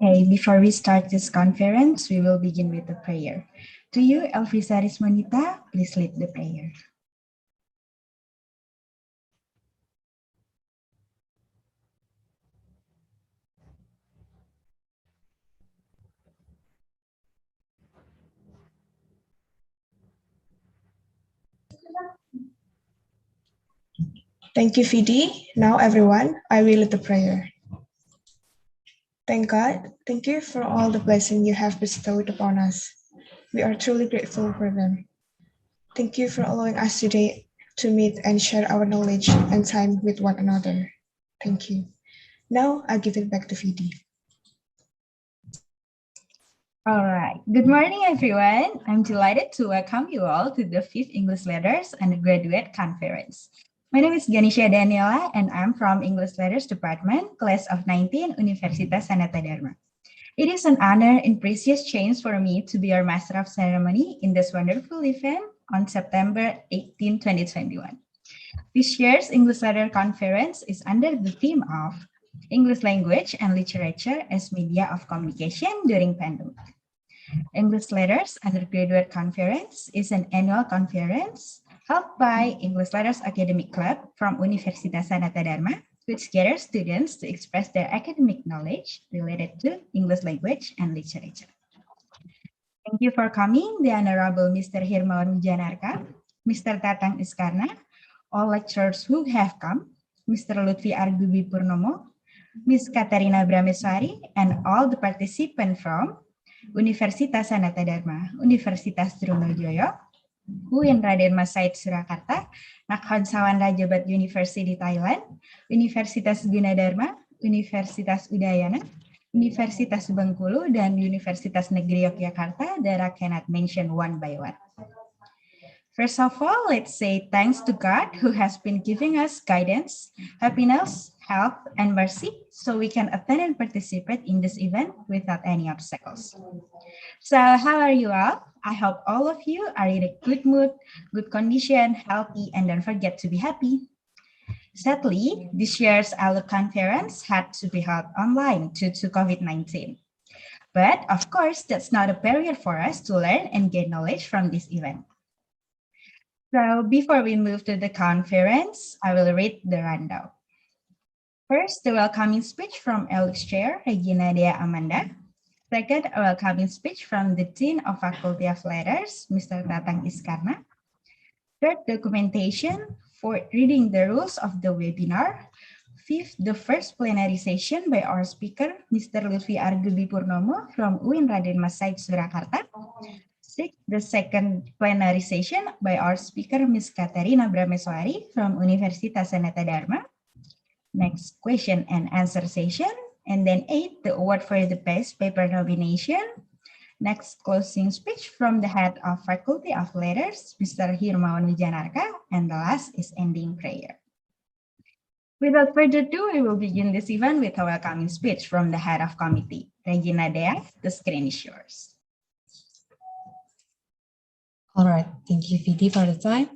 Okay, before we start this conference, we will begin with a prayer. To you, Elfrisaris Monita, please lead the prayer. Thank you, Fidi. Now, everyone, I will lead the prayer. Thank God. Thank you for all the blessings you have bestowed upon us. We are truly grateful for them. Thank you for allowing us today to meet and share our knowledge and time with one another. Thank you. Now, I give it back to Fidi. All right. Good morning, everyone. I'm delighted to welcome you all to the 5th English Letters Undergraduate Conference. My name is Ganesha Daniela, and I'm from English Letters Department, Class of 19, Universitas Sanata Dharma. It is an honor and precious chance for me to be your Master of Ceremony in this wonderful event on September 18, 2021. This year's English Letter Conference is under the theme of English Language and Literature as Media of Communication During Pandemic. English Letters Undergraduate Conference is an annual conference held by English Letters Academic Club from Universitas Sanata Dharma, which gathers students to express their academic knowledge related to English language and literature. Thank you for coming, the Honorable Mr. Hirmawan Wijanarka, Mr. Tatang Iskarna, all lecturers who have come, Mr. Lutfi Argubi Purnomo, Ms. Katarina Brameswari, and all the participants from Universitas Sanata Dharma, Universitas Trunojoyo, UIN Raden Mas Said Surakarta, Nakhon Sawan Rajabat University Thailand, Universitas Gunadarma, Universitas Udayana, Universitas Bengkulu, dan Universitas Negeri Yogyakarta that I cannot mention one by one. First of all, let's say thanks to God who has been giving us guidance, happiness, health, and mercy so we can attend and participate in this event without any obstacles. So how are you all? I hope all of you are in a good mood, good condition, healthy, and don't forget to be happy. Sadly, this year's ELUC conference had to be held online due to COVID-19. But of course, that's not a barrier for us to learn and gain knowledge from this event. So before we move to the conference, I will read the rundown. First, the welcoming speech from ELUC's chair, Regina Dea Amanda. Second, a welcoming speech from the Dean of Faculty of Letters, Mr. Tatang Iskarna. Third, documentation for reading the rules of the webinar. Fifth, the first plenary session by our speaker, Mr. Lutfi Argubi Purnomo from UIN Raden Mas Said Surakarta. Sixth, the second plenary session by our speaker, Ms. Katarina Brameswari from Universitas Sanata Dharma. Next, question and answer session. And then 8, the award for the best paper nomination. Next, closing speech from the head of Faculty of Letters, Mr. Hirmawan Wijanarka. And the last is ending prayer. Without further ado, we will begin this event with a welcoming speech from the head of committee, Regina Dea. The screen is yours. All right, thank you, Vidi, for the time.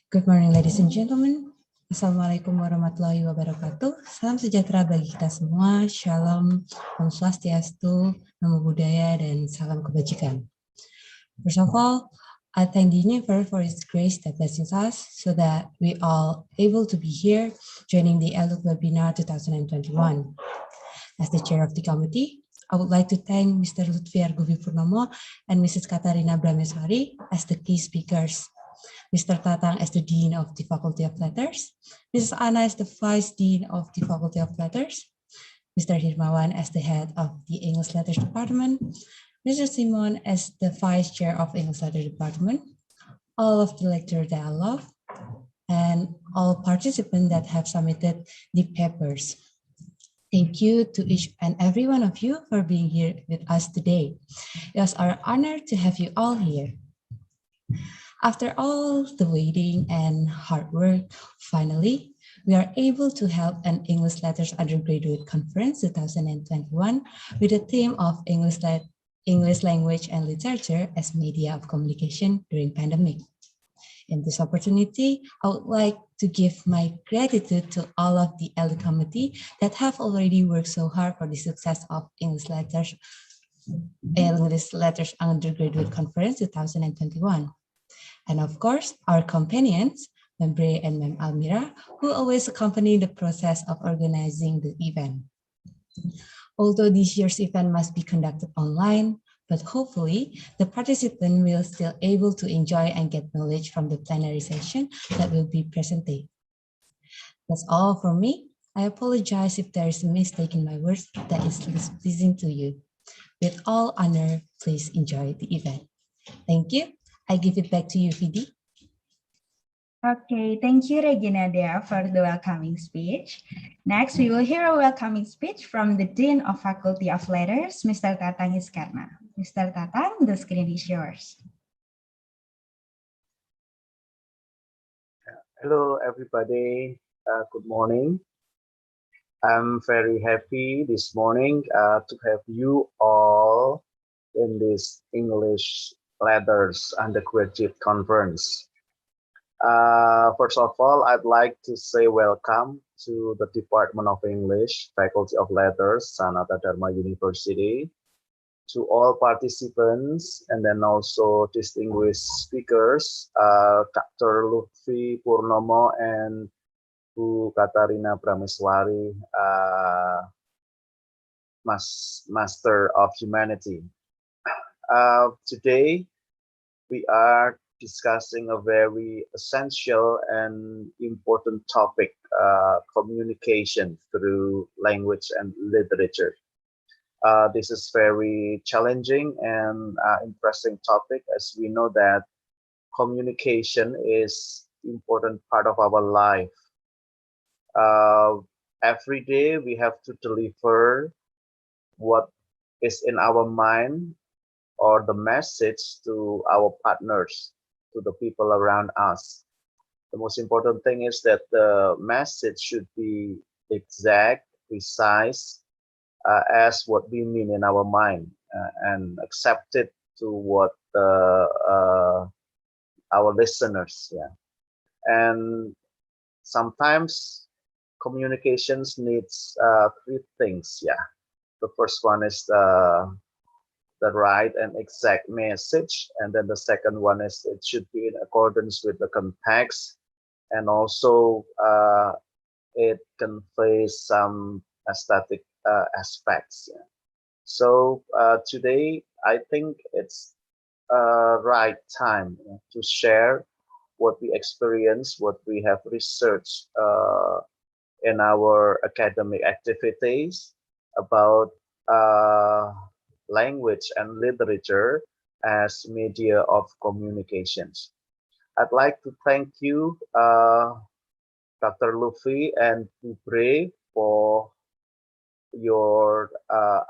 Good morning, ladies and gentlemen. Assalamualaikum warahmatullahi wabarakatuh. Salam sejahtera bagi kita semua. Shalom, Om Swastiastu, Namo Buddhaya, dan salam kebajikan. First of all, I thank the universe for its grace that blesses us so that we all able to be here joining the ELUC webinar 2021. As the chair of the committee, I would like to thank Mr. Lutfi Argubi Purnomo and Mrs. Katarina Brameswari as the key speakers, Mr. Tatang as the Dean of the Faculty of Letters, Mrs. Anna as the Vice Dean of the Faculty of Letters, Mr. Hirmawan as the Head of the English Letters Department, Mr. Simon as the Vice Chair of English Letters Department, all of the lecturers that I love, and all participants that have submitted the papers. Thank you to each and every one of you for being here with us today. It was our honor to have you all here. After all the waiting and hard work, finally, we are able to hold an English Letters Undergraduate Conference 2021 with the theme of English language and literature as media of communication during pandemic. In this opportunity, I would like to give my gratitude to all of the ELUC committee that have already worked so hard for the success of English Letters Undergraduate Conference 2021. And of course, our companions, Mem Bre and Mem Almira, who always accompany the process of organizing the event. Although this year's event must be conducted online, but hopefully the participant will still able to enjoy and get knowledge from the plenary session that will be presented. That's all for me. I apologize if there is a mistake in my words that is displeasing to you. With all honor, please enjoy the event. Thank you. I give it back to you, Vidi. Okay, thank you, Regina Dea, for the welcoming speech. Next, we will hear a welcoming speech from the Dean of Faculty of Letters, Mr. Tatang Iskarna. Mr. Tatang, the screen is yours. Hello, everybody. Good morning. I'm very happy this morning to have you all in this English Letters Undergraduate Conference. First of all, I'd like to say welcome to the Department of English, Faculty of Letters, Sanata Dharma University, to all participants, and then also distinguished speakers, Dr. Lutfi Purnomo and Bu Katarina Prameswari, Master of Humanity. Today, we are discussing a very essential and important topic, communication through language and literature. This is very challenging and interesting topic, as we know that communication is important part of our life. Every day we have to deliver what is in our mind or the message to our partners, to the people around us. The most important thing is that the message should be exact, precise, as what we mean in our mind, and accepted to what our listeners. Yeah, and sometimes communications needs three things. Yeah, the first one is the right and exact message, and then the second one is it should be in accordance with the context, and also it conveys some aesthetic aspects. Yeah. So today I think it's right time to share what we experience, what we have researched in our academic activities about language and literature as media of communications. I'd like to thank you, Dr. Luffy and Bubre, for your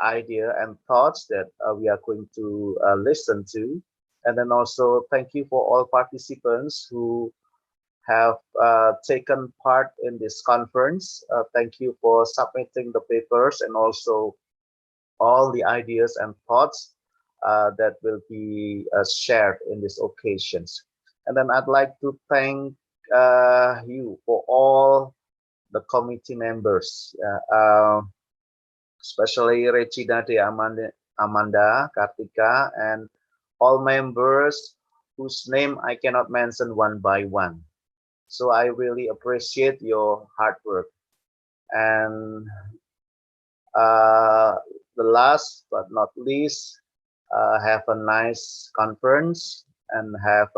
idea and thoughts that we are going to listen to. And then also thank you for all participants who have taken part in this conference. Thank you for submitting the papers and also all the ideas and thoughts that will be shared in these occasions. And then I'd like to thank you for all the committee members, especially Regina De Amanda, Kartika, and all members whose name I cannot mention one by one. So I really appreciate your hard work. And the last but not least, have a nice conference and have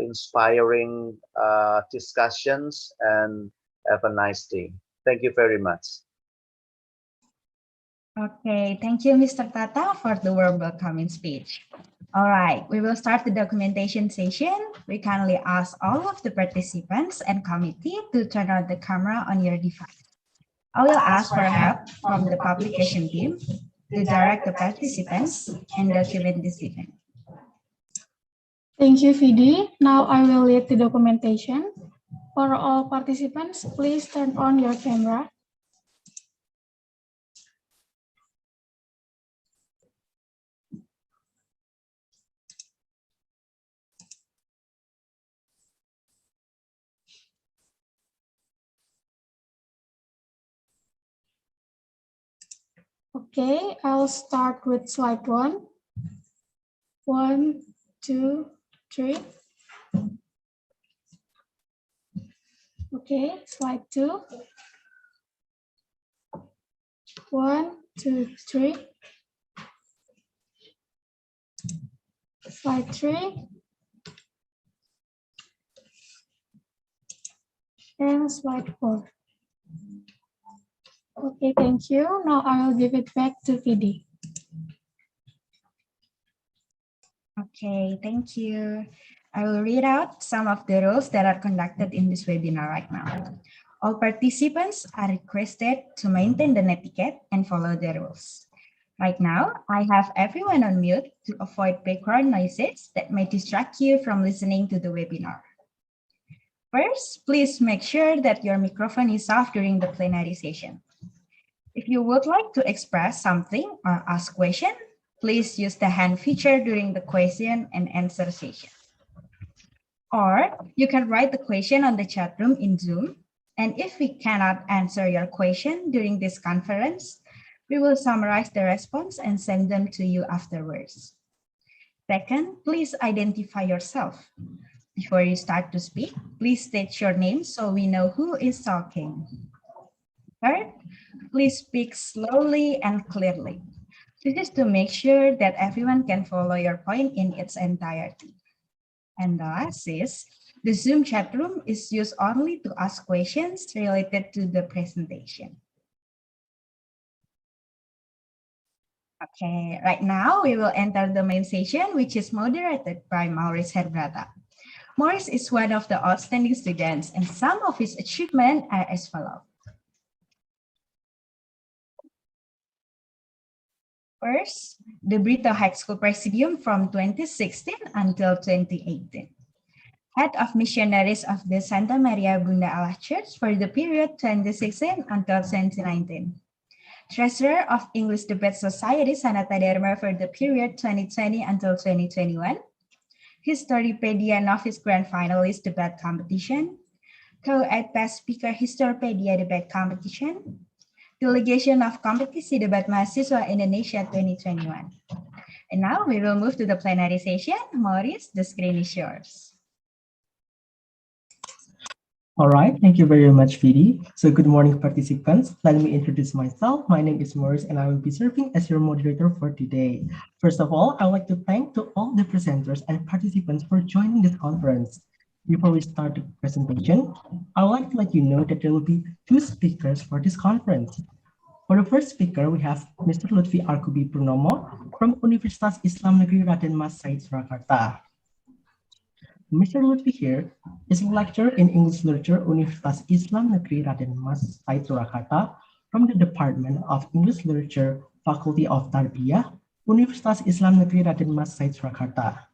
inspiring discussions, and have a nice day. Thank you very much. Okay, thank you, Mr. Tata, for the warm welcoming speech. All right, we will start the documentation session. We kindly ask all of the participants and committee to turn on the camera on your device. I will ask for help from the publication team to direct the participants and document this event. Thank you, Vidi. Now I will lead the documentation. For all participants, please turn on your camera. Okay, I'll start with slide 1. 1, 2, 3. Okay, slide 2. 1, 2, 3. Slide 3. And slide 4. Okay, thank you. Now I will give it back to Vidi. Okay, thank you. I will read out some of the rules that are conducted in this webinar right now. All participants are requested to maintain the etiquette and follow the rules. Right now, I have everyone on mute to avoid background noises that may distract you from listening to the webinar. First, please make sure that your microphone is off during the plenary session. If you would like to express something or ask a question, please use the hand feature during the question and answer session. Or you can write the question on the chat room in Zoom. And if we cannot answer your question during this conference, we will summarize the response and send them to you afterwards. Second, please identify yourself. Before you start to speak, please state your name so we know who is talking. Third, please speak slowly and clearly. This is to make sure that everyone can follow your point in its entirety. And the last is, the Zoom chat room is used only to ask questions related to the presentation. Okay, right now we will enter the main session, which is moderated by Maurice Herbrata. Maurice is one of the outstanding students, and some of his achievements are as follows. First, the Brito High School Presidium from 2016 until 2018. Head of Missionaries of the Santa Maria Bunda Allah Church for the period 2016 until 2019. Treasurer of English Debate Society Sanata Dharma for the period 2020 until 2021. Historypedia Novice Grand Finalist Debate Competition. Co-ed Past Speaker Historypedia Debate Competition. Delegation of Kompetisi Debat Mahasiswa Indonesia 2021. And now we will move to the plenary session. Maurice, the screen is yours. All right, thank you very much, Vidi. So good morning, participants. Let me introduce myself. My name is Maurice, and I will be serving as your moderator for today. First of all, I would like to thank to all the presenters and participants for joining this conference. Before we start the presentation, I would like to let you know that there will be 2 speakers for this conference. For the first speaker, we have Mr. Lutfi Arkubi Purnomo from Universitas Islam Negeri Raden Mas Said Surakarta. Mr. Lutfi here is a lecturer in English Literature, Universitas Islam Negeri Raden Mas Said Surakarta from the Department of English Literature, Faculty of Tarbiyah, Universitas Islam Negeri Raden Mas Said Surakarta.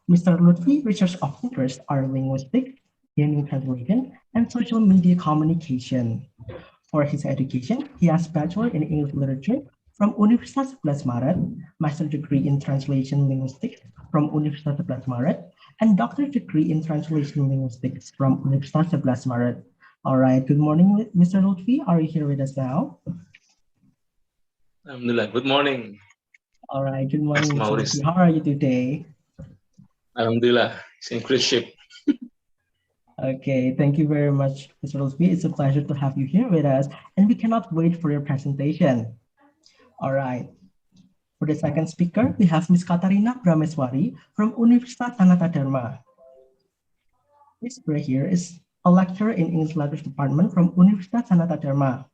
Mr. Lutfi research of interest are linguistic, gaming translation, and social media communication. For his education, he has Bachelor in English Literature from Universitas 11 Maret, Master degree in Translation Linguistics from Universitas 11 Maret, and Doctor degree in Translation Linguistics from Universitas 11 Maret. All right, good morning, Mr. Lutfi. Are you here with us now? Alhamdulillah, good morning. All right, good morning, Mr. Maurice. Lutfi. How are you today? Alhamdulillah, it's in great shape. Okay, thank you very much, Mr. Lutfi. It's a pleasure to have you here with us, and we cannot wait for your presentation. All right. For the second speaker, we have Ms. Katarina Brameswari from Universitas Sanata Dharma. Ms. Bray here is a lecturer in English Language Department from Universitas Sanata Dharma.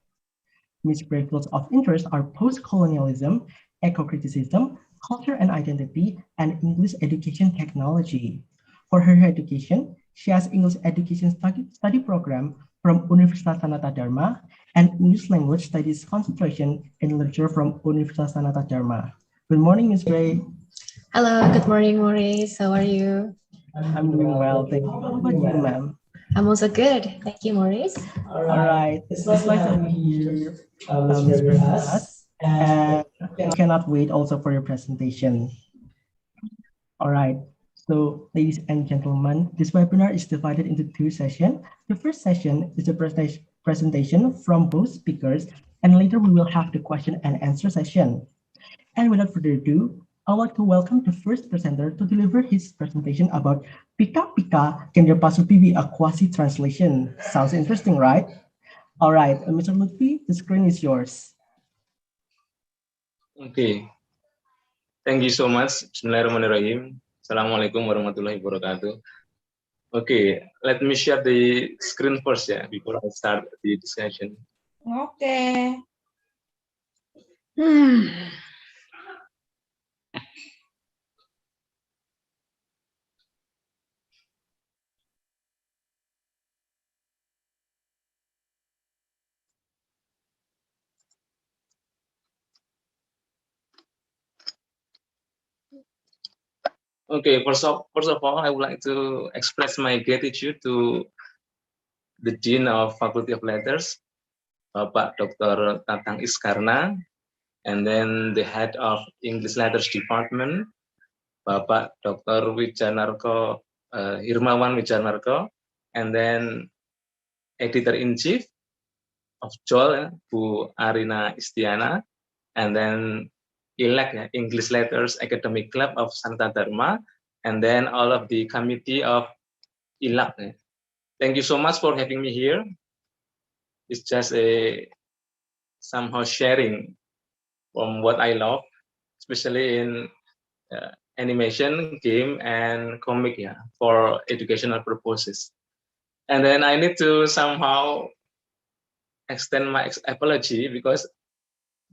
Ms. Bray's fields of interest are post-colonialism, eco-criticism, culture and identity, and English education technology. For her education, she has English education study program from Universitas Sanata Dharma and English language studies concentration in literature from Universitas Sanata Dharma. Good morning, Ms. Bray. Hello, good morning, Maurice. How are you? I'm doing well, thank you. How about you, ma'am? I'm also good. Thank you, Maurice. All right, it's nice to have you here, Ms. Bray, with us, and we cannot wait also for your presentation. All right. So, ladies and gentlemen, this webinar is divided into 2 sessions. The first session is a presentation from both speakers, and later we will have the question and answer session. And without further ado, I'd like to welcome the first presenter to deliver his presentation about Pika Pika can there possibly be a quasi-translation? Sounds interesting, right? All right, Mr. Lutfi, the screen is yours. Okay, thank you so much. Bismillahirrahmanirrahim. Assalamualaikum warahmatullahi wabarakatuh. Okay, let me share the screen first, before I start the discussion. Okay. Okay, first of all, I would like to express my gratitude to the Dean of Faculty of Letters, Bapak Dr. Tatang Iskarna, and then the Head of English Letters Department, Bapak Dr. Wijanarko, Hirmawan Wijanarko, and then Editor-in-Chief of JOL, Bu Arina Istiana, and then ELUC, English Letters Academic Club of Sanata Dharma, and then all of the committee of ELUC. Thank you so much for having me here. It's just a somehow sharing from what I love, especially in animation, game, and comic, for educational purposes. And then I need to somehow extend my apology because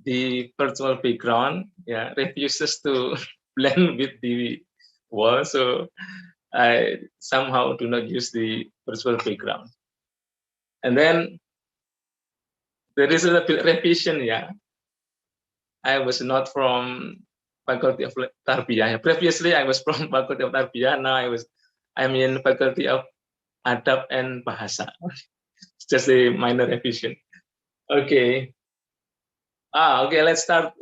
the virtual background refuses to blend with the wall, so I somehow do not use the virtual background. And then there is a bit revision. I was not from Faculty of Tarbiyah. Previously I was from Faculty of Tarbiyah. Now I'm in Faculty of Adab and Bahasa. It's just a minor revision. Okay. Okay, let's start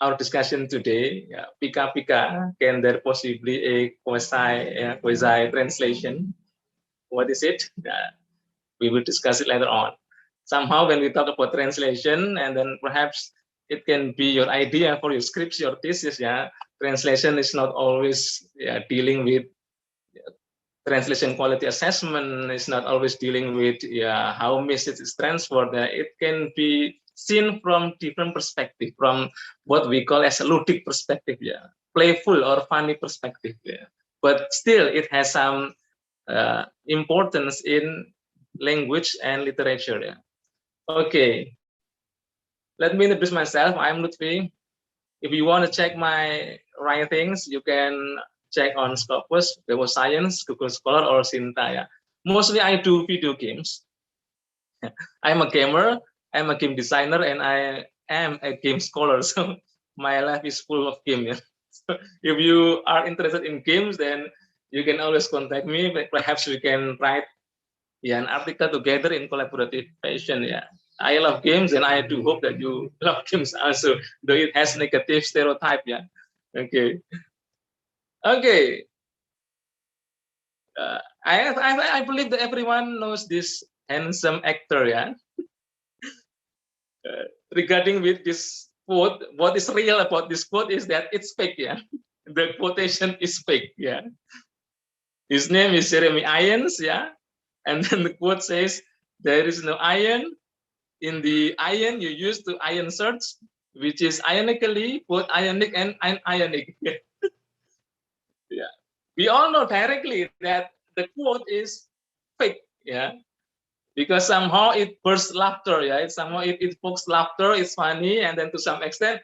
our discussion today. Pika Pika, can there possibly a quasi translation? What is it? We will discuss it later on. Somehow when we talk about translation, and then perhaps it can be your idea for your scripts, your thesis. Translation is not always dealing with translation quality assessment, is not always dealing with how message is transferred. It can be seen from different perspective, from what we call as a ludic perspective, playful or funny perspective. But still it has some importance in language and literature. Okay, let me introduce myself. I'm Lutfi. If you want to check my writings, you can check on Scopus, Web of Science, Google Scholar, or Sinta. Mostly I do video games. I'm a gamer, I'm a game designer, and I am a game scholar. So my life is full of games. So if you are interested in games, then you can always contact me. Perhaps we can write an article together in collaborative fashion. I love games, and I do hope that you love games also, though it has negative stereotype. Okay. I believe that everyone knows this handsome actor. Regarding with this quote, what is real about this quote is that it's fake. The quotation is fake. His name is Jeremy Irons. And then the quote says, "There is no iron. In the iron you use to iron shirts, which is ironically both ionic and anionic." We all know directly that the quote is fake. Because somehow it bursts laughter. Somehow it evokes laughter. It's funny, and then to some extent,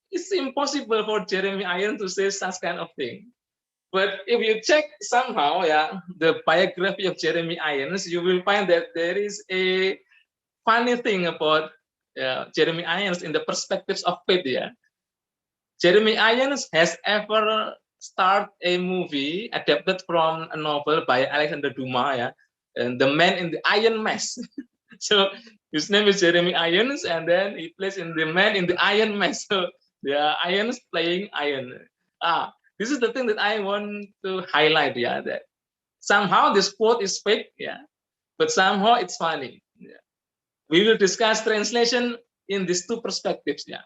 it's impossible for Jeremy Irons to say such kind of thing. But if you check somehow, the biography of Jeremy Irons, you will find that there is a funny thing about Jeremy Irons in the perspectives of faith. Jeremy Irons has ever starred a movie adapted from a novel by Alexander Dumas, and The Man in the Iron Mask. So his name is Jeremy Irons, and then he plays in The Man in the Iron Mask. So the Irons playing iron. This is the thing that I want to highlight. That somehow this quote is fake. But somehow it's funny. we will discuss translation in these two perspectives, yeah,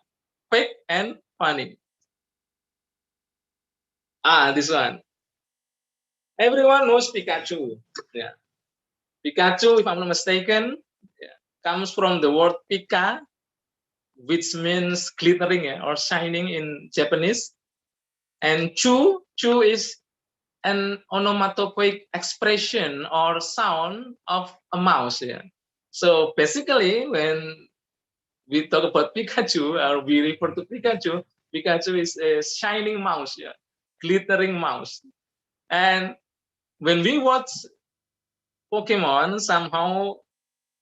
fake and funny. This one. Everyone knows Pikachu. Yeah, Pikachu, if I'm not mistaken, yeah, comes from the word pika, which means glittering, yeah, or shining in Japanese. And chu is an onomatopoeic expression or sound of a mouse. Yeah. So basically, when we talk about Pikachu or we refer to Pikachu, Pikachu is a shining mouse, yeah, glittering mouse. And when we watch Pokemon, somehow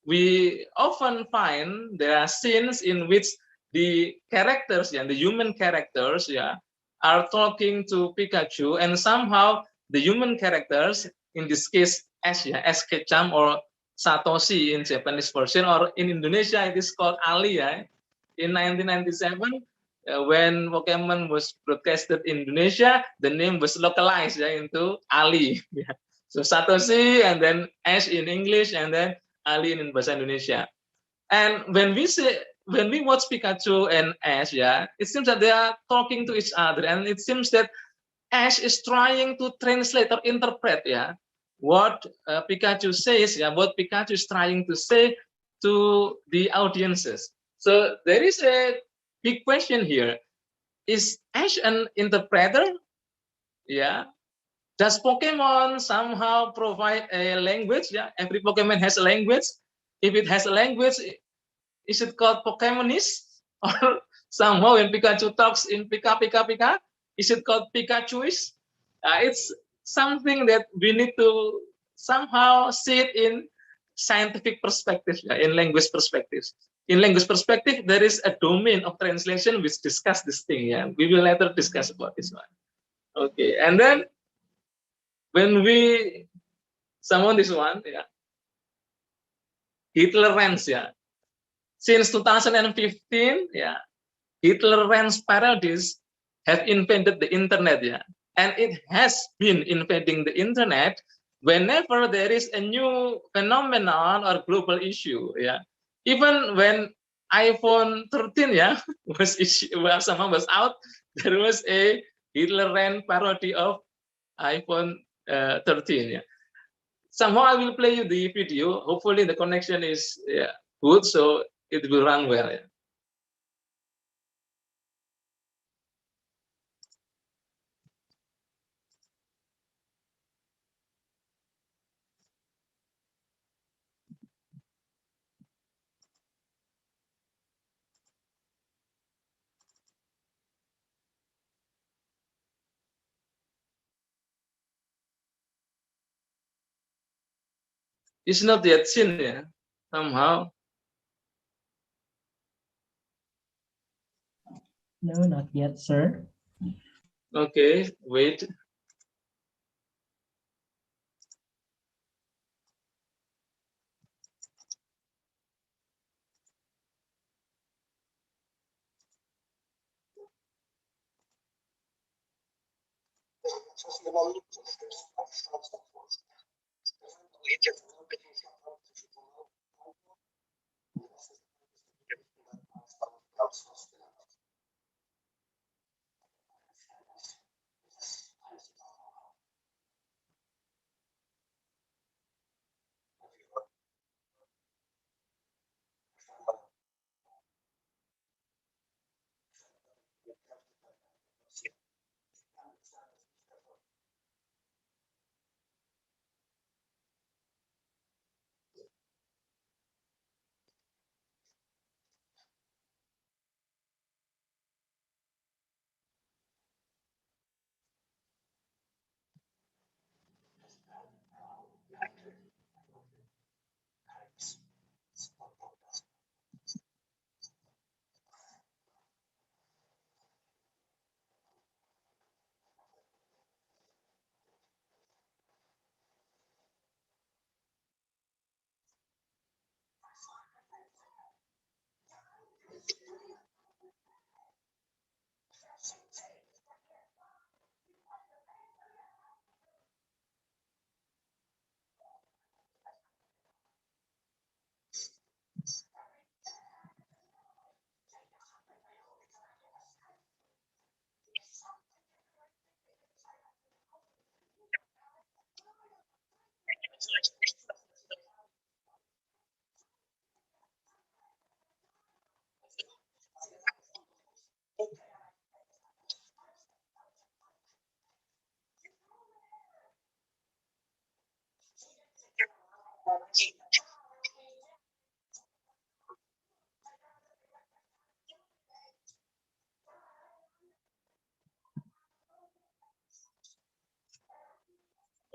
we often find there are scenes in which the characters, yeah, the human characters, yeah, are talking to Pikachu, and somehow the human characters, in this case Ash, yeah, Ash Ketchum or Satoshi in Japanese version, or in Indonesia it is called Ali, yeah. In 1997, when Pokemon was broadcasted in Indonesia, the name was localized, yeah, into Ali. Yeah. So Satoshi and then Ash in English and then Ali in bahasa Indonesia. And when we watch Pikachu and Ash, yeah, it seems that they are talking to each other, and it seems that Ash is trying to translate or interpret, yeah, what Pikachu says, yeah, what Pikachu is trying to say to the audiences. So there is a big question here: is Ash an interpreter? Yeah. Does Pokemon somehow provide a language? Yeah, every Pokemon has a language. If it has a language, is it called Pokemonist? Or somehow when Pikachu talks in Pika Pika Pika, is it called Pikachuist? It's something that we need to somehow see it in scientific perspective, yeah, in language perspectives. In language perspective, there is a domain of translation which discuss this thing. Yeah, we will later discuss about this one. Okay, and then when we summon this one, yeah, Hitler rants, yeah. Since 2015, yeah, Hitler rants parodies have invaded the internet, yeah, and it has been invading the internet whenever there is a new phenomenon or global issue, yeah. Even when iPhone 13, yeah, somehow was out, there was a Hitler rant parody of iPhone 13, yeah. Somehow I will play you the video. Hopefully the connection is, yeah, good, so it will run well. Yeah. It's not yet seen, yeah, somehow. No, not yet, sir. Okay, wait.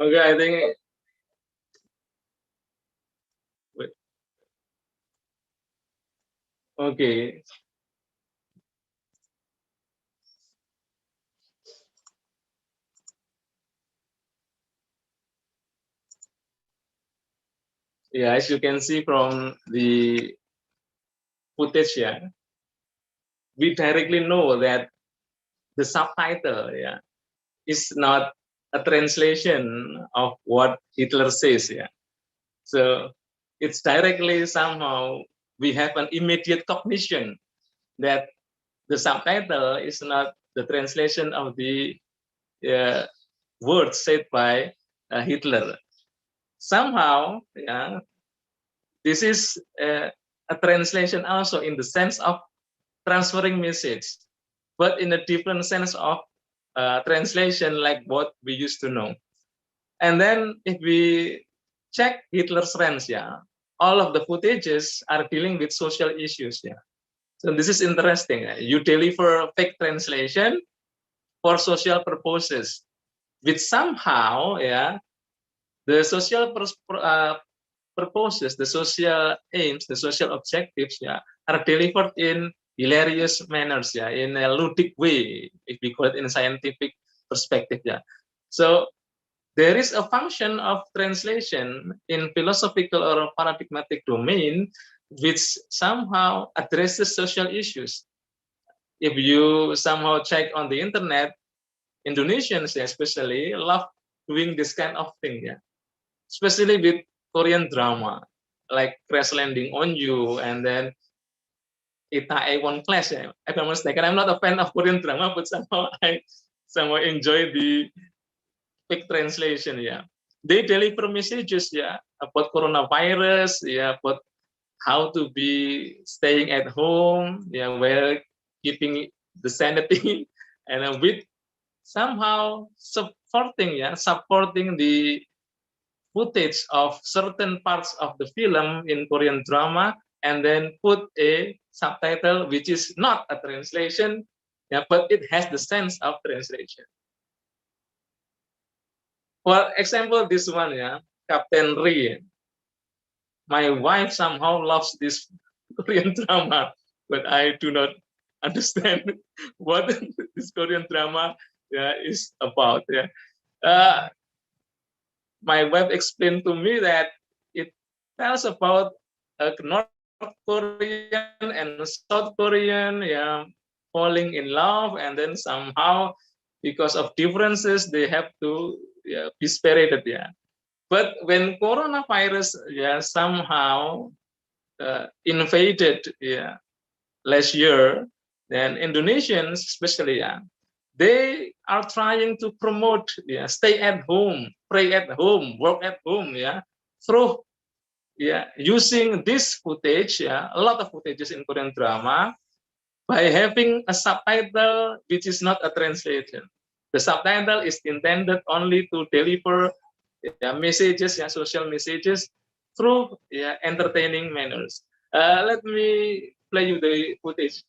Okay, I think. Wait. Okay. Yeah, as you can see from the footage, yeah, we directly know that the subtitle, yeah, is not a translation of what Hitler says, yeah. So it's directly somehow we have an immediate cognition that the subtitle is not the translation of the uh, words said by Hitler. Somehow, yeah, this is a translation also in the sense of transferring message, but in a different sense of translation like what we used to know. And then if we check Hitler's range, yeah, all of the footages are dealing with social issues, yeah. So this is interesting. You deliver a fake translation for social purposes, which somehow, yeah, the social purposes, the social aims, the social objectives, yeah, are delivered in hilarious manners, yeah, in a ludic way, if we call it in a scientific perspective, yeah. So there is a function of translation in philosophical or paradigmatic domain which somehow addresses social issues. If you somehow check on the internet, Indonesians especially love doing this kind of thing, yeah, especially with Korean drama like Crash Landing on You and then Itaewon Class. Yeah. If I'm mistaken, I'm not a fan of Korean drama, but somehow I somehow enjoy the quick translation. Yeah, they deliver messages, yeah, about coronavirus, yeah, about how to be staying at home, yeah, while keeping the sanity, and with somehow supporting the footage of certain parts of the film in Korean drama, and then put a subtitle which is not a translation, yeah, but it has the sense of translation. For example, this one, yeah, Captain Ri. My wife somehow loves this Korean drama, but I do not understand what this Korean drama, yeah, is about. Yeah. Uh, my wife explained to me that it tells about North Korean and South Korean, yeah, falling in love, and then somehow because of differences they have to, yeah, be separated. Yeah. But when coronavirus, yeah, somehow invaded, yeah, last year, then Indonesians especially, yeah, they are trying to promote, yeah, stay at home, pray at home, work at home, yeah, through, yeah, using this footage, yeah, a lot of footages in Korean drama by having a subtitle which is not a translation. The subtitle is intended only to deliver, yeah, messages, yeah, social messages through, yeah, entertaining manners. Let me play you the footage.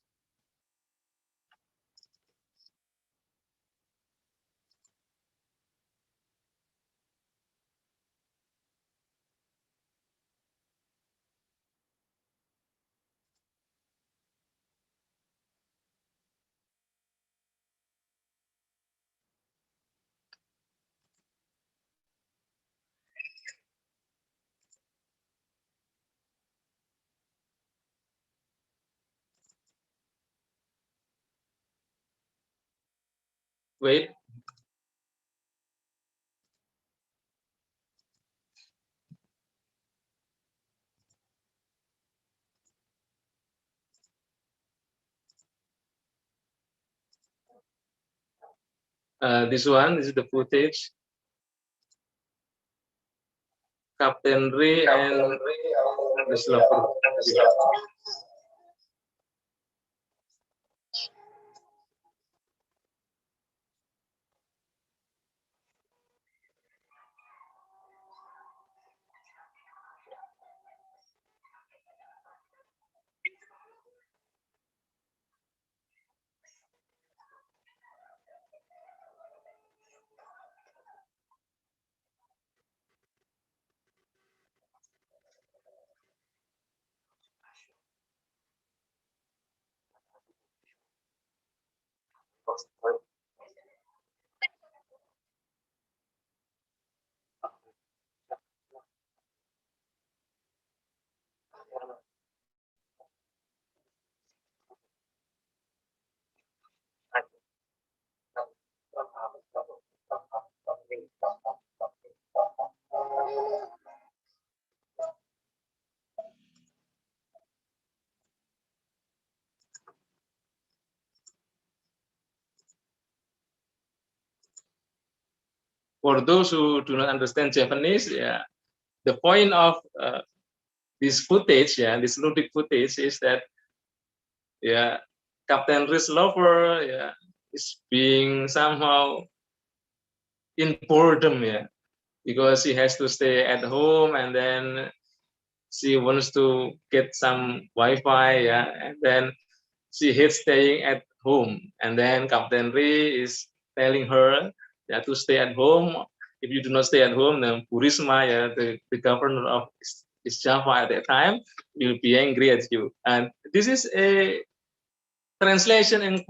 Wait. This is the footage. Captain Ray and Miss Lover. For those who do not understand Japanese, yeah, the point of this footage, yeah, this ludic footage is that, yeah, Captain Ray's lover, yeah, is being somehow in boredom, yeah, because he has to stay at home, and then she wants to get some Wi-Fi, yeah, and then she hates staying at home, and then Captain Ray is telling her, yeah, to stay at home. If you do not stay at home, then Burisma, yeah, the governor of East Java at that time, will be angry at you. And this is a translation in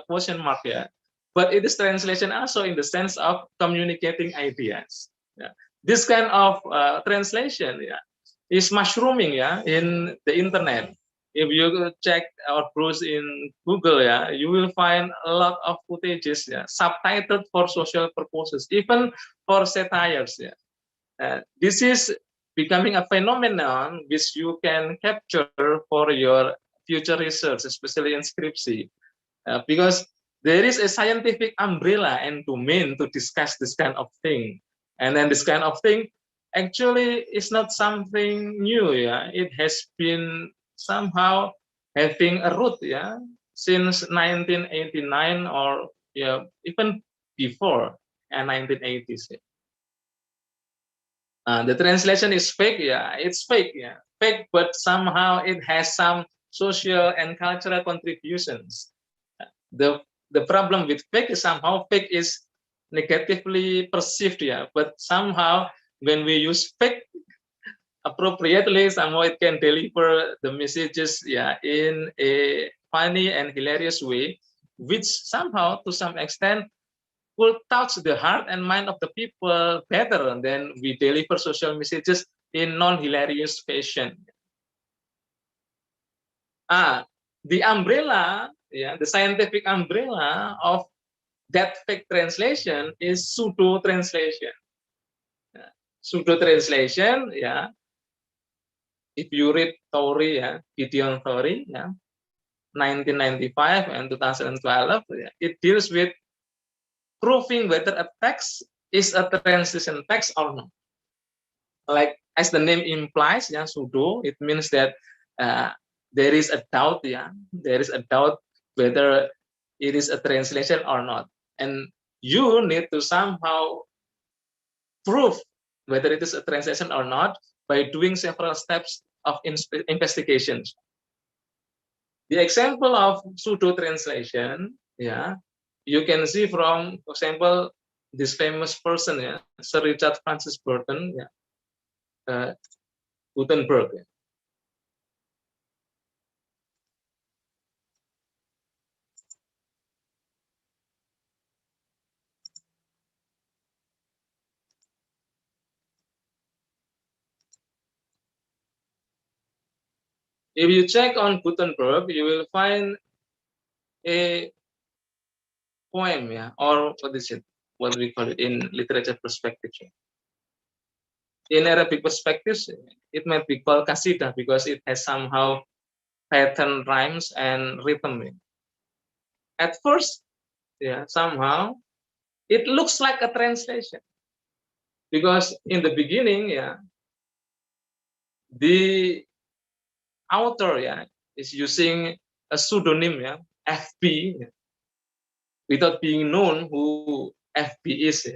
question mark, yeah, but it is translation also in the sense of communicating ideas. Yeah. This kind of translation, yeah, is mushrooming, yeah, in the internet. If you check or browse in Google, yeah, you will find a lot of footages, yeah, subtitled for social purposes, even for satires, yeah. This is becoming a phenomenon which you can capture for your future research, especially in scriptsy, because there is a scientific umbrella and domain to discuss this kind of thing. And then this kind of thing actually is not something new, yeah. It has been somehow having a root, yeah, since 1989, or yeah, even before 1980s. Yeah. The translation is fake, yeah, it's fake, yeah, fake, but somehow it has some social and cultural contributions. The problem with fake is somehow fake is negatively perceived, yeah, but somehow when we use fake appropriately, somehow it can deliver the messages, yeah, in a funny and hilarious way, which somehow to some extent will touch the heart and mind of the people better than we deliver social messages in non-hilarious fashion. The umbrella, yeah, the scientific umbrella of that fake translation is pseudo translation. Pseudo translation, yeah. If you read Thory, yeah, Gideon Thory, yeah, 1995 and 2012, yeah, it deals with proving whether a text is a translation text or not. Like as the name implies, yeah, pseudo, it means that there is a doubt, yeah, there is a doubt whether it is a translation or not, and you need to somehow prove whether it is a translation or not by doing several steps of investigations. The example of pseudo translation, yeah, you can see from, for example, this famous person, yeah, Sir Richard Francis Burton, yeah, Gutenberg. Yeah. If you check on Gutenberg, you will find a poem, yeah, or what is it? What we call it in literature perspective. In Arabic perspectives, it might be called qasidah because it has somehow pattern rhymes and rhythm. At first, yeah, somehow it looks like a translation because in the beginning, yeah, the author is using a pseudonym FB without being known who FB is.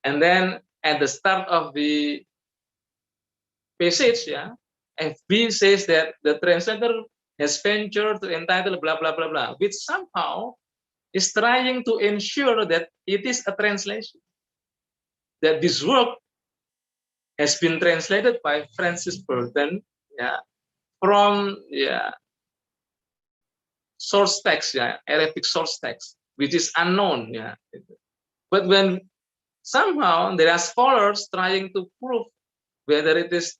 And then at the start of the passage, FB says that the translator has ventured to entitle blah blah blah blah, which somehow is trying to ensure that it is a translation, that this work has been translated by Francis Burton from source text, Arabic source text, which is unknown. But when somehow there are scholars trying to prove whether it is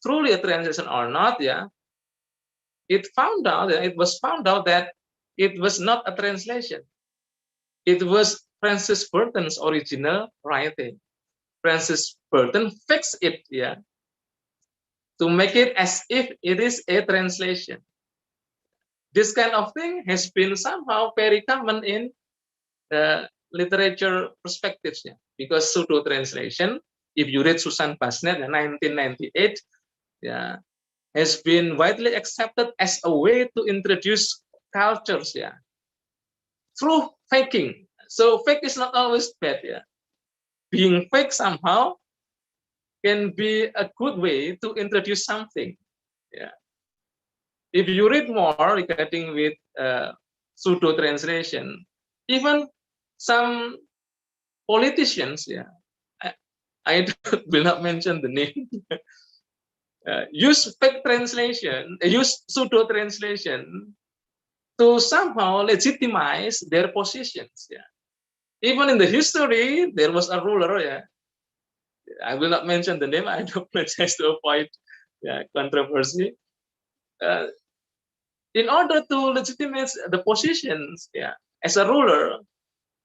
truly a translation or not, it was found out that it was not a translation. It was Francis Burton's original writing. Francis Burton fixed it to make it as if it is a translation. This kind of thing has been somehow very common in literature perspectives, because pseudo translation, if you read Susan Basnet in 1998, has been widely accepted as a way to introduce cultures through faking. So fake is not always bad. Being fake somehow can be a good way to introduce something. If you read more regarding with pseudo translation, even some politicians, I will not mention the name, use fake translation, use pseudo translation to somehow legitimize their positions. Even in the history, there was a ruler. I will not mention the name. I don't apologize to avoid controversy. In order to legitimize the positions, as a ruler,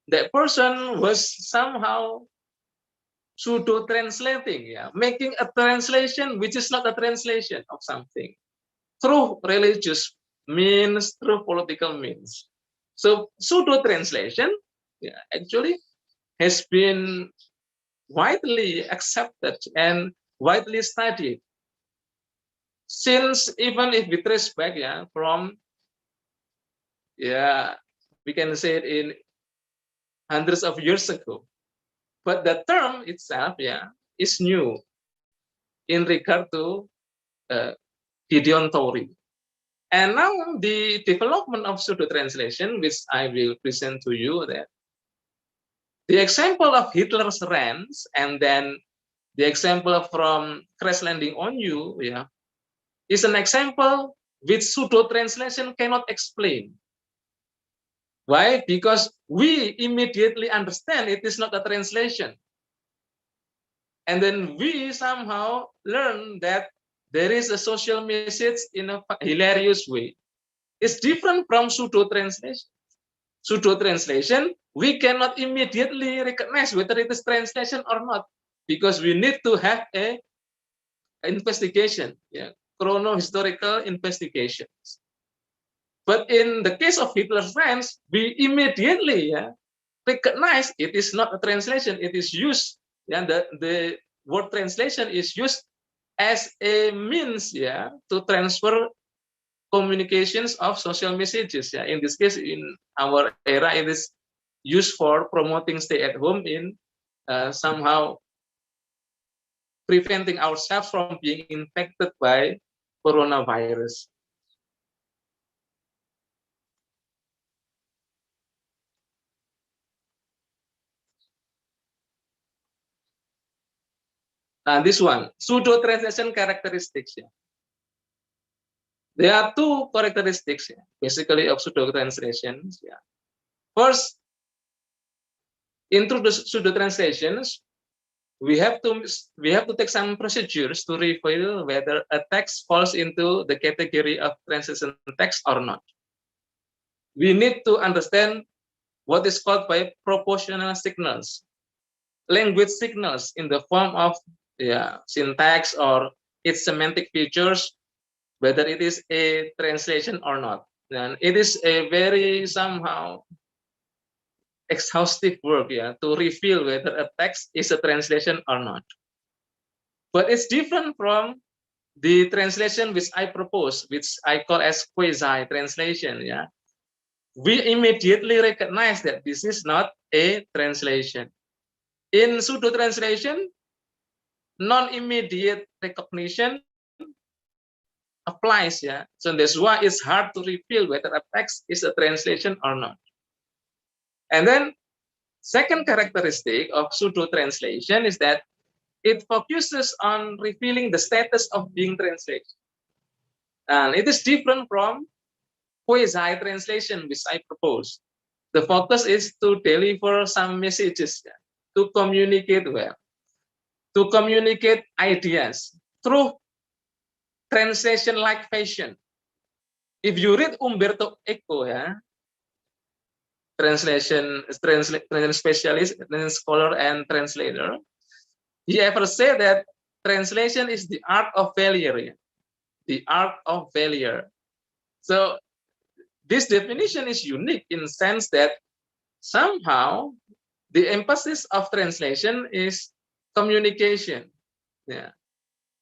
that person was somehow pseudo translating, making a translation which is not a translation of something through religious means, through political means. So pseudo translation actually has been widely accepted and widely studied since, even if we trace back from we can say it in hundreds of years ago. But the term itself is new in regard to Gideon Tori. And now the development of pseudo translation, which I will present to you, that the example of Hitler's Rents and then the example from Crash Landing on You is an example which pseudo translation cannot explain. Why? Because we immediately understand it is not a translation. And then we somehow learn that there is a social message in a hilarious way. It's different from pseudo translation. Pseudo translation, we cannot immediately recognize whether it is translation or not, because we need to have a investigation, chrono-historical investigations. But in the case of Hitler's Friends, we immediately recognize it is not a translation. It is used, the word translation is used as a means to transfer communications of social messages. In this case, in our era, it is used for promoting stay at home in somehow preventing ourselves from being infected by coronavirus. This one, pseudo translation characteristics. There are two characteristics, basically, of pseudo translations. First, in the pseudo translations, we have to take some procedures to reveal whether a text falls into the category of translation text or not. We need to understand what is called by proportional signals, language signals in the form of syntax or its semantic features, whether it is a translation or not. And it is a very somehow exhaustive work to reveal whether a text is a translation or not. But it's different from the translation which I propose, which I call as quasi translation, yeah, we immediately recognize that this is not a translation. In pseudo translation, non-immediate recognition applies, yeah. So that's why it's hard to reveal whether a text is a translation or not. And then second characteristic of pseudo translation is that it focuses on revealing the status of being translated. And it is different from quasi translation, which I propose. The focus is to deliver some messages, yeah, to communicate well, to communicate ideas through translation-like fashion. If you read Umberto Eco, yeah, translation specialist, scholar, and translator, he ever said that translation is the art of failure, yeah? The art of failure. So this definition is unique in the sense that somehow the emphasis of translation is communication. Yeah.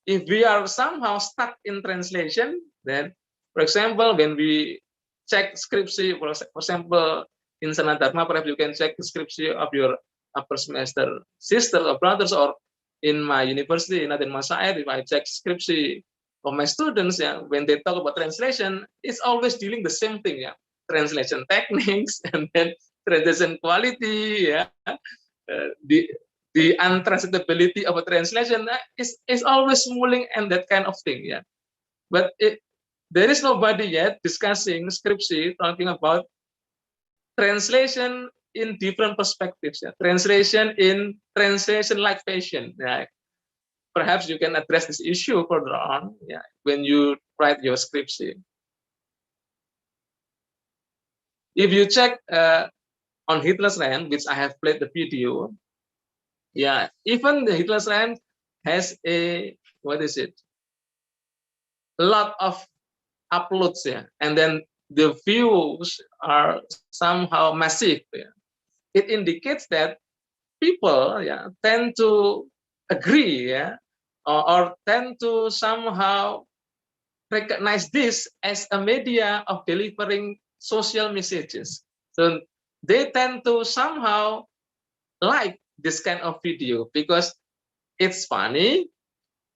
If we are somehow stuck in translation, then, for example, when we check scripture, for example, in Sanata Dharma, perhaps you can check the scripture of your upper semester sisters or brothers, or in my university, in Aden Masaid, if I check scripture of my students, yeah, when they talk about translation, it's always dealing the same thing, yeah, translation techniques and then translation quality, yeah, the untranslatability of a translation is always mulling and that kind of thing, yeah. But there is nobody yet discussing scripture talking about translation in different perspectives, yeah. Translation in translation-like fashion, yeah. Perhaps you can address this issue further on, yeah, when you write your scripture. If you check on Hitler's Land, which I have played the video, yeah, even the Hitler's Land has a, what is it, a lot of uploads, yeah, and then the views are somehow massive, yeah. It indicates that people, yeah, tend to agree, yeah, or tend to somehow recognize this as a media of delivering social messages. So they tend to somehow like this kind of video because it's funny.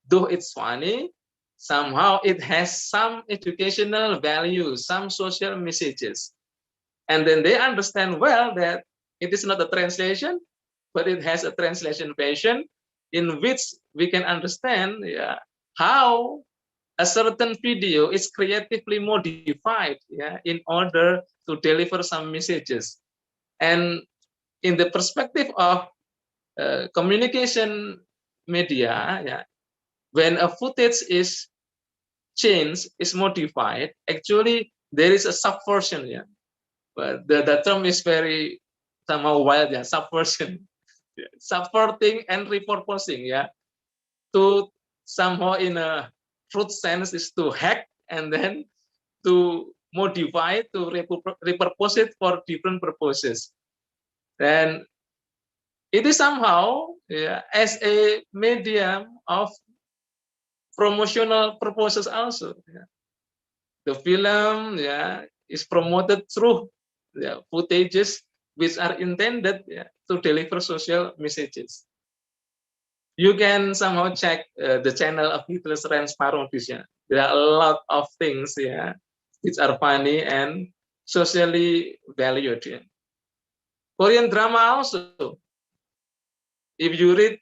Though it's funny, somehow it has some educational value, some social messages. And then they understand well that it is not a translation, but it has a translation version in which we can understand, yeah, how a certain video is creatively modified, yeah, in order to deliver some messages. And in the perspective of communication media, yeah, when a footage is changed, is modified, actually there is a subversion, yeah. But the term is very somehow wild, yeah, subversion, subverting and repurposing, yeah, to somehow in a truth sense is to hack and then to modify, to repurpose it for different purposes. And it is somehow, yeah, as a medium of promotional purposes also, yeah. The film, yeah, is promoted through, yeah, footages which are intended, yeah, to deliver social messages. You can somehow check the channel of Hitler's Rants parodies. Yeah. There are a lot of things, yeah, which are funny and socially valued. Yeah. Korean drama also. If you read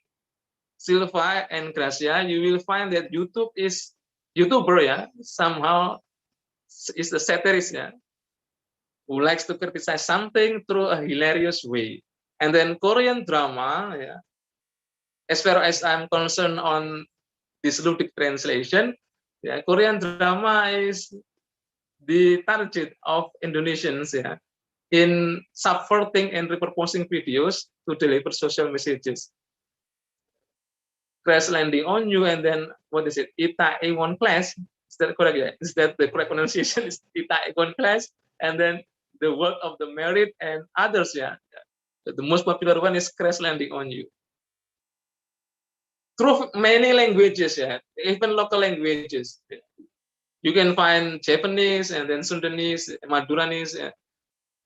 Silva and Gracia, you will find that YouTuber, yeah, somehow is the satirist, yeah, who likes to criticize something through a hilarious way. And then Korean drama, yeah, as far as I'm concerned on this ludic translation, yeah, Korean drama is the target of Indonesians, yeah, in subverting and repurposing videos to deliver social messages. Crash Landing on You, and then what is it? Ita A1 class. Is that correct? Yeah? Is that the correct pronunciation? Is Ita A1 class? And then the work of the Merit and others. Yeah, the most popular one is Crash Landing on You. through many languages, even local languages. You can find Japanese and then Sundanese, Maduranese,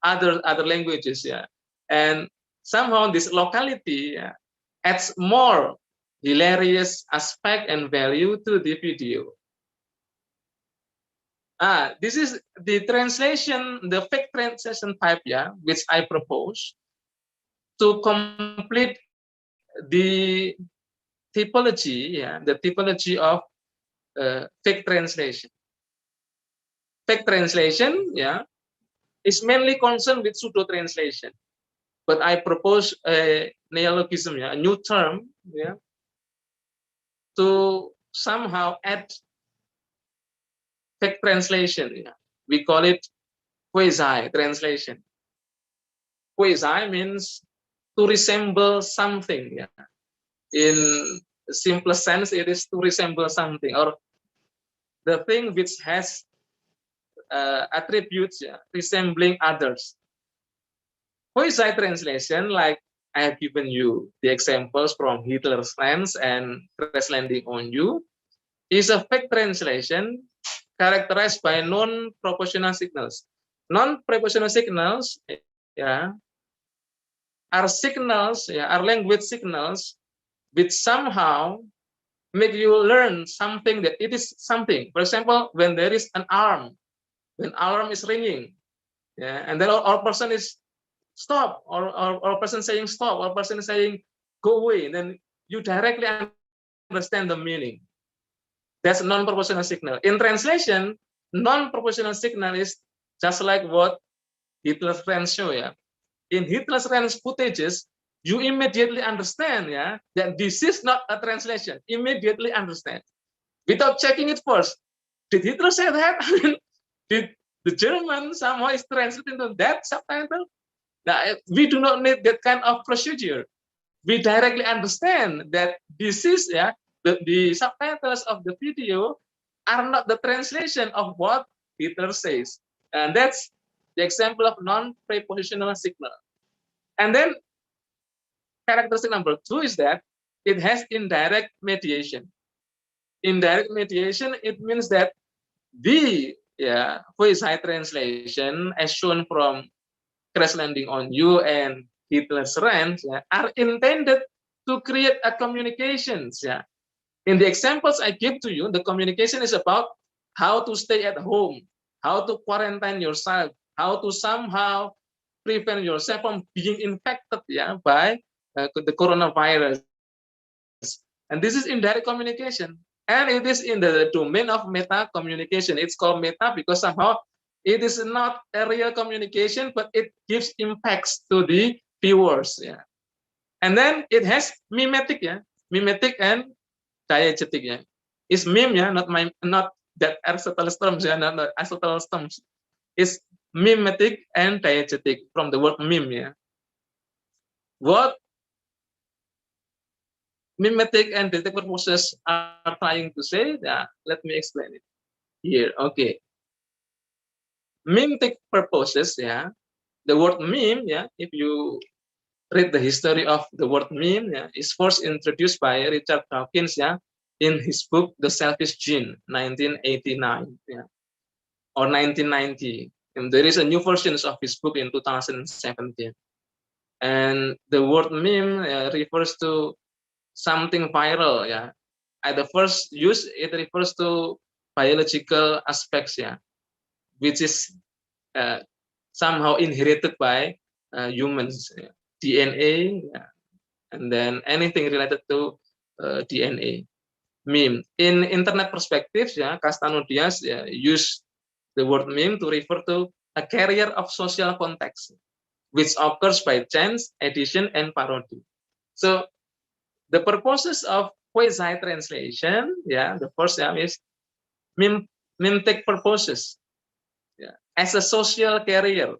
other languages, and somehow this locality adds more hilarious aspect and value to the video. This is the translation, the fake translation type, which I propose to complete the typology, the typology of fake translation. Fake translation, is mainly concerned with pseudo translation, but I propose a neologism, a new term, to somehow add fake translation. We call it quasi translation. Quasi means to resemble something. In simplest sense, it is to resemble something, or the thing which has attributes resembling others. Quasi translation, like I have given you the examples from Hitler's Friends and Crash Landing on You, is a fake translation characterized by non-proportional signals. Non-proportional signals, are signals, are language signals which somehow make you learn something that it is something. For example, when there is an alarm, when alarm is ringing, and then our person is stop, or person saying stop, or person saying go away, and then you directly understand the meaning. That's non-proportional signal. In translation, non-proportional signal is just like what Hitler's Friends show. In Hitler's Friends footages, you immediately understand that this is not a translation. Immediately understand without checking it first. Did Hitler say that? Did the German somehow is translated into that subtitle? Now, we do not need that kind of procedure. We directly understand that this is the subtitles of the video are not the translation of what Hitler says, and that's the example of non-prepositional signal. And then characteristic number 2 is that it has indirect mediation. Indirect mediation, it means that the quasi translation, as shown from Crash Landing on You and Hitler's Friends, are intended to create a communications. In the examples I give to you, the communication is about how to stay at home, how to quarantine yourself, how to somehow prevent yourself from being infected by the coronavirus. And this is indirect communication. And it is in the domain of meta communication. It's called meta because somehow it is not a real communication, but it gives impacts to the viewers. And then it has mimetic, mimetic and diegetic. It's meme, not that Aristotle's terms, not Aristotle's terms. It's mimetic and diegetic from the word meme. What mimetic and diegetic purposes are trying to say? Let me explain it here. Okay. Mimetic purposes, the word meme, if you read the history of the word meme, is first introduced by Richard Dawkins, in his book The Selfish Gene, 1989, or 1990. And there is a new version of his book in 2017. And the word meme refers to something viral. At the first use, it refers to biological aspects, which is somehow inherited by humans, DNA, and then anything related to DNA. Meme. In internet perspective, Castanodias use the word meme to refer to a carrier of social context, which occurs by chance, addition, and parody. So the purposes of quasi translation, the first is mimetic purposes, as a social carrier,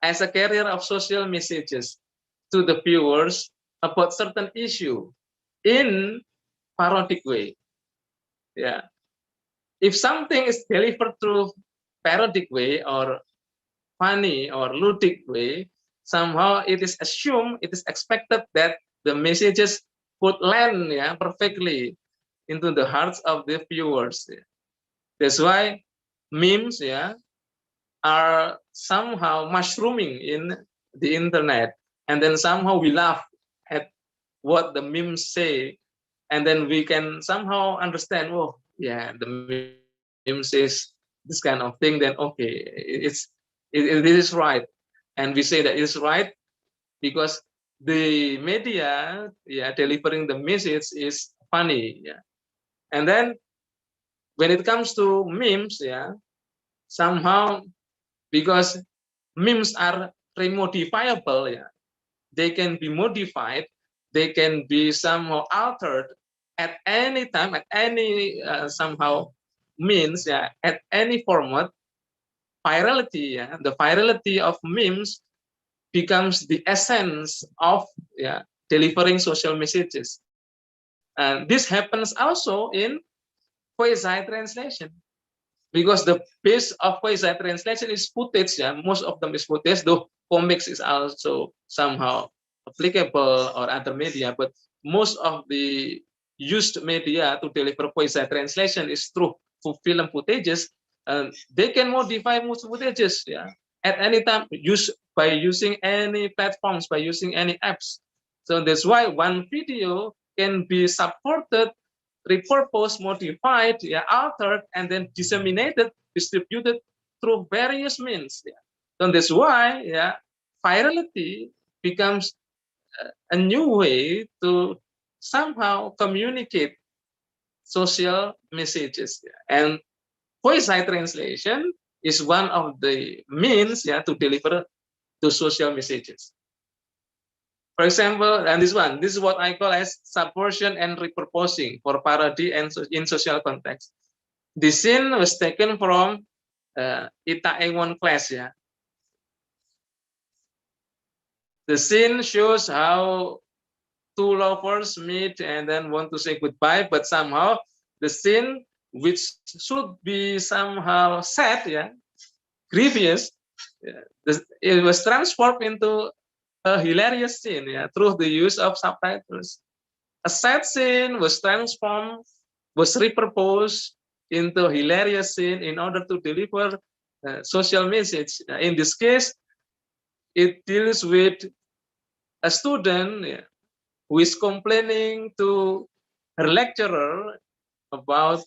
as a carrier of social messages to the viewers about certain issue in parodic way. If something is delivered through parodic way or funny or ludic way, somehow it is assumed, it is expected that the messages could land perfectly into the hearts of the viewers. That's why memes are somehow mushrooming in the internet, and then somehow we laugh at what the memes say, and then we can somehow understand, oh yeah, the memes says this kind of thing, then okay, it is right, and we say that it's right because the media delivering the message is funny. And then when it comes to memes, somehow, because memes are remodifiable, they can be modified, they can be somehow altered at any time, at any somehow means, at any format. Virality, the virality of memes becomes the essence of delivering social messages. And this happens also in quasi translation, because the base of quasi translation is footage. Most of them is footage, though comics is also somehow applicable or other media, but most of the used media to deliver quasi translation is through film footages, and they can modify most footages at any time, by using any platforms, by using any apps. So that's why one video can be supported, repurposed, modified, altered, and then disseminated, distributed through various means. So that's why virality becomes a new way to somehow communicate social messages. And quasi translation is one of the means to deliver to social messages. For example, and this is what I call as subversion and repurposing for parody and in social context. The scene was taken from Itaewon Class. The scene shows how two lovers meet and then want to say goodbye, but somehow the scene, which should be somehow sad, grievous, it was transformed into a hilarious scene through the use of subtitles. A sad scene was transformed, was repurposed into a hilarious scene in order to deliver social message. In this case, it deals with a student who is complaining to her lecturer about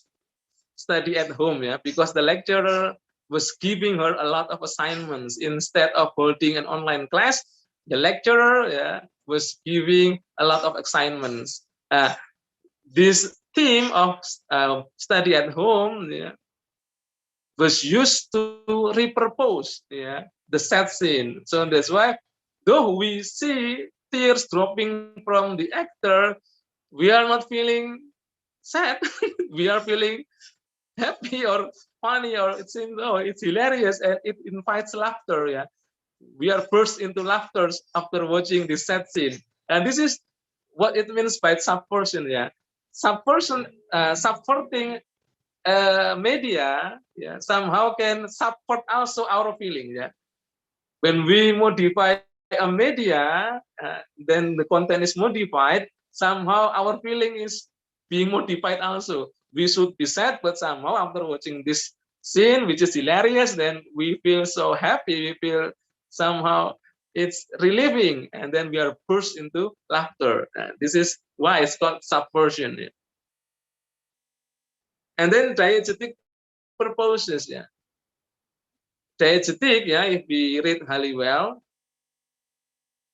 study at home, because the lecturer was giving her a lot of assignments instead of holding an online class. The lecturer was giving a lot of assignments. This theme of study at home was used to repurpose the sad scene. So that's why, though we see tears dropping from the actor, we are not feeling sad. We are feeling happy or funny, or it seems, oh, it's hilarious, and it invites laughter. We are burst into laughter after watching this sad scene. And this is what it means by subversion. Subversion, subverting media somehow can support also our feeling. When we modify a media, then the content is modified, somehow our feeling is being modified also. We should be sad, but somehow after watching this scene, which is hilarious, then we feel so happy, we feel somehow it's relieving, and then we are burst into laughter. This is why it's called subversion. And then diegetic purposes. Diegetic, if we read Halliwell,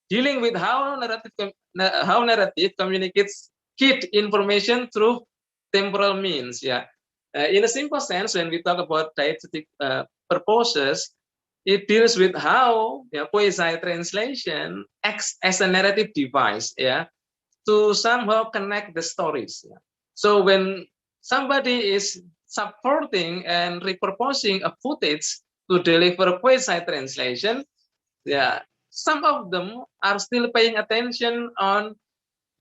dealing with how narrative communicates key information through temporal means. In a simple sense, when we talk about diegetic purposes, it deals with how quasi translation acts as a narrative device, to somehow connect the stories. So when somebody is supporting and repurposing a footage to deliver quasi translation, some of them are still paying attention on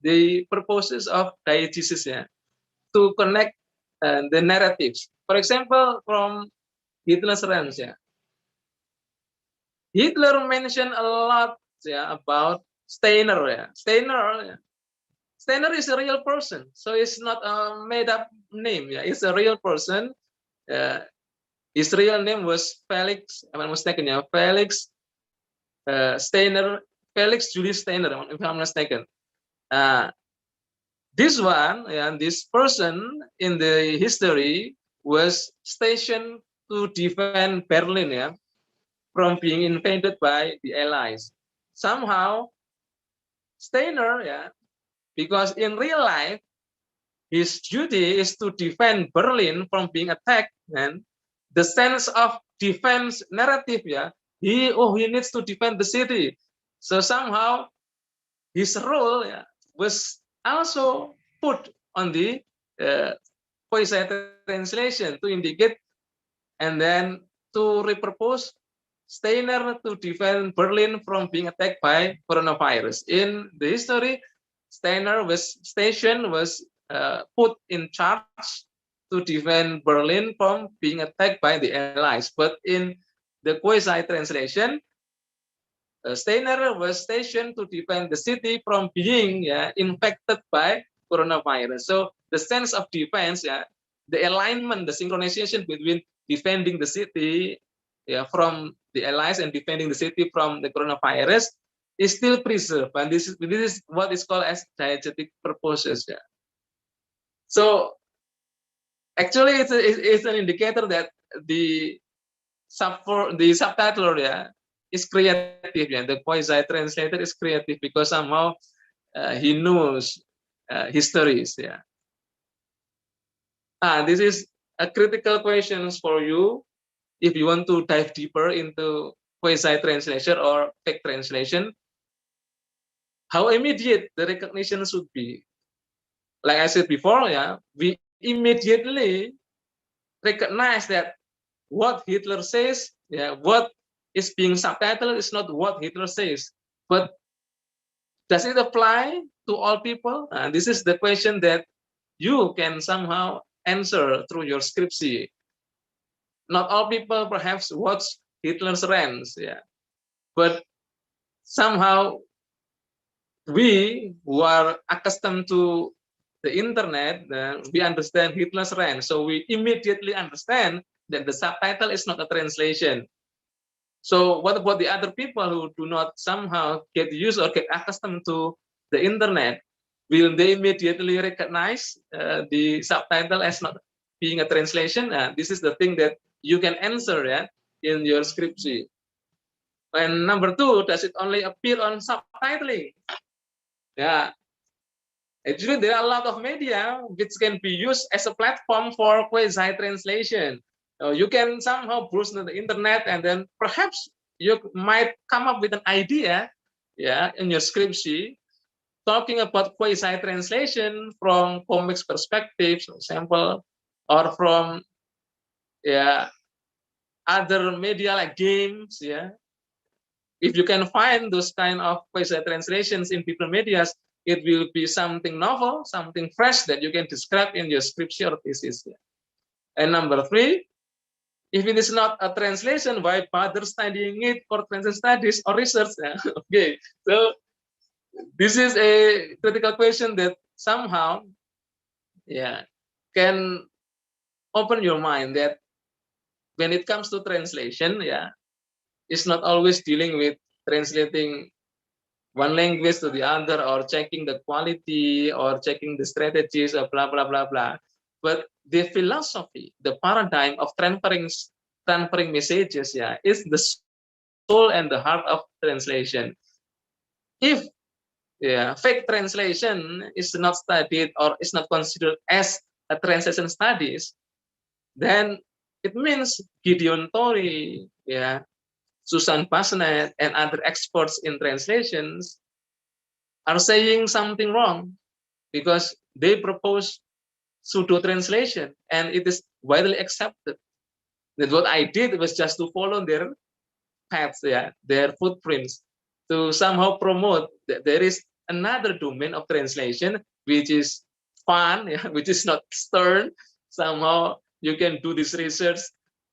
the purposes of diegesis, to connect the narratives. For example, from Hitler's Ranch, Hitler mentioned a lot about Steiner. Steiner is a real person, so it's not a made-up name. Yeah, it's a real person. His real name was Felix, if I'm not mistaken. Yeah, Felix Steiner, Felix Julius Steiner, if I'm not mistaken. This one, and this person in the history was stationed to defend Berlin, yeah, from being invaded by the Allies. Somehow, Steiner, yeah, because in real life, his duty is to defend Berlin from being attacked, and the sense of defense narrative, yeah, he needs to defend the city. So somehow his role, yeah, was also put on the quasi translation to indicate and then to repurpose Steiner to defend Berlin from being attacked by coronavirus. In the history, Steiner was stationed, was put in charge to defend Berlin from being attacked by the Allies. But in the quasi translation, Steiner was stationed to defend the city from being infected by coronavirus. So the sense of defense, the alignment, the synchronization between defending the city from the Allies and defending the city from the coronavirus is still preserved. And this is what is called as diegetic purposes. Yeah. So actually, it's an indicator that the subtitle, is creative. Yeah, the quasi translator is creative because somehow he knows histories. Yeah. This is a critical questions for you if you want to dive deeper into quasi translation or fake translation. How immediate the recognition should be? Like I said before, we immediately recognize that what Hitler says, what is being subtitled is not what Hitler says. But does it apply to all people? This is the question that you can somehow answer through your scriptsy. Not all people perhaps watch Hitler's rants, but somehow we who are accustomed to the internet, we understand Hitler's rant. So we immediately understand that the subtitle is not a translation. So what about the other people who do not somehow get used or get accustomed to the internet? Will they immediately recognize the subtitle as not being a translation? This is the thing that you can answer in your scriptsy. And number two, does it only appear on subtitling? Actually, there are a lot of media which can be used as a platform for quasi translation. You can somehow browse the internet, and then perhaps you might come up with an idea, in your scriptsy, talking about quasi translation from comics perspective, for example, or from other media like games, If you can find those kind of quasi translations in different medias, it will be something novel, something fresh that you can describe in your scripture or thesis. And number three, if it is not a translation, why bother studying it for translation studies or research? Okay, so this is a critical question that somehow, can open your mind that when it comes to translation, it's not always dealing with translating one language to the other or checking the quality or checking the strategies or blah, blah, blah, blah. But the philosophy, the paradigm of transferring messages, is the soul and the heart of translation. If fake translation is not studied or is not considered as a translation studies, then it means Gideon Tori, Susan Basnet, and other experts in translations are saying something wrong because they propose pseudo translation, and it is widely accepted that what I did was just to follow their paths, their footprints, to somehow promote that there is another domain of translation which is fun, which is not stern. Somehow you can do this research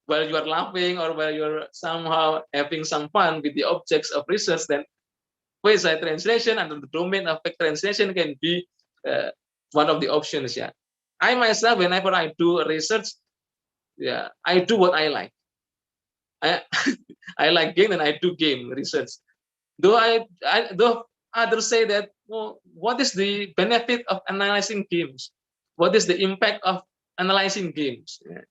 while you are laughing or while you're somehow having some fun with the objects of research. Then quasi translation under the domain of fake translation can be one of the options. Yeah, I myself, whenever I do research, yeah, I do what I like. I like game and I do game research. Though others say that, well, what is the benefit of analyzing games? What is the impact of analyzing games? Yeah.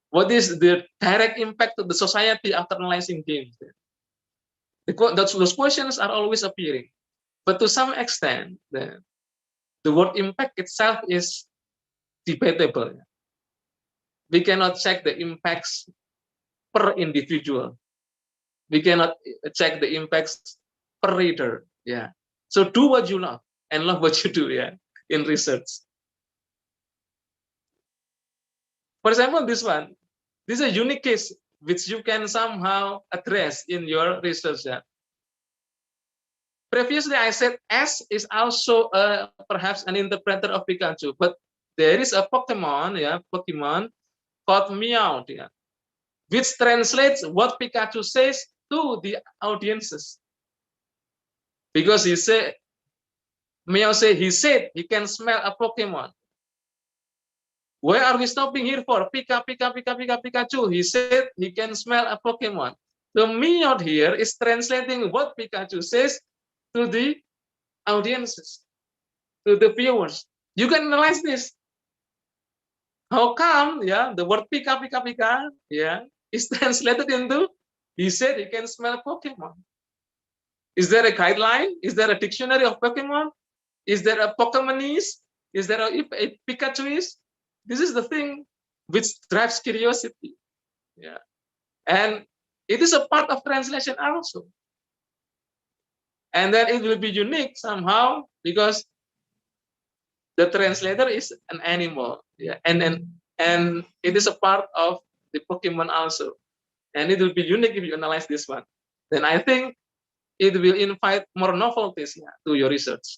What is the direct impact to the society after analyzing games? Those questions are always appearing, but to some extent, the word impact itself is debatable. We cannot check the impacts per individual. We cannot check the impacts per reader. Yeah. So do what you love and love what you do. Yeah. In research. For example, this one. This is a unique case which you can somehow address in your research. Yeah. Previously, I said S is also perhaps an interpreter of Pikachu, but there is a Pokemon, yeah, Pokemon called Meowth, yeah, which translates what Pikachu says to the audiences. Because he said, Meowth said he can smell a Pokemon. Where are we stopping here for? Pikachu. He said he can smell a Pokemon. The Meowth here is translating what Pikachu says to the audiences, to the viewers. You can analyze this. How come, yeah, the word pika, yeah, is translated into, he said he can smell Pokemon. Is there a guideline? Is there a dictionary of Pokemon? Is there a Pokemonese? Is there a Pikachuese? This is the thing which drives curiosity. Yeah. And it is a part of translation also. And then it will be unique somehow because the translator is an animal, yeah, and it is a part of the Pokemon also, and it will be unique if you analyze this one. Then I think it will invite more novelties, yeah, to your research.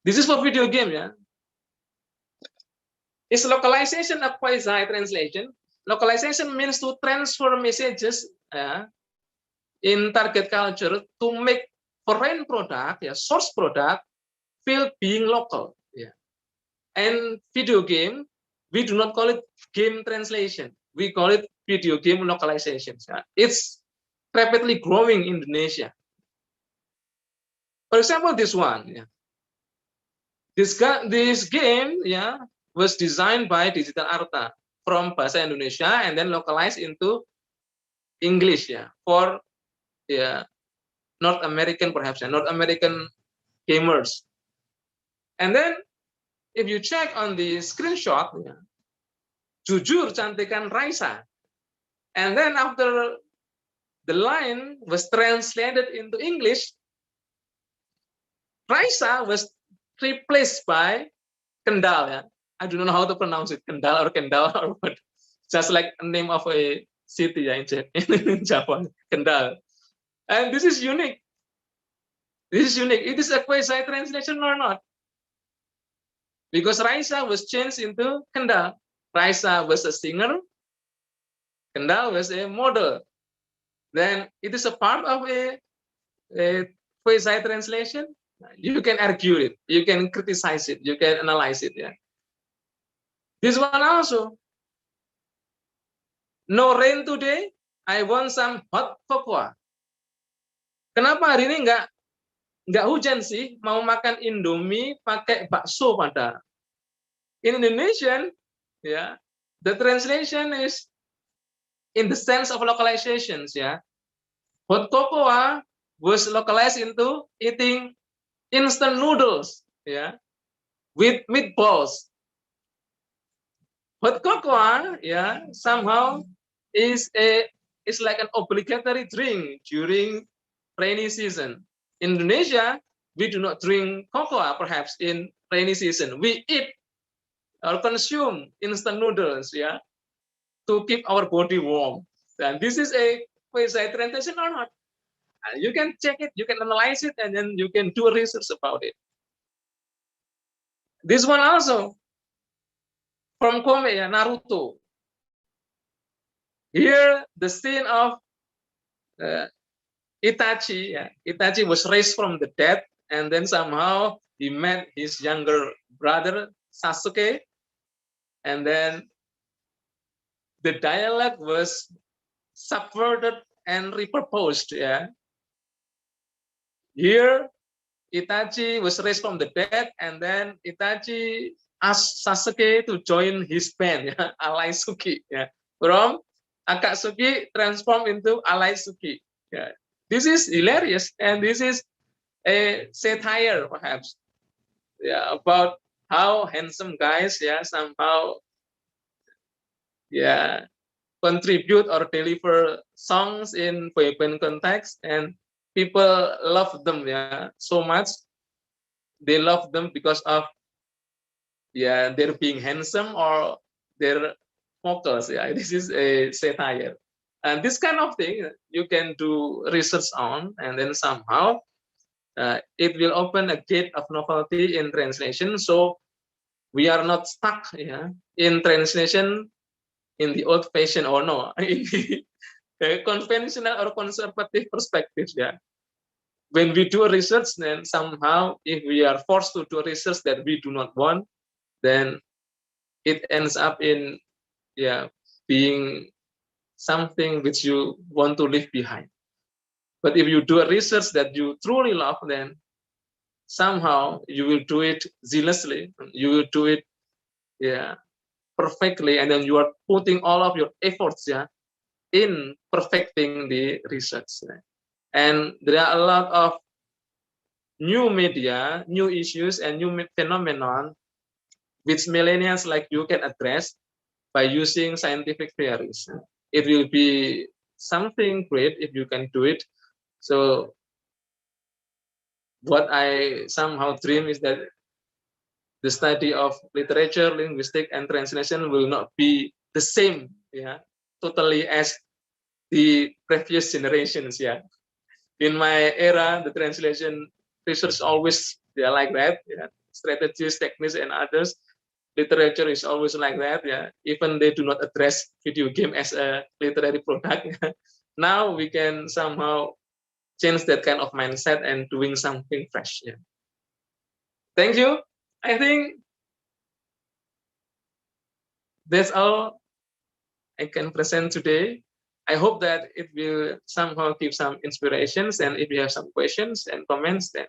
This is for video game, yeah. Is localization a quasi-translation? Localization means to transfer messages in target culture to make foreign product, yeah, source product, feel being local. Yeah. And video game, we do not call it game translation. We call it video game localization. Yeah. It's rapidly growing in Indonesia. For example, this one. Yeah. This game, yeah, was designed by Digital Arta from Bahasa Indonesia and then localized into English, yeah, for, yeah, North American perhaps, yeah, North American gamers. And then if you check on the screenshot, yeah, jujur cantikan Raisa. And then after the line was translated into English, Raisa was replaced by Kendal. Yeah. I do not know how to pronounce it, Kendal or what. Just like a name of a city, yeah, in Japan, Kendal. And this is unique. This is unique. It is a quasi translation or not? Because Raisa was changed into Kendal. Raisa was a singer. Kendal was a model. Then it is a part of a quasi translation. You can argue it, you can criticize it, you can analyze it. Yeah. This one also. No rain today. I want some hot cocoa. Kenapa hari ini nggak hujan sih? Mau makan Indomie pakai bakso pada. In Indonesian, yeah, the translation is in the sense of localizations. Yeah, hot cocoa was localized into eating instant noodles, yeah, with meatballs. Hot cocoa, yeah, somehow is like an obligatory drink during rainy season. In Indonesia, we do not drink cocoa perhaps in rainy season. We eat or consume instant noodles, yeah, to keep our body warm. And this is a quasi translation or not? You can check it, you can analyze it, and then you can do research about it. This one also from Kome, Naruto. Here, the scene of Itachi. Yeah, Itachi was raised from the dead and then somehow he met his younger brother Sasuke, and then the dialogue was subverted and repurposed. Yeah, here Itachi was raised from the dead, and then Itachi asked Sasuke to join his band, yeah, Alaisuki. Yeah, from Akatsuki transformed into Alaisuki. Yeah, this is hilarious, and this is a satire, perhaps, yeah, about how handsome guys, yeah, somehow, yeah, contribute or deliver songs in boy band context, and people love them, yeah, so much. They love them because of, yeah, their being handsome or their vocals. Yeah, this is a satire, and this kind of thing you can do research on, and then somehow it will open a gate of novelty in translation. So we are not stuck, yeah, in translation in the old-fashioned or no, in the conventional or conservative perspective. Yeah, when we do research, then somehow if we are forced to do research that we do not want, then it ends up in, yeah, being something which you want to leave behind. But if you do a research that you truly love, then somehow you will do it zealously, you will do it, yeah, perfectly, and then you are putting all of your efforts, yeah, in perfecting the research. Yeah. And there are a lot of new media, new issues, and new phenomenon which millennials like you can address by using scientific theories. It will be something great if you can do it. So what I somehow dream is that the study of literature, linguistics, and translation will not be the same, yeah, totally as the previous generations. Yeah, in my era, the translation research always, yeah, like that. Yeah, strategies, techniques, and others. Literature is always like that. Yeah, even they do not address video game as a literary product. Now we can somehow change that kind of mindset and doing something fresh. Yeah. Thank you. I think that's all I can present today. I hope that it will somehow give some inspirations, and if you have some questions and comments, then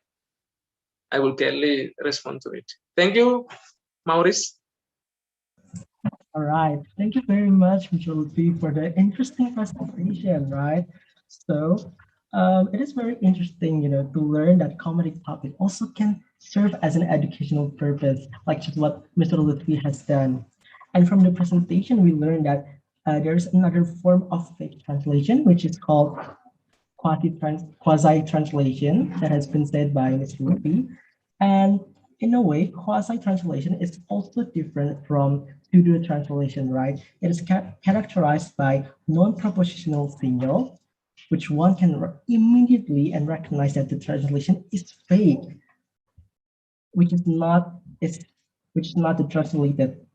I will gladly respond to it. Thank you, Maurice. All right. Thank you very much, Mr. Lutfi, for the interesting presentation, right? So it is very interesting, to learn that comedy topic also can serve as an educational purpose, like just what Mr. Lutfi has done. And from the presentation, we learned that there's another form of fake translation, which is called quasi-translation that has been said by Mr. Lutfi. And in a way, quasi-translation is also different from pseudo-translation, right? It is characterized by non-propositional signal, which one can immediately and recognize that the translation is fake, which is not the translated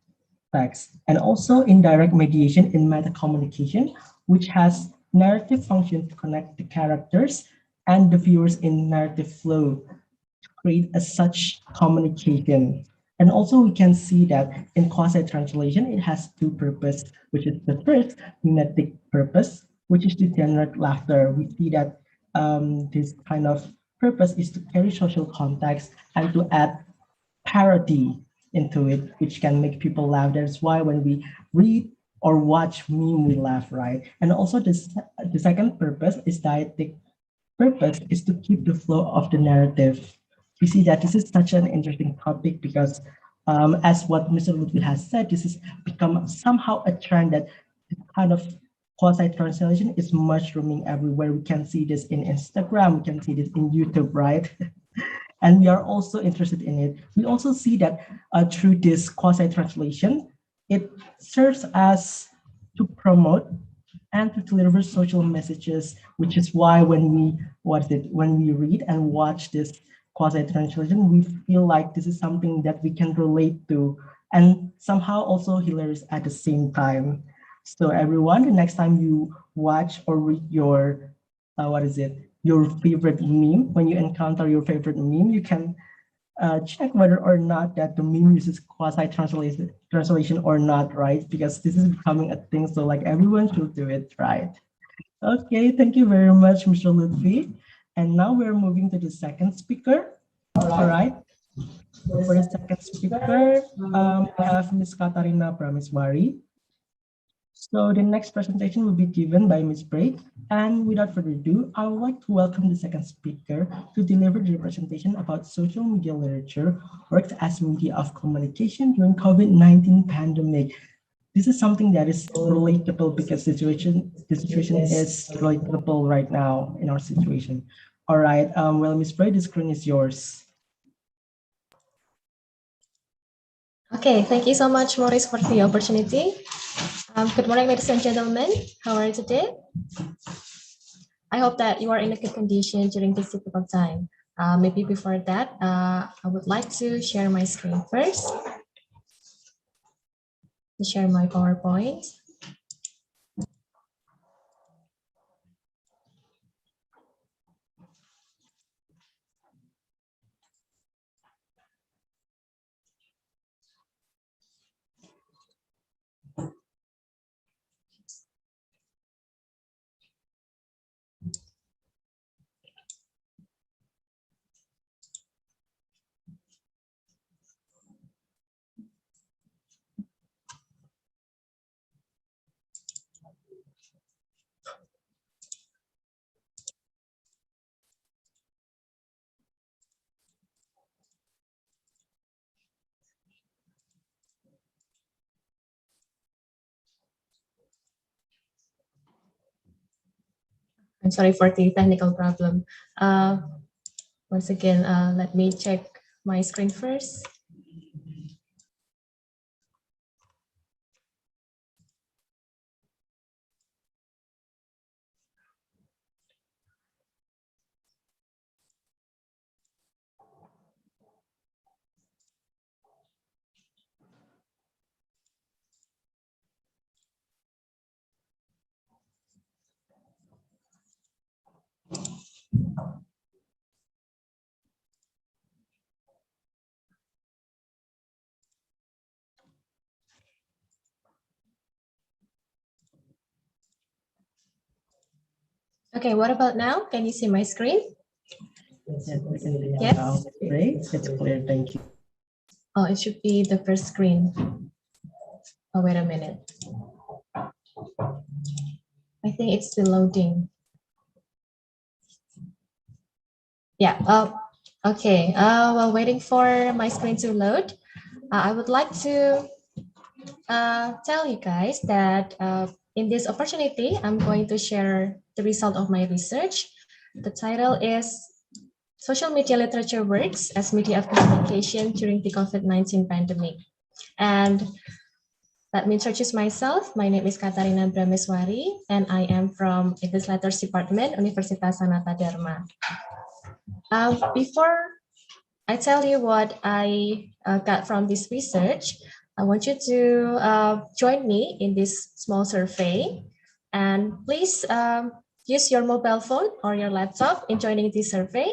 text. And also indirect mediation in meta communication, which has narrative function to connect the characters and the viewers in narrative flow create a such communication. And also we can see that in quasi-translation, it has two purposes, which is the first mimetic purpose, which is to generate laughter. We see that this kind of purpose is to carry social context and to add parody into it, which can make people laugh. That's why when we read or watch meme, we laugh, right? And also the second purpose is didactic purpose is to keep the flow of the narrative. We see that this is such an interesting topic because as what Mr. Lutfi has said, this has become somehow a trend that kind of quasi-translation is mushrooming everywhere. We can see this in Instagram, we can see this in YouTube, right? And we are also interested in it. We also see that through this quasi-translation, it serves as to promote and to deliver social messages, which is why when we read and watch this quasi-translation, we feel like this is something that we can relate to and somehow also hilarious at the same time. So everyone, the next time you watch or read your your favorite meme. When you encounter your favorite meme, you can check whether or not that the meme uses quasi-translation or not, right? Because this is becoming a thing, so like everyone should do it, right? Okay, thank you very much, Mr. Lutfi. And now we're moving to the second speaker. All right. For the second speaker, we have Ms. Katarina Prameswari. So the next presentation will be given by Ms. Bray. And without further ado, I would like to welcome the second speaker to deliver the presentation about social media literature works as media of communication during COVID-19 pandemic. This is something that is relatable because the situation is relatable right now in our situation. All right, well, Ms. Bray, the screen is yours. Okay, thank you so much, Maurice, for the opportunity. Good morning, ladies and gentlemen. How are you today? I hope that you are in a good condition during this difficult time. Maybe before that, I would like to share my screen first. To share my PowerPoint. I'm sorry for the technical problem. Once again, let me check my screen first. Okay, what about now? Can you see my screen? Yes, we can see Yes. now. Great, it's clear, thank you. Oh, it should be the first screen. Oh, wait a minute. I think it's still loading. Yeah, okay. While waiting for my screen to load, I would like to tell you guys that in this opportunity, I'm going to share the result of my research. The title is Social Media Literature Works as Media of Communication During the COVID-19 Pandemic. And let me introduce myself. My name is Katarina Prameswari, and I am from English Letters Department, Universitas Sanata Dharma. Before I tell you what I got from this research, I want you to join me in this small survey. And please use your mobile phone or your laptop in joining this survey.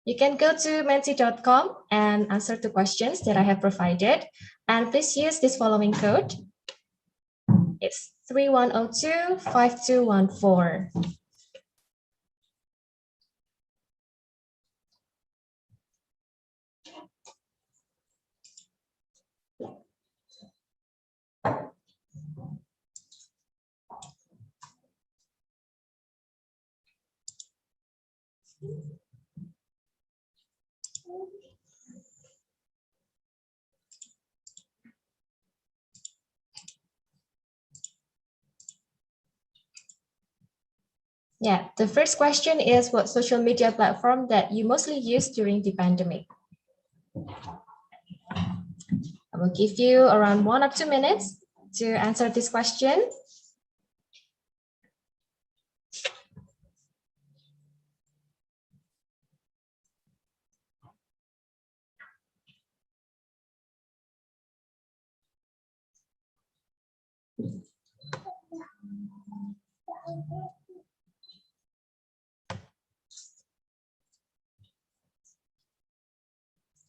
You can go to menti.com and answer the questions that I have provided. And please use this following code. It's 3102-5214. Yeah, the first question is what social media platform that you mostly use during the pandemic? I will give you around 1 or 2 minutes to answer this question.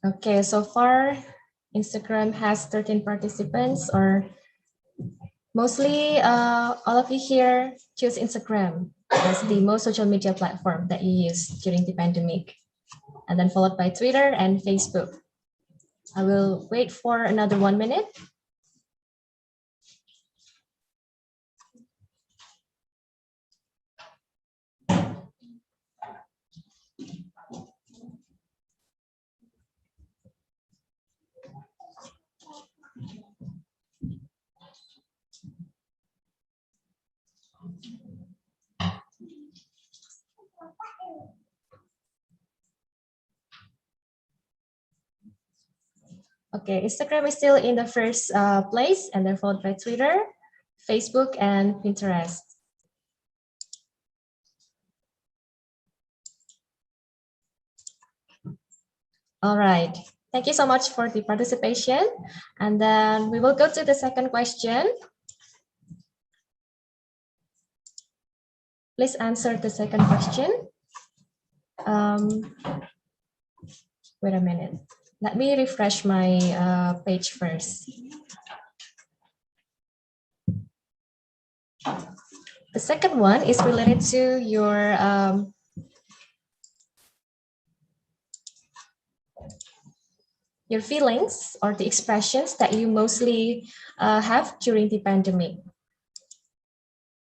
Okay, so far Instagram has 13 participants, or mostly all of you here choose Instagram as the most social media platform that you use during the pandemic, and then followed by Twitter and Facebook. I will wait for another 1 minute. Okay, Instagram is still in the first place, and then followed by Twitter, Facebook, and Pinterest. All right, thank you so much for the participation. And then we will go to the second question. Please answer the second question. Wait a minute. Let me refresh my page first. The second one is related to your feelings or the expressions that you mostly have during the pandemic.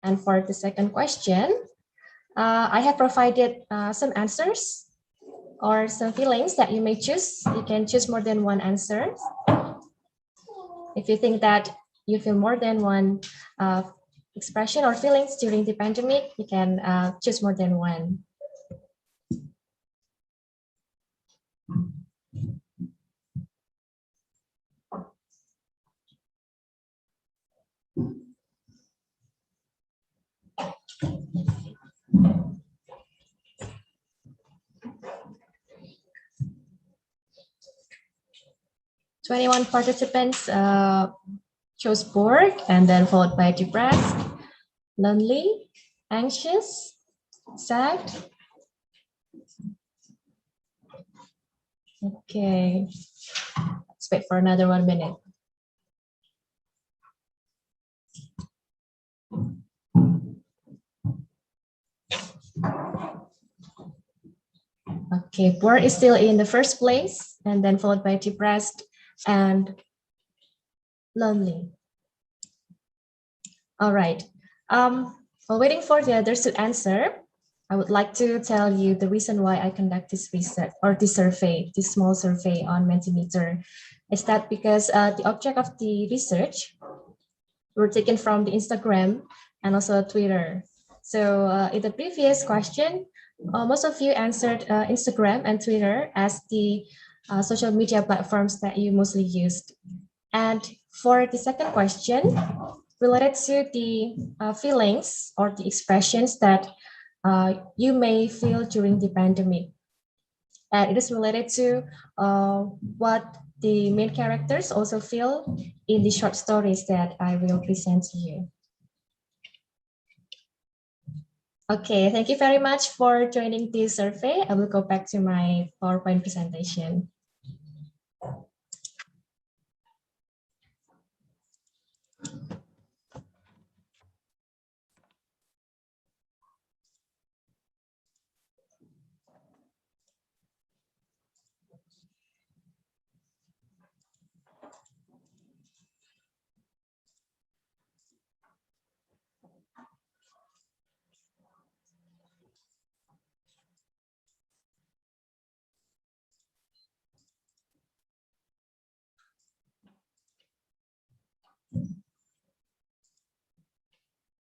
And for the second question, I have provided some answers or some feelings that you may choose. You can choose more than one answer. If you think that you feel more than one expression or feelings during the pandemic, you can choose more than one. "21 participants chose bored, and then followed by depressed, lonely, anxious, sad. Okay, let's wait for another 1 minute. Okay, bored is still in the first place, and then followed by depressed and lonely. All right. While waiting for the others to answer, I would like to tell you the reason why I conduct this research or this survey, this small survey on Mentimeter, is that because the object of the research were taken from the Instagram and also Twitter. So in the previous question, most of you answered Instagram and Twitter as the social media platforms that you mostly used. And for the second question, related to the feelings or the expressions that you may feel during the pandemic. And it is related to what the main characters also feel in the short stories that I will present to you. Okay, thank you very much for joining this survey. I will go back to my PowerPoint presentation.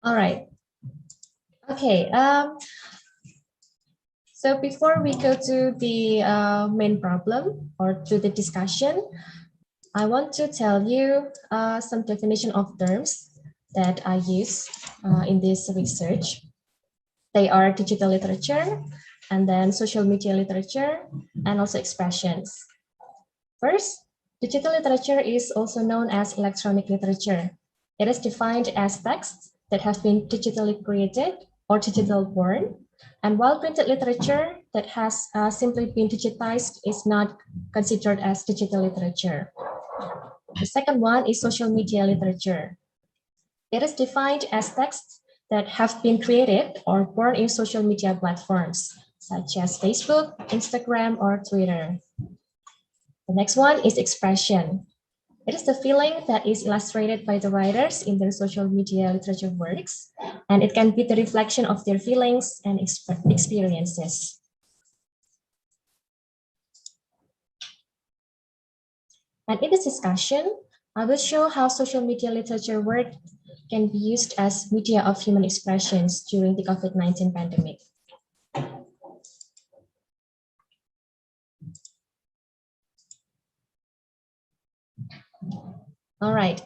All right. Okay. So before we go to the main problem or to the discussion, I want to tell you some definition of terms that I use in this research. They are digital literature, and then social media literature, and also expressions. First, digital literature is also known as electronic literature. It is defined as text that have been digitally created or digital born, and while printed literature that has simply been digitized is not considered as digital literature. The second one is social media literature. It is defined as texts that have been created or born in social media platforms, such as Facebook, Instagram, or Twitter. The next one is expression. It is the feeling that is illustrated by the writers in their social media literature works, and it can be the reflection of their feelings and experiences. And in this discussion, I will show how social media literature work can be used as media of human expressions during the COVID-19 pandemic. All right,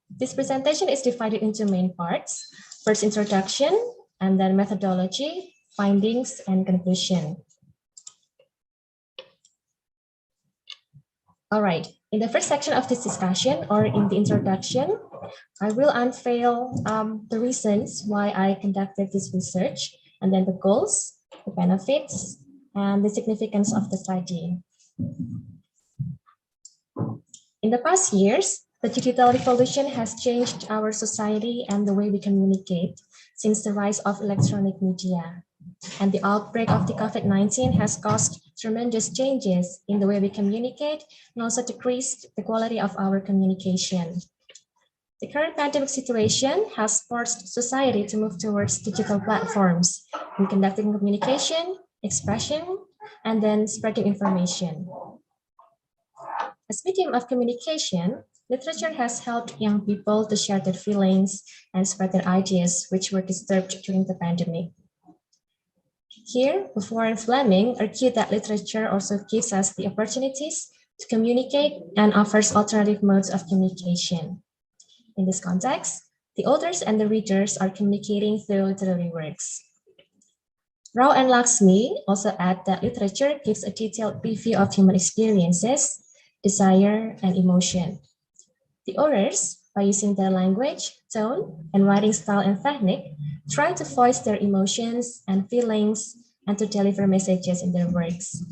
this presentation is divided into main parts. First, introduction, and then methodology, findings, and conclusion. All right, in the first section of this discussion, or in the introduction, I will unveil the reasons why I conducted this research, and then the goals, the benefits, and the significance of the study. In the past years, the digital revolution has changed our society and the way we communicate since the rise of electronic media. And the outbreak of the COVID-19 has caused tremendous changes in the way we communicate and also decreased the quality of our communication. The current pandemic situation has forced society to move towards digital platforms in conducting communication, expression, and then spreading information. As medium of communication, literature has helped young people to share their feelings and spread their ideas which were disturbed during the pandemic. Here, Beauvoir and Fleming argue that literature also gives us the opportunities to communicate and offers alternative modes of communication. In this context, the authors and the readers are communicating through literary works. Rao and Laxmi also add that literature gives a detailed review of human experiences, desire, and emotion. The authors, by using their language, tone, and writing style and technique, try to voice their emotions and feelings and to deliver messages in their works.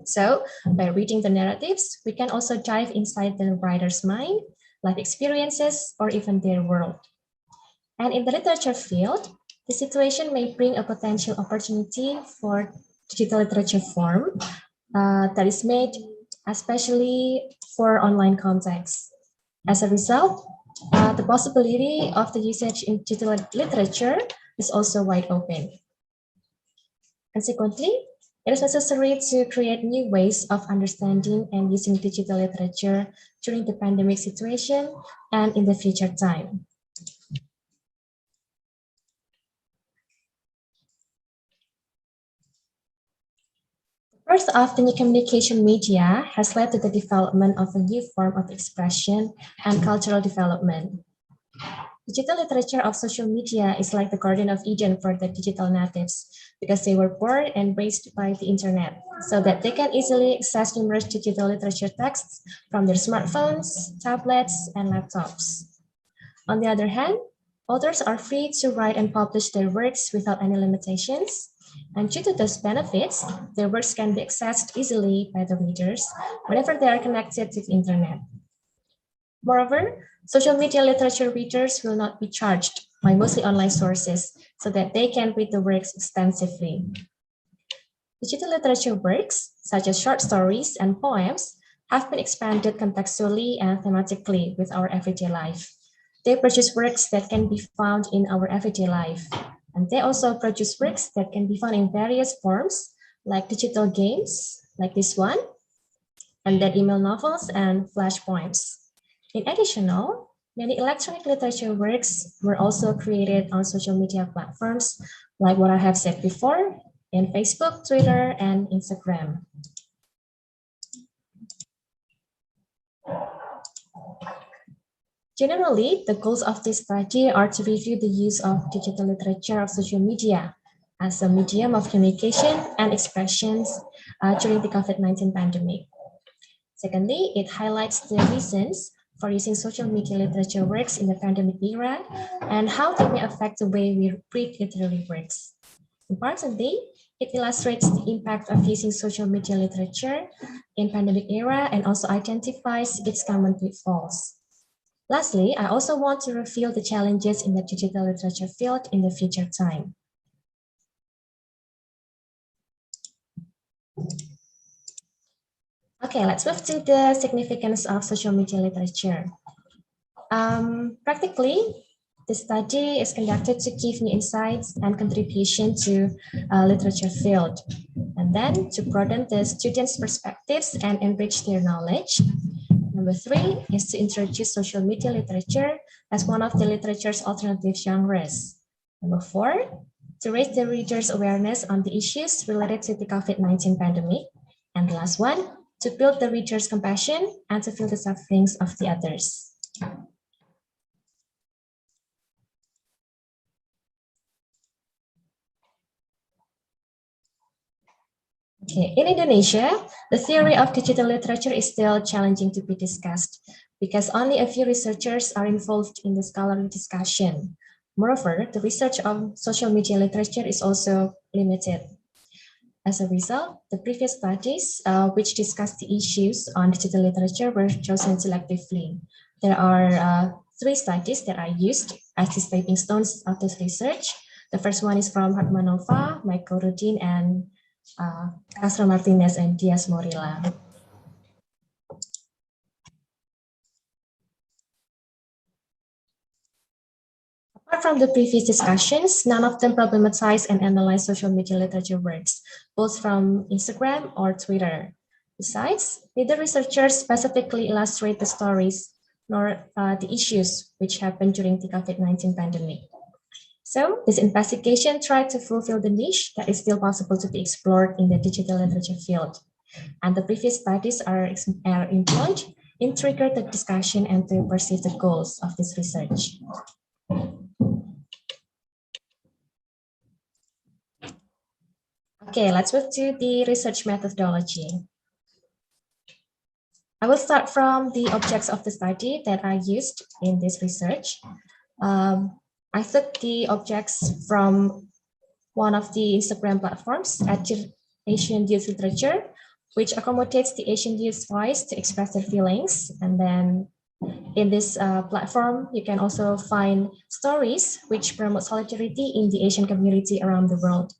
So, by reading the narratives, we can also dive inside the writer's mind, life experiences, or even their world. And in the literature field, the situation may bring a potential opportunity for digital literature form that is made especially for online contexts. As a result, the possibility of the usage in digital literature is also wide open. Consequently, it is necessary to create new ways of understanding and using digital literature during the pandemic situation and in the future time. First of the new communication media has led to the development of a new form of expression and cultural development. Digital literature of social media is like the Garden of Eden for the digital natives because they were born and raised by the internet so that they can easily access numerous digital literature texts from their smartphones, tablets, and laptops. On the other hand, authors are free to write and publish their works without any limitations. And due to those benefits, their works can be accessed easily by the readers whenever they are connected to the internet. Moreover, social media literature readers will not be charged by mostly online sources so that they can read the works extensively. Digital literature works, such as short stories and poems, have been expanded contextually and thematically with our everyday life. They produce works that can be found in our everyday life. And they also produce works that can be found in various forms, like digital games, like this one, and then email novels and flash poems. In addition, many electronic literature works were also created on social media platforms, like what I have said before, in Facebook, Twitter, and Instagram. Generally, the goals of this study are to review the use of digital literature of social media as a medium of communication and expressions during the COVID-19 pandemic. Secondly, it highlights the reasons for using social media literature works in the pandemic era and how they may affect the way we read literary works. Importantly, it illustrates the impact of using social media literature in pandemic era and also identifies its common pitfalls. Lastly, I also want to reveal the challenges in the digital literature field in the future time. Okay, let's move to the significance of social media literature. Practically, the study is conducted to give new insights and contribution to literature field, and then to broaden the students' perspectives and enrich their knowledge. Number 3 is to introduce social media literature as one of the literature's alternative genres. Number 4, to raise the readers' awareness on the issues related to the COVID-19 pandemic. And the last one, to build the reader's compassion and to feel the sufferings of the others. Okay, in Indonesia, the theory of digital literature is still challenging to be discussed because only a few researchers are involved in the scholarly discussion. Moreover, the research on social media literature is also limited. As a result, the previous studies which discussed the issues on digital literature were chosen selectively. There are 3 studies that are used as the stepping stones of this research. The first one is from Hartmanova, Michael Rudin, and Castro Martinez and Diaz Morila. Apart from the previous discussions, none of them problematize and analyze social media literature works, both from Instagram or Twitter. Besides, neither researchers specifically illustrate the stories nor the issues which happened during the COVID-19 pandemic. So this investigation tried to fulfill the niche that is still possible to be explored in the digital literature field. And the previous studies are employed in trigger the discussion and to perceive the goals of this research. Okay, let's move to the research methodology. I will start from the objects of the study that are used in this research. I took the objects from one of the Instagram platforms at Asian Youth Literature, which accommodates the Asian youth voice to express their feelings. And then in this platform, you can also find stories which promote solidarity in the Asian community around the world.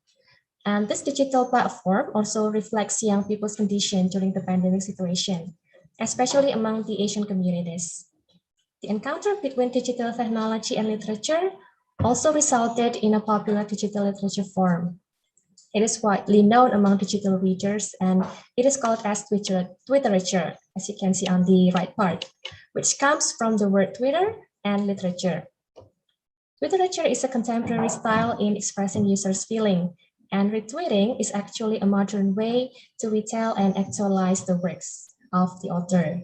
And this digital platform also reflects young people's condition during the pandemic situation, especially among the Asian communities. The encounter between digital technology and literature also resulted in a popular digital literature form. It is widely known among digital readers and it is called as Twitterature, as you can see on the right part, which comes from the word Twitter and literature. Twitterature is a contemporary style in expressing users' feeling, and retweeting is actually a modern way to retell and actualize the works of the author.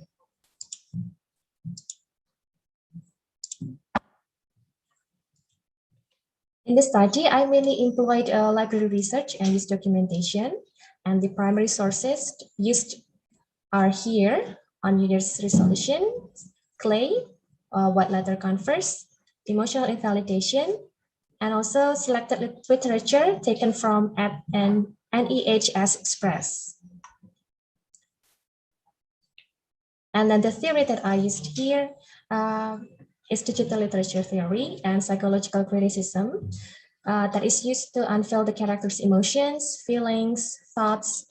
In the study, I mainly employed library research and use documentation, and the primary sources used are here on New Year's resolution, clay, white letter converse, emotional invalidation, and also selected literature taken from NEHS Express. And then the theory that I used here is digital literature theory and psychological criticism that is used to unveil the character's emotions, feelings, thoughts,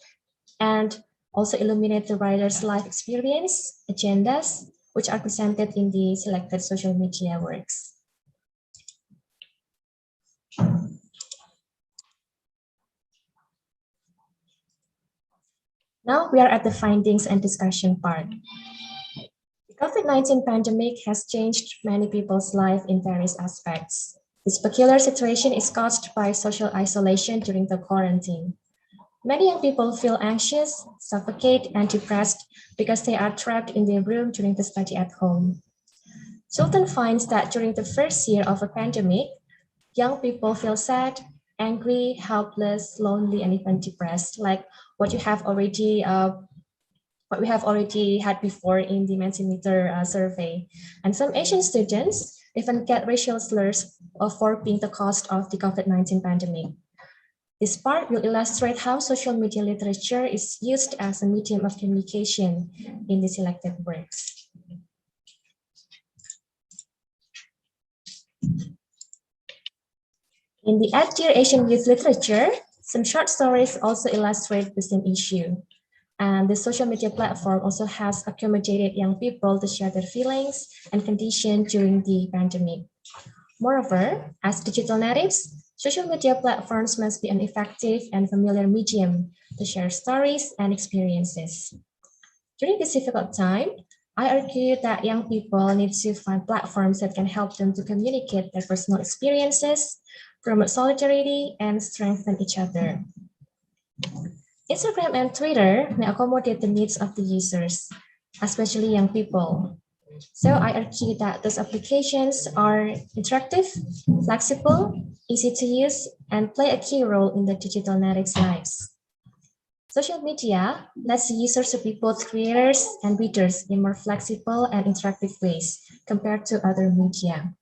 and also illuminate the writer's life experience, agendas, which are presented in the selected social media works. Now we are at the findings and discussion part. The COVID-19 pandemic has changed many people's life in various aspects. This peculiar situation is caused by social isolation during the quarantine. Many young people feel anxious, suffocate, and depressed because they are trapped in their room during the study at home. Sultan finds that during the first year of a pandemic, young people feel sad, angry, helpless, lonely, and even depressed, like what you have already what we have already had before in the Mentimeter survey. And some Asian students even get racial slurs for being the cause of the COVID-19 pandemic. This part will illustrate how social media literature is used as a medium of communication in the selected works. In the At Dear Asian Youth literature, some short stories also illustrate the same issue. And the social media platform also has accommodated young people to share their feelings and conditions during the pandemic. Moreover, as digital natives, social media platforms must be an effective and familiar medium to share stories and experiences. During this difficult time, I argue that young people need to find platforms that can help them to communicate their personal experiences, promote solidarity, and strengthen each other. Instagram and Twitter may accommodate the needs of the users, especially young people. So I argue that those applications are interactive, flexible, easy to use, and play a key role in the digital natives' lives. Social media lets the users to be both creators and readers in more flexible and interactive ways compared to other media.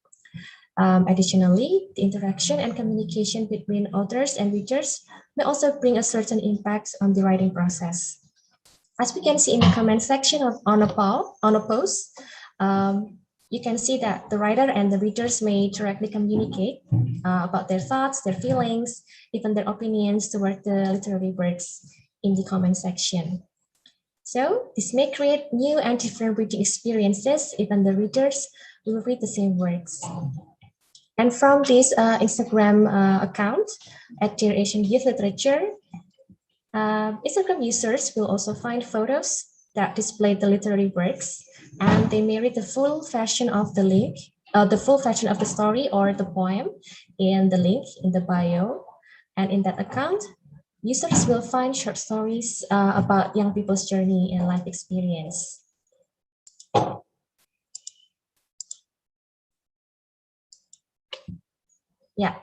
Additionally, the interaction and communication between authors and readers may also bring a certain impact on the writing process. As we can see in the comment section on a post, you can see that the writer and the readers may directly communicate about their thoughts, their feelings, even their opinions toward the literary works in the comment section. So this may create new and different reading experiences, even the readers will read the same works. And from this Instagram account at Dear Asian Youth Literature, Instagram users will also find photos that display the literary works, and they may read the full version of the link, the full version of the story or the poem in the link in the bio. And in that account, users will find short stories about young people's journey and life experience. Yeah,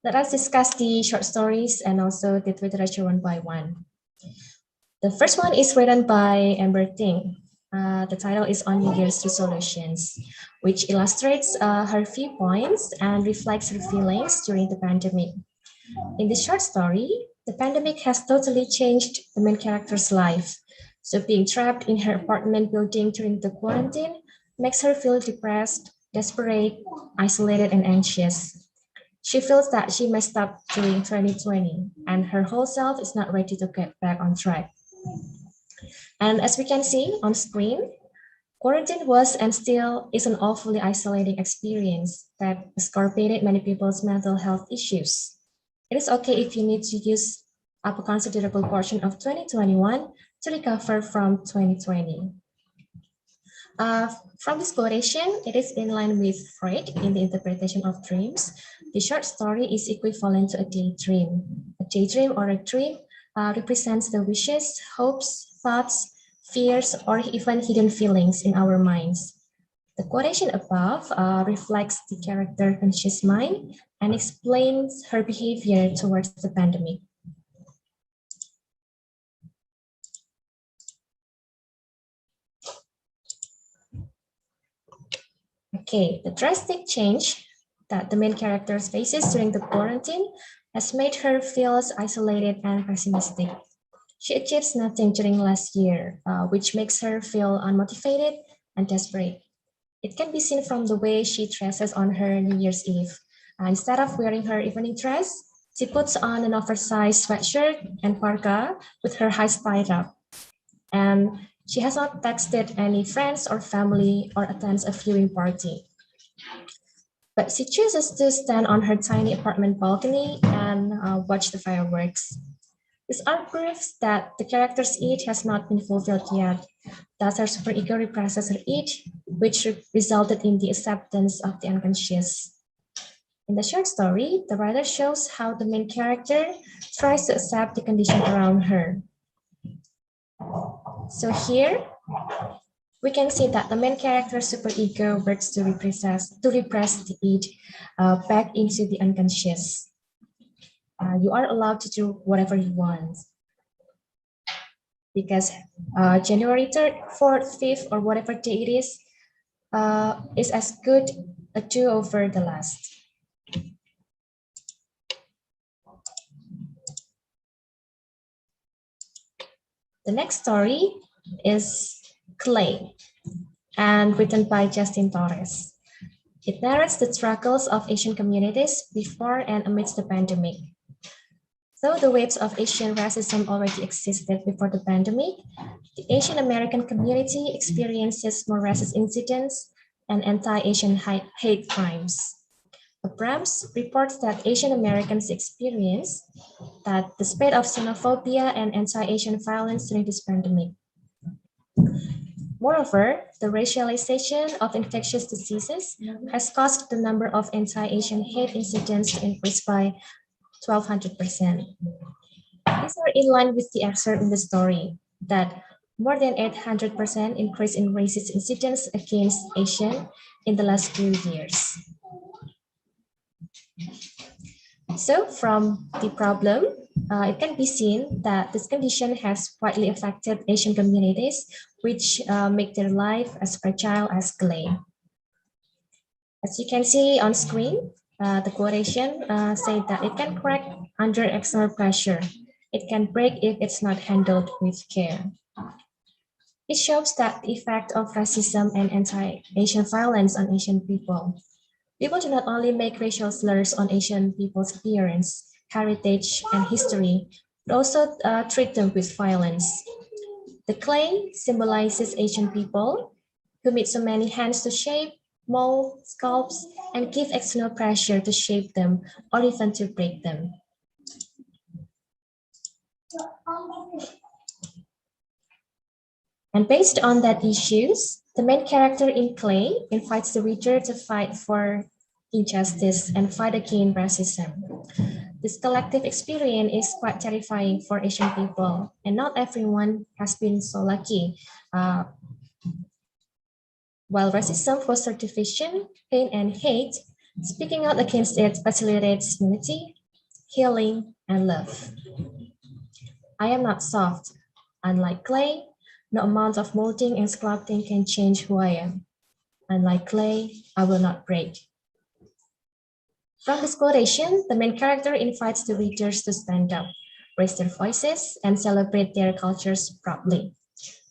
let us discuss the short stories and also the literature one by one. The first one is written by Amber Ting. The title is On New Year's Resolutions, which illustrates her viewpoints and reflects her feelings during the pandemic. In this short story, the pandemic has totally changed the main character's life. So being trapped in her apartment building during the quarantine makes her feel depressed, desperate, isolated, and anxious. She feels that she messed up during 2020 and her whole self is not ready to get back on track. And as we can see on screen, quarantine was and still is an awfully isolating experience that exacerbated many people's mental health issues. It is okay if you need to use up a considerable portion of 2021 to recover from 2020. From this quotation, it is in line with Freud in the interpretation of dreams. The short story is equivalent to a daydream. A daydream or a dream represents the wishes, hopes, thoughts, fears, or even hidden feelings in our minds. The quotation above reflects the character conscious mind and explains her behavior towards the pandemic. Okay, the drastic change that the main character faces during the quarantine has made her feel isolated and pessimistic. She achieves nothing during last year, which makes her feel unmotivated and desperate. It can be seen from the way she dresses on her New Year's Eve. Instead of wearing her evening dress, she puts on an oversized sweatshirt and parka with her eyes tied up. And she has not texted any friends or family or attends a viewing party. But she chooses to stand on her tiny apartment balcony and watch the fireworks. This art proves that the character's id has not been fulfilled yet. Thus, her superego represses her id, which resulted in the acceptance of the unconscious. In the short story, the writer shows how the main character tries to accept the condition around her. So here, we can see that the main character's superego works to repress the id back into the unconscious. You are allowed to do whatever you want. because January 3rd, 4th, 5th, or whatever day it is as good a do-over the last. The next story is Clay, and written by Justin Torres. It narrates the struggles of Asian communities before and amidst the pandemic. Though the waves of Asian racism already existed before the pandemic, the Asian American community experiences more racist incidents and anti-Asian hate crimes. Abrams reports that Asian Americans experience that the spread of xenophobia and anti-Asian violence during this pandemic. Moreover, the racialization of infectious diseases has caused the number of anti-Asian hate incidents to increase by 1,200%. These are in line with the excerpt in the story that more than 800% increase in racist incidents against Asian in the last few years. So from the problem, it can be seen that this condition has widely affected Asian communities, which make their life as fragile as clay. As you can see on screen, the quotation says that it can crack under external pressure. It can break if it's not handled with care. It shows that the effect of racism and anti-Asian violence on Asian people. People do not only make racial slurs on Asian people's appearance, heritage, and history, but also treat them with violence. The clay symbolizes Asian people who need so many hands to shape, mold, sculpt, and give external pressure to shape them or even to break them. And based on that issues, the main character in Clay invites the reader to fight for injustice and fight against racism. This collective experience is quite terrifying for Asian people, and not everyone has been so lucky. While racism fosters division, pain, and hate, speaking out against it facilitates unity, healing, and love. I am not soft. Unlike clay, no amount of molding and sculpting can change who I am. Unlike clay, I will not break. From this quotation, the main character invites the readers to stand up, raise their voices, and celebrate their cultures proudly.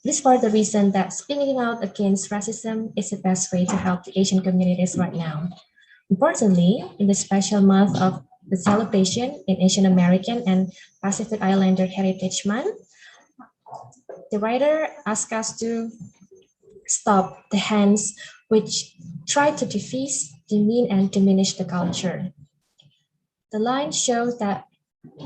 This is for the reason that speaking out against racism is the best way to help the Asian communities right now. Importantly, in the special month of the celebration in Asian American and Pacific Islander Heritage Month, the writer asks us to stop the hands which try to defeat, demean, and diminish the culture. The line shows that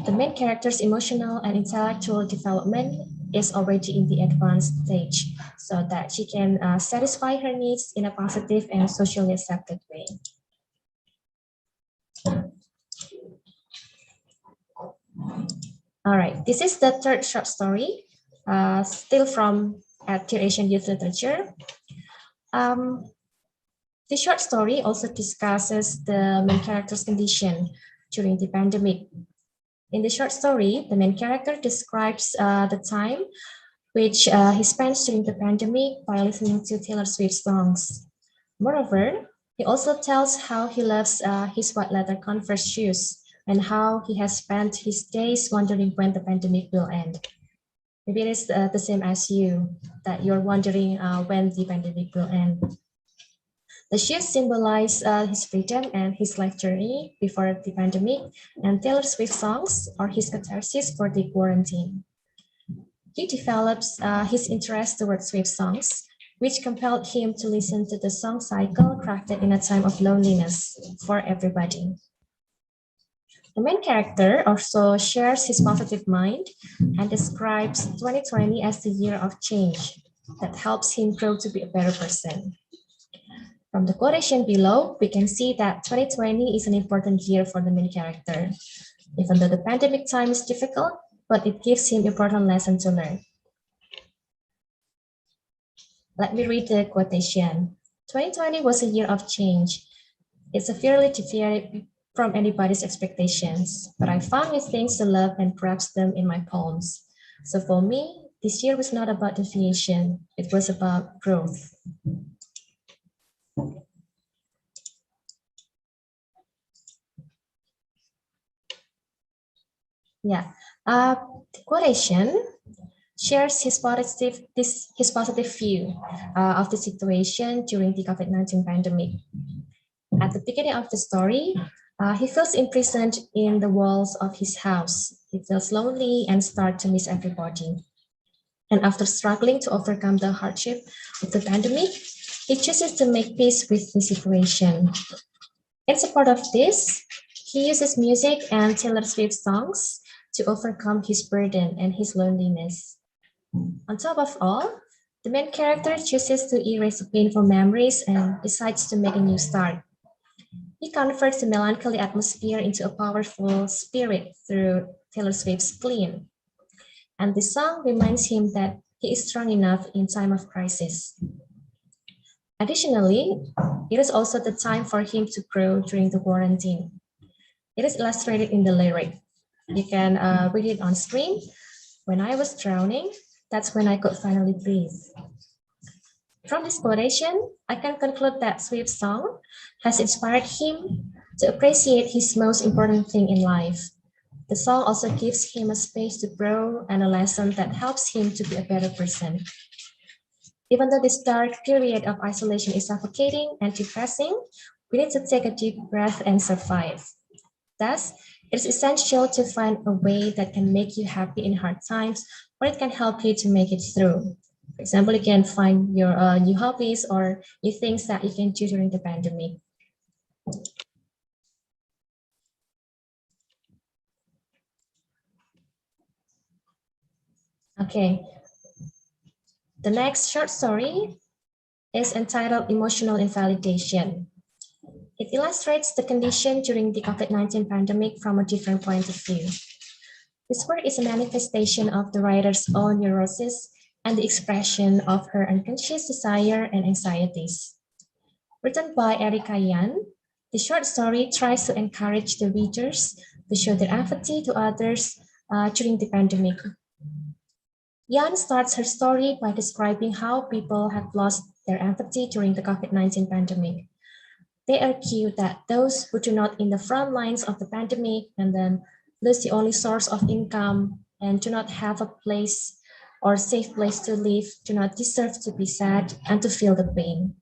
the main character's emotional and intellectual development is already in the advanced stage, so that she can satisfy her needs in a positive and socially accepted way. All right, this is the third short story, still from Dear Asian Youth Literature. The short story also discusses the main character's condition during the pandemic. In the short story, the main character describes the time which he spends during the pandemic by listening to Taylor Swift songs. Moreover, he also tells how he loves his white leather Converse shoes and how he has spent his days wondering when the pandemic will end. Maybe it is the same as you, that you're wondering when the pandemic will end. The shoes symbolize his freedom and his life journey before the pandemic, and Taylor Swift songs are his catharsis for the quarantine. He develops his interest towards Swift songs, which compelled him to listen to the song cycle crafted in a time of loneliness for everybody. The main character also shares his positive mind and describes 2020 as the year of change that helps him grow to be a better person. From the quotation below, we can see that 2020 is an important year for the main character, even though the pandemic time is difficult, but it gives him important lessons to learn. Let me read the quotation. 2020 was a year of change. It severely deviated from anybody's expectations, but I found new things to love and grasp them in my palms. So for me, this year was not about deviation, it was about growth. Yeah, the quotation shares his positive view of the situation during the COVID-19 pandemic. At the beginning of the story, he feels imprisoned in the walls of his house. He feels lonely and starts to miss everybody. And after struggling to overcome the hardship of the pandemic, he chooses to make peace with the situation. In support of this, he uses music and Taylor Swift songs to overcome his burden and his loneliness. On top of all, the main character chooses to erase the painful memories and decides to make a new start. He converts the melancholy atmosphere into a powerful spirit through Taylor Swift's Clean. And the song reminds him that he is strong enough in time of crisis. Additionally, it is also the time for him to grow during the quarantine. It is illustrated in the lyric. You can read it on screen. When I was drowning, that's when I could finally breathe. From this quotation, I can conclude that Swift's song has inspired him to appreciate his most important thing in life. The song also gives him a space to grow and a lesson that helps him to be a better person. Even though this dark period of isolation is suffocating and depressing, we need to take a deep breath and survive. Thus, it is essential to find a way that can make you happy in hard times, or it can help you to make it through. For example, you can find your new hobbies or new things that you can do during the pandemic. Okay. The next short story is entitled Emotional Invalidation. It illustrates the condition during the COVID-19 pandemic from a different point of view. This work is a manifestation of the writer's own neurosis and the expression of her unconscious desire and anxieties. Written by Erika Yan, the short story tries to encourage the readers to show their empathy to others during the pandemic. Yan starts her story by describing how people have lost their empathy during the COVID-19 pandemic. They argue that those who do not in the front lines of the pandemic and then lose the only source of income and do not have a place or safe place to live do not deserve to be sad and to feel the pain.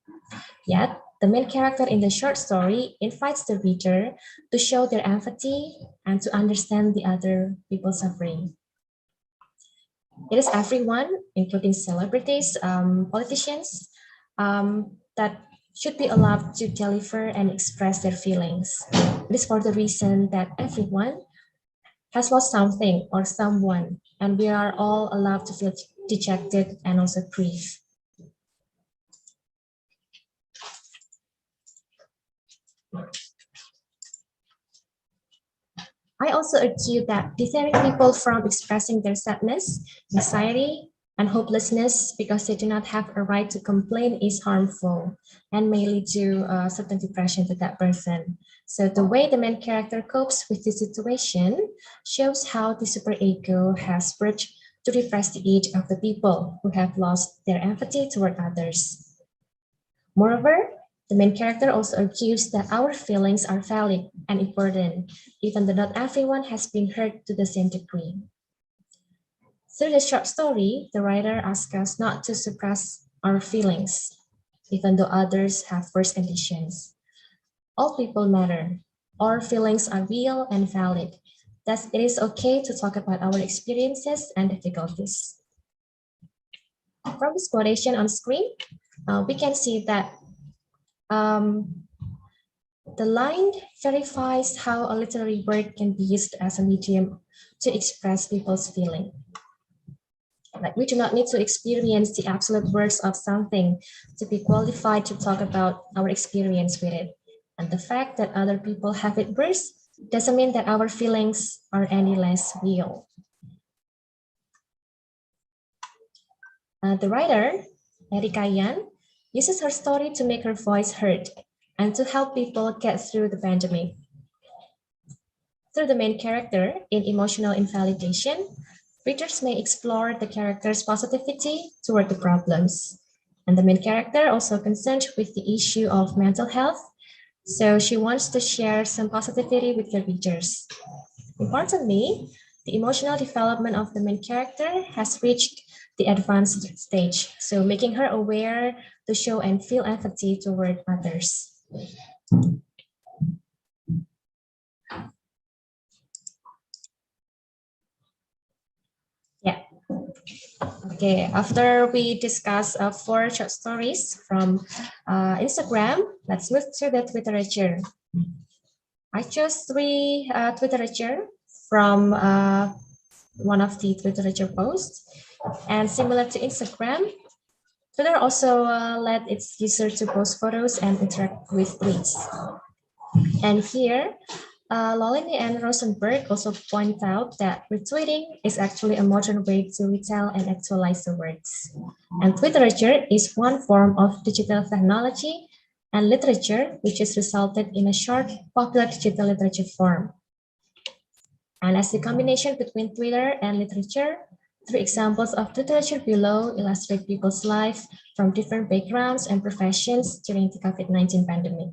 Yet, the main character in the short story invites the reader to show their empathy and to understand the other people's suffering. It is everyone, including celebrities, politicians, that should be allowed to deliver and express their feelings. It is for the reason that everyone has lost something or someone, and we are all allowed to feel dejected and also grief. I also argue that deterring people from expressing their sadness, anxiety, and hopelessness because they do not have a right to complain is harmful and may lead to certain depression to that person. So the way the main character copes with this situation shows how the superego has worked to repress the age of the people who have lost their empathy toward others. Moreover, the main character also argues that our feelings are valid and important, even though not everyone has been hurt to the same degree. Through the short story, the writer asks us not to suppress our feelings, even though others have worse conditions. All people matter. Our feelings are real and valid. Thus, it is okay to talk about our experiences and difficulties. From this quotation on screen, we can see that the line verifies how a literary word can be used as a medium to express people's feeling. Like, we do not need to experience the absolute words of something to be qualified to talk about our experience with it. And the fact that other people have it worse doesn't mean that our feelings are any less real. The writer, Erika Yan, uses her story to make her voice heard and to help people get through the pandemic. Through the main character in Emotional Invalidation, Readers may explore the character's positivity toward the problems. And the main character also concerned with the issue of mental health, so she wants to share some positivity with the readers. Importantly, the emotional development of the main character has reached the advanced stage, so making her aware to show and feel empathy toward others. Yeah. Okay, after we discuss 4 short stories from Instagram, let's move to the literature. I chose 3 literature from one of the literature posts, and similar to Instagram, Twitter also let its user to post photos and interact with tweets. And here, Lolini and Rosenberg also point out that retweeting is actually a modern way to retell and actualize the words. And literature is one form of digital technology and literature, which has resulted in a short, popular digital literature form. And as the combination between Twitter and literature, 3 examples of literature below illustrate people's life from different backgrounds and professions during the COVID-19 pandemic.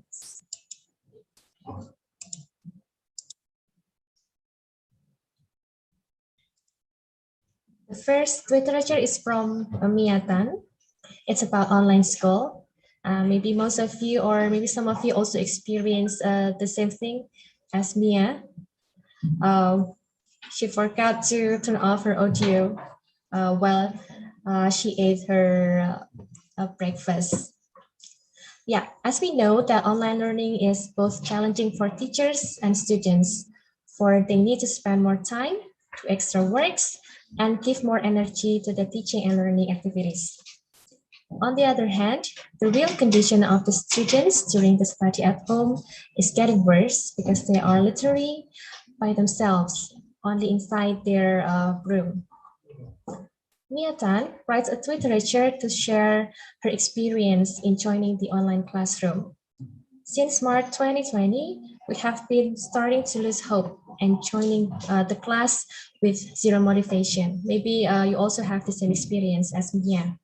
The first literature is from Mia Tan. It's about online school. Maybe most of you, or maybe some of you also experience the same thing as Mia. She forgot to turn off her audio while she ate her breakfast. Yeah, as we know that online learning is both challenging for teachers and students, for they need to spend more time to extra works and give more energy to the teaching and learning activities. On the other hand, the real condition of the students during the study at home is getting worse because they are literally by themselves, only inside their room. Mia Tan writes a literature to share her experience in joining the online classroom. Since March 2020, we have been starting to lose hope and joining the class with zero motivation. Maybe you also have the same experience as Mia.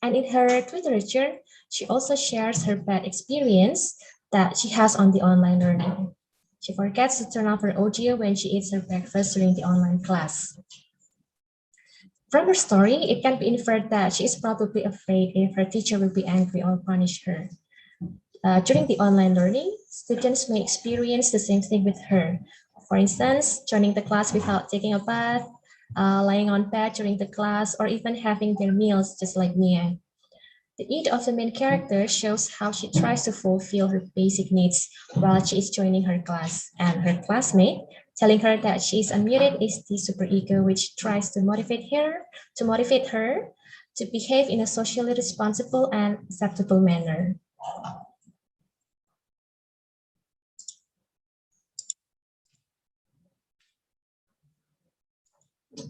And in her literature, she also shares her bad experience that she has on the online learning. She forgets to turn off her audio when she eats her breakfast during the online class. From her story, it can be inferred that she is probably afraid if her teacher will be angry or punish her. During the online learning, students may experience the same thing with her. For instance, joining the class without taking a bath, lying on bed during the class, or even having their meals just like Mia. The eat of the main character shows how she tries to fulfill her basic needs while she is joining her class, and her classmate telling her that she is unmuted is the superego, which tries to motivate her to behave in a socially responsible and acceptable manner.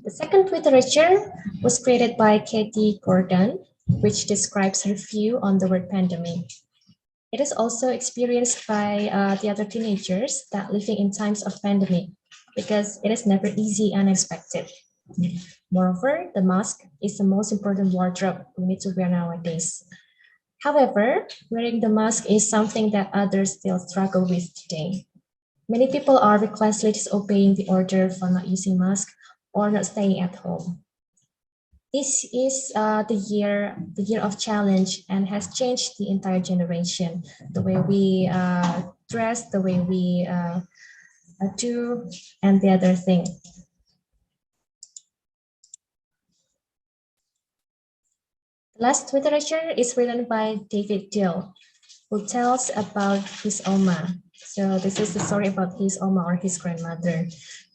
The second literature was created by Katie Gordon, which describes her view on the word pandemic. It is also experienced by the other teenagers that living in times of pandemic, because it is never easy and unexpected. Moreover, the mask is the most important wardrobe we need to wear nowadays. However, wearing the mask is something that others still struggle with today. Many people are recklessly disobeying the order for not using mask or not staying at home. This is the year of challenge and has changed the entire generation. The way we dress, the way we do, and the other thing. The last literature is written by David Dill, who tells about his Oma. So this is the story about his Oma or his grandmother.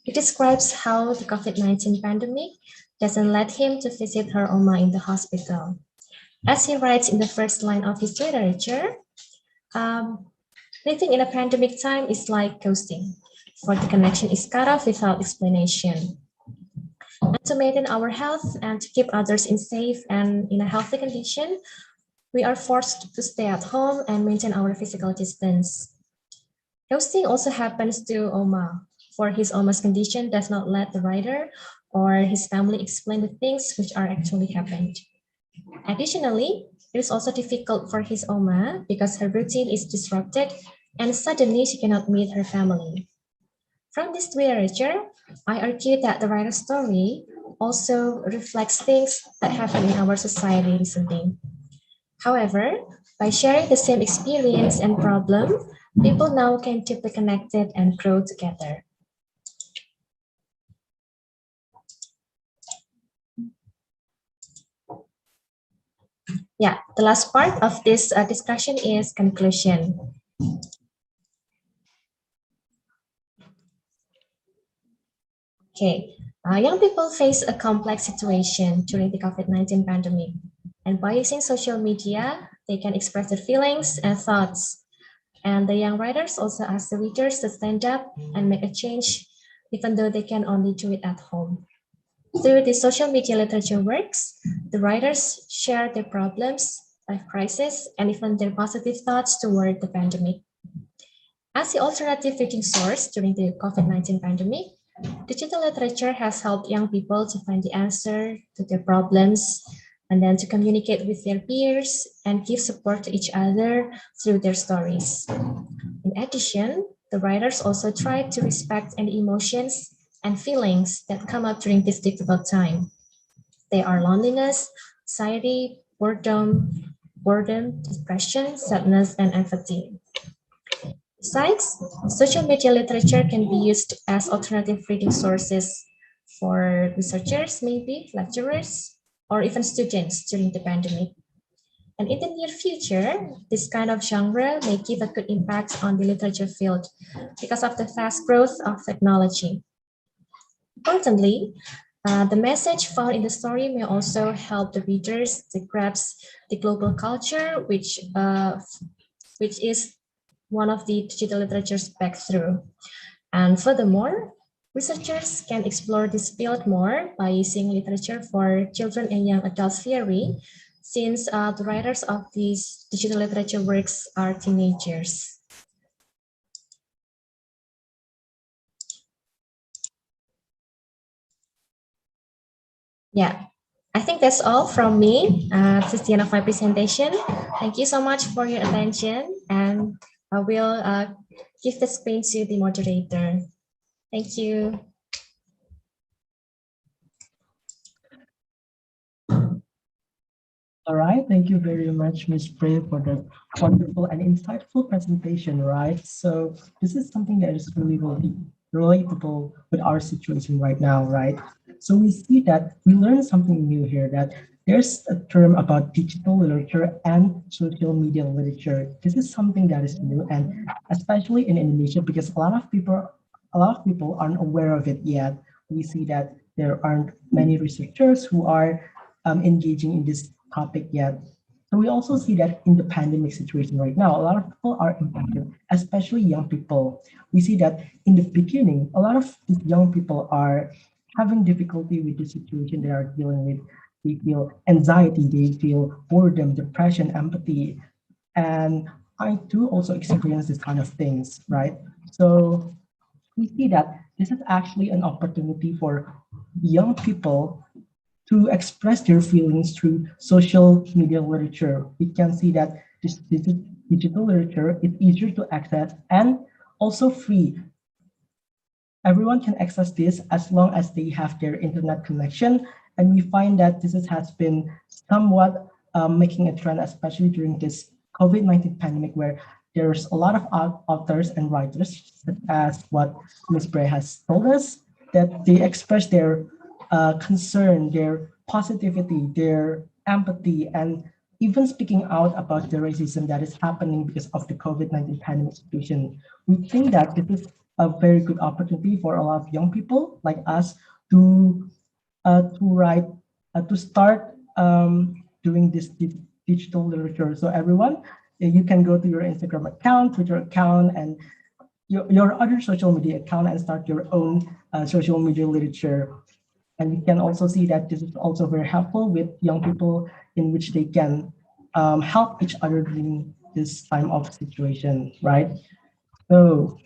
He describes how the COVID-19 pandemic doesn't let him to visit her Oma in the hospital. As he writes in the first line of his literature, living in a pandemic time is like ghosting, for the connection is cut off without explanation. And to maintain our health and to keep others in safe and in a healthy condition, we are forced to stay at home and maintain our physical distance. Ghosting also happens to Oma, for his Oma's condition does not let the writer or his family explain the things which are actually happened. Additionally, it is also difficult for his Oma because her routine is disrupted and suddenly she cannot meet her family. From this literature, I argue that the writer's story also reflects things that happen in our society recently. However, by sharing the same experience and problem, people now can deeply connected and grow together. Yeah, the last part of this discussion is conclusion. Okay, young people face a complex situation during the COVID-19 pandemic. And by using social media, they can express their feelings and thoughts. And the young writers also ask the readers to stand up and make a change, even though they can only do it at home. Through the social media literature works, the writers share their problems, life crisis, and even their positive thoughts toward the pandemic. As the alternative reading source during the COVID-19 pandemic, digital literature has helped young people to find the answer to their problems and then to communicate with their peers and give support to each other through their stories. In addition, the writers also try to respect any emotions and feelings that come up during this difficult time. They are loneliness, anxiety, boredom, depression, sadness, and empathy. Besides, social media literature can be used as alternative reading sources for researchers, maybe lecturers, or even students during the pandemic. And in the near future, this kind of genre may give a good impact on the literature field because of the fast growth of technology. Importantly, the message found in the story may also help the readers to grasp the global culture, which is one of the digital literature's breakthrough. And furthermore, researchers can explore this field more by using literature for children and young adults theory, since the writers of these digital literature works are teenagers. Yeah, I think that's all from me. This is the end of my presentation. Thank you so much for your attention, and I will give the screen to the moderator. Thank you. All right, thank you very much, Ms. Prey, for the wonderful and insightful presentation, right? So this is something that is really, really relatable with our situation right now, right? So we see that we learned something new here, that there's a term about digital literature and social media literature. This is something that is new, and especially in Indonesia, because a lot of people aren't aware of it yet. We see that there aren't many researchers who are engaging in this topic yet. So we also see that in the pandemic situation right now, a lot of people are impacted, especially young people. We see that in the beginning, a lot of these young people are having difficulty with the situation they are dealing with. They feel anxiety, they feel boredom, depression, empathy. And I too also experience this kind of things, right? So we see that this is actually an opportunity for young people to express their feelings through social media literature. We can see that this digital literature is easier to access and also free. Everyone can access this as long as they have their internet connection. And we find that has been somewhat making a trend, especially during this COVID-19 pandemic, where there's a lot of authors and writers, such as what Ms. Bray has told us, that they express their concern, their positivity, their empathy, and even speaking out about the racism that is happening because of the COVID-19 pandemic situation. We think that this is a very good opportunity for a lot of young people like us to write, to start doing this digital literature. So everyone, you can go to your Instagram account, Twitter account, and your other social media account and start your own social media literature. And we can also see that this is also very helpful with young people, in which they can help each other during this time of situation, right? So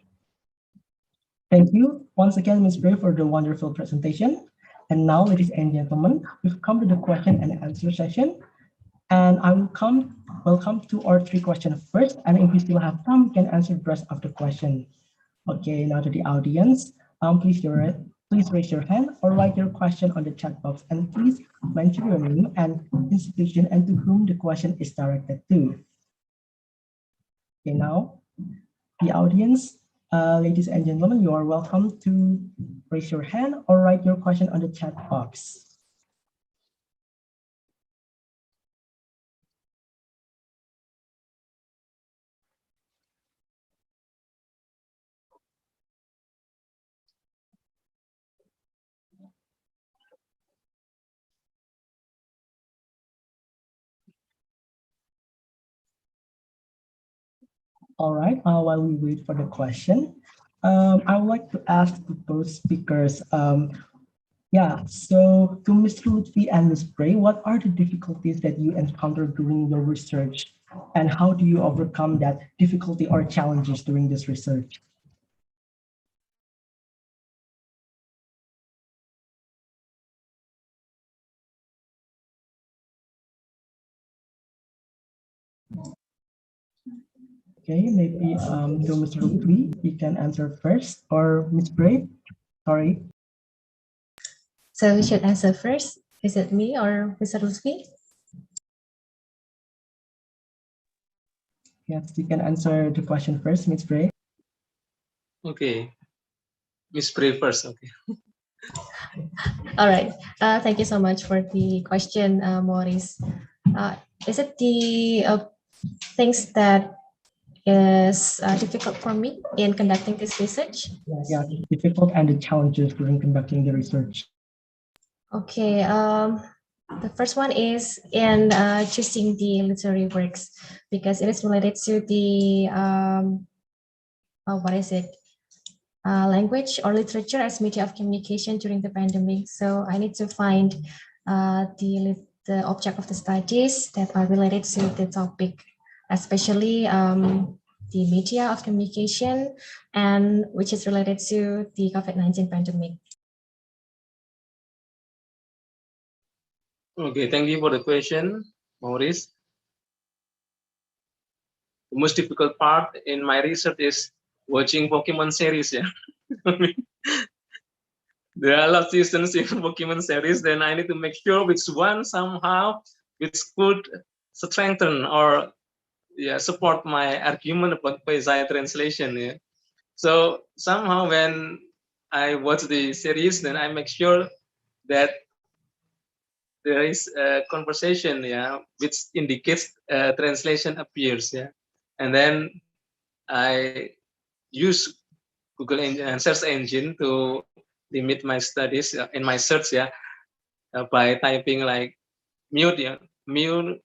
thank you once again, Ms. Bray, for the wonderful presentation. And now, ladies and gentlemen, we've come to the question and answer session. And I will welcome two or three questions first. And if we still have time, we can answer the rest of the question. Okay, now to the audience, please raise your hand or write your question on the chat box, and please mention your name and institution and to whom the question is directed to. Okay, now the audience, ladies and gentlemen, you are welcome to raise your hand or write your question on the chat box. All right, while we wait for the question, I would like to ask both speakers, so to Mr. Lutfi and Ms. Bray, what are the difficulties that you encountered during your research, and how do you overcome that difficulty or challenges during this research? Okay, maybe to Mr. Lutfi, you can answer first, or Ms. Bray, sorry. So who should answer first? Is it me or Mr. Lutfi? Yes, you can answer the question first, Ms. Bray. Okay, Miss Bray first. Okay. All right. Thank you so much for the question, Maurice. Is it the things that is difficult for me in conducting this research? Yeah, difficult and the challenges during conducting the research. Okay. The first one is in choosing the literary works, because it is related to the language or literature as media of communication during the pandemic. So I need to find the object of the studies that are related to the topic, especially the media of communication, and which is related to the COVID-19 pandemic. Okay, thank you for the question, Maurice. The most difficult part in my research is watching Pokemon series. Yeah, there are a lot of seasons in Pokemon series. Then I need to make sure which one somehow which could strengthen or support my argument about quasi translation. Yeah. So somehow when I watch the series, then I make sure that there is a conversation, which indicates translation appears, and then I use Google and search engine to limit my studies in my search, by typing like Mew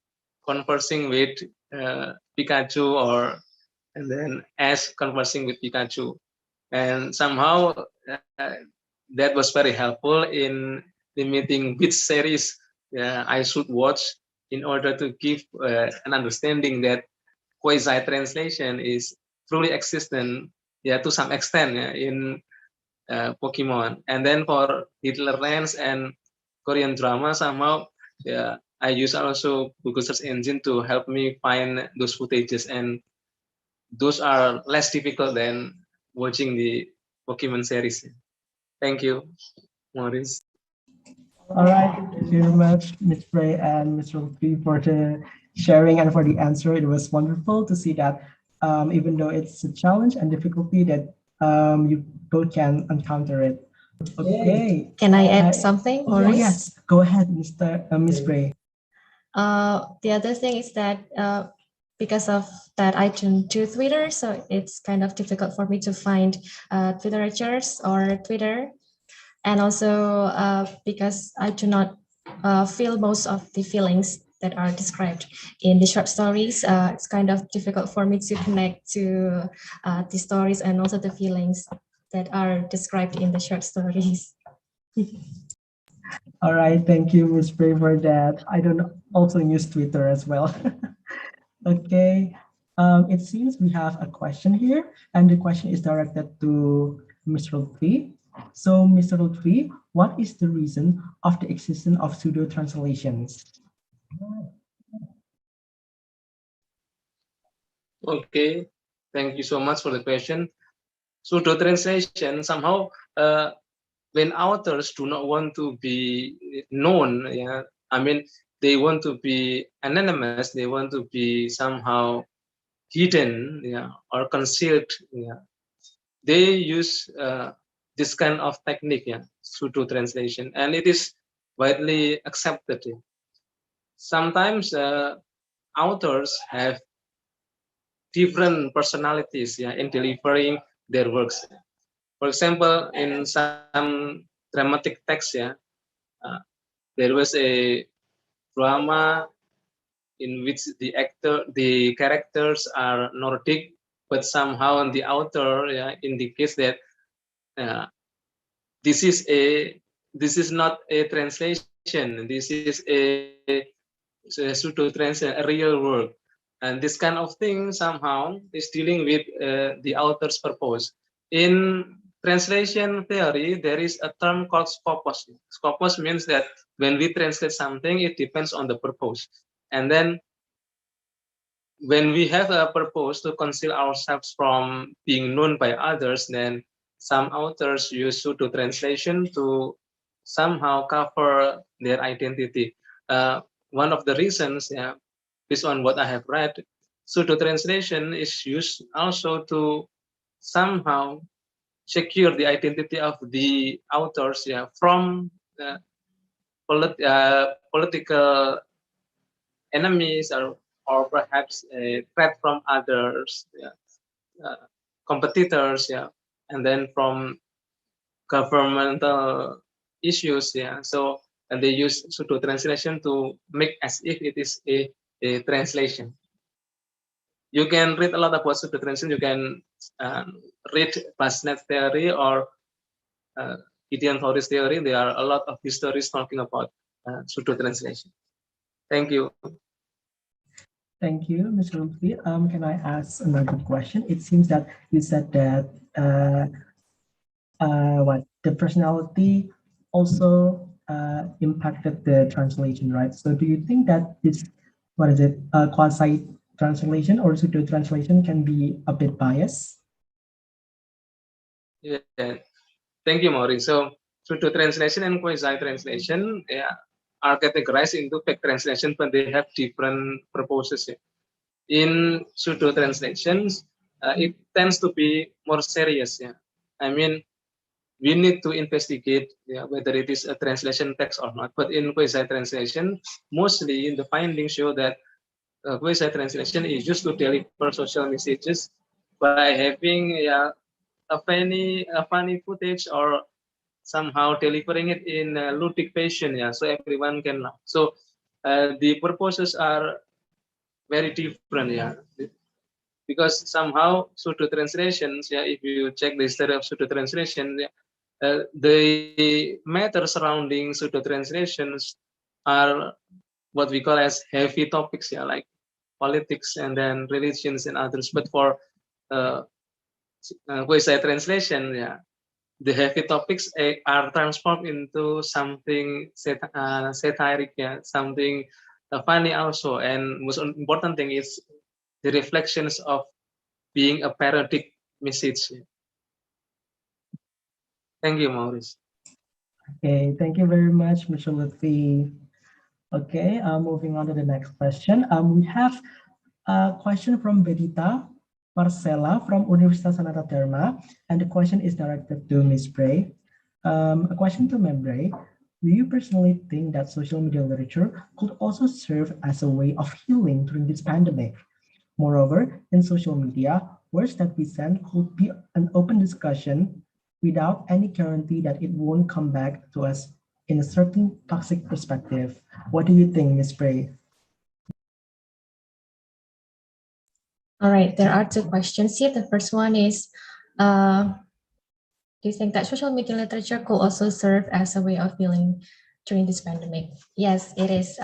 conversing with Pikachu, or and then Ash conversing with Pikachu, and somehow that was very helpful in limiting which series I should watch in order to give an understanding that quasi translation is truly existent, to some extent, in Pokemon. And then for Hitlerlands and Korean drama, somehow I use also Google search engine to help me find those footages, and those are less difficult than watching the Pokemon series. Thank you, Maurice. All right, thank you very much, Ms. Bray and Mr. Lutfi, for the sharing and for the answer. It was wonderful to see that even though it's a challenge and difficulty, that you both can encounter it. Okay. Can I add something, Maurice? Yes, go ahead, Ms. Bray. The other thing is that because of that, I turn to Twitter, so it's kind of difficult for me to find Twitteratures or Twitter. And also because I do not feel most of the feelings that are described in the short stories, it's kind of difficult for me to connect to the stories and also the feelings that are described in the short stories. All right, thank you, Ms. Bray, for that. I don't also use Twitter as well. Okay, it seems we have a question here, and the question is directed to Mr. Lutfi. So, Mr. Lutfi, what is the reason of the existence of pseudo-translations? Okay, thank you so much for the question. Pseudo translation somehow, when authors do not want to be known, yeah, I mean, they want to be anonymous, they want to be somehow hidden, yeah, or concealed, yeah, they use this kind of technique, yeah, pseudo translation, and it is widely accepted. Yeah. Sometimes authors have different personalities, yeah, in delivering their works. For example, in some dramatic text, yeah, uh, there was a drama in which the characters are Nordic, but somehow the author, yeah, indicates that uh, this is a this is not a translation. This is a pseudo translation, a real work, and this kind of thing somehow is dealing with the author's purpose. In translation theory, there is a term called scopus. Scopus means that when we translate something, it depends on the purpose, and then when we have a purpose to conceal ourselves from being known by others, then some authors use pseudo translation to somehow cover their identity. One of the reasons, yeah, based on what I have read, pseudo translation is used also to somehow secure the identity of the authors, yeah, from political enemies, or perhaps a threat from others, yeah, uh, competitors, yeah, and then from governmental issues, yeah. So, and they use pseudo translation to make as if it is a translation. You can read a lot about pseudo translation. You can read Basnet theory or Gideon Forrest theory. There are a lot of histories talking about pseudo translation. Thank you. Thank you, Mr. Lutfi. Can I ask another question? It seems that you said that what the personality also impacted the translation, right? So do you think that this, what is it, quasi translation or pseudo translation can be a bit biased? Yeah, thank you, Maureen. So pseudo translation and quasi translation, yeah, are categorized into fake translation, but they have different purposes. Yeah. In pseudo translations, it tends to be more serious. Yeah, I mean, we need to investigate, yeah, whether it is a translation text or not. But in quasi translation, mostly the findings show that quasi translation is used to deliver social messages by having, yeah, a funny footage, or somehow delivering it in a ludic fashion, yeah, so everyone can laugh. So the purposes are very different, yeah, because somehow pseudo translations, yeah, if you check the history of pseudo translation, yeah, the matter surrounding pseudo translations are what we call as heavy topics, yeah, like politics and then religions and others. But for quasi translation, yeah, the heavy topics are transformed into something satiric, yeah, something funny also. And most important thing is the reflections of being a parodic message. Thank you, Maurice. Okay, thank you very much, Mr. Lutfi. Okay, moving on to the next question. We have a question from Bedita Marcela from Universitas Sanata Dharma, and the question is directed to Ms. Bray. A question to Ms. Bray. Do you personally think that social media literature could also serve as a way of healing during this pandemic? Moreover, in social media, words that we send could be an open discussion without any guarantee that it won't come back to us in a certain toxic perspective. What do you think, Ms. Bray? All right, there are two questions here. The first one is, do you think that social media literature could also serve as a way of healing during this pandemic? Yes, it is.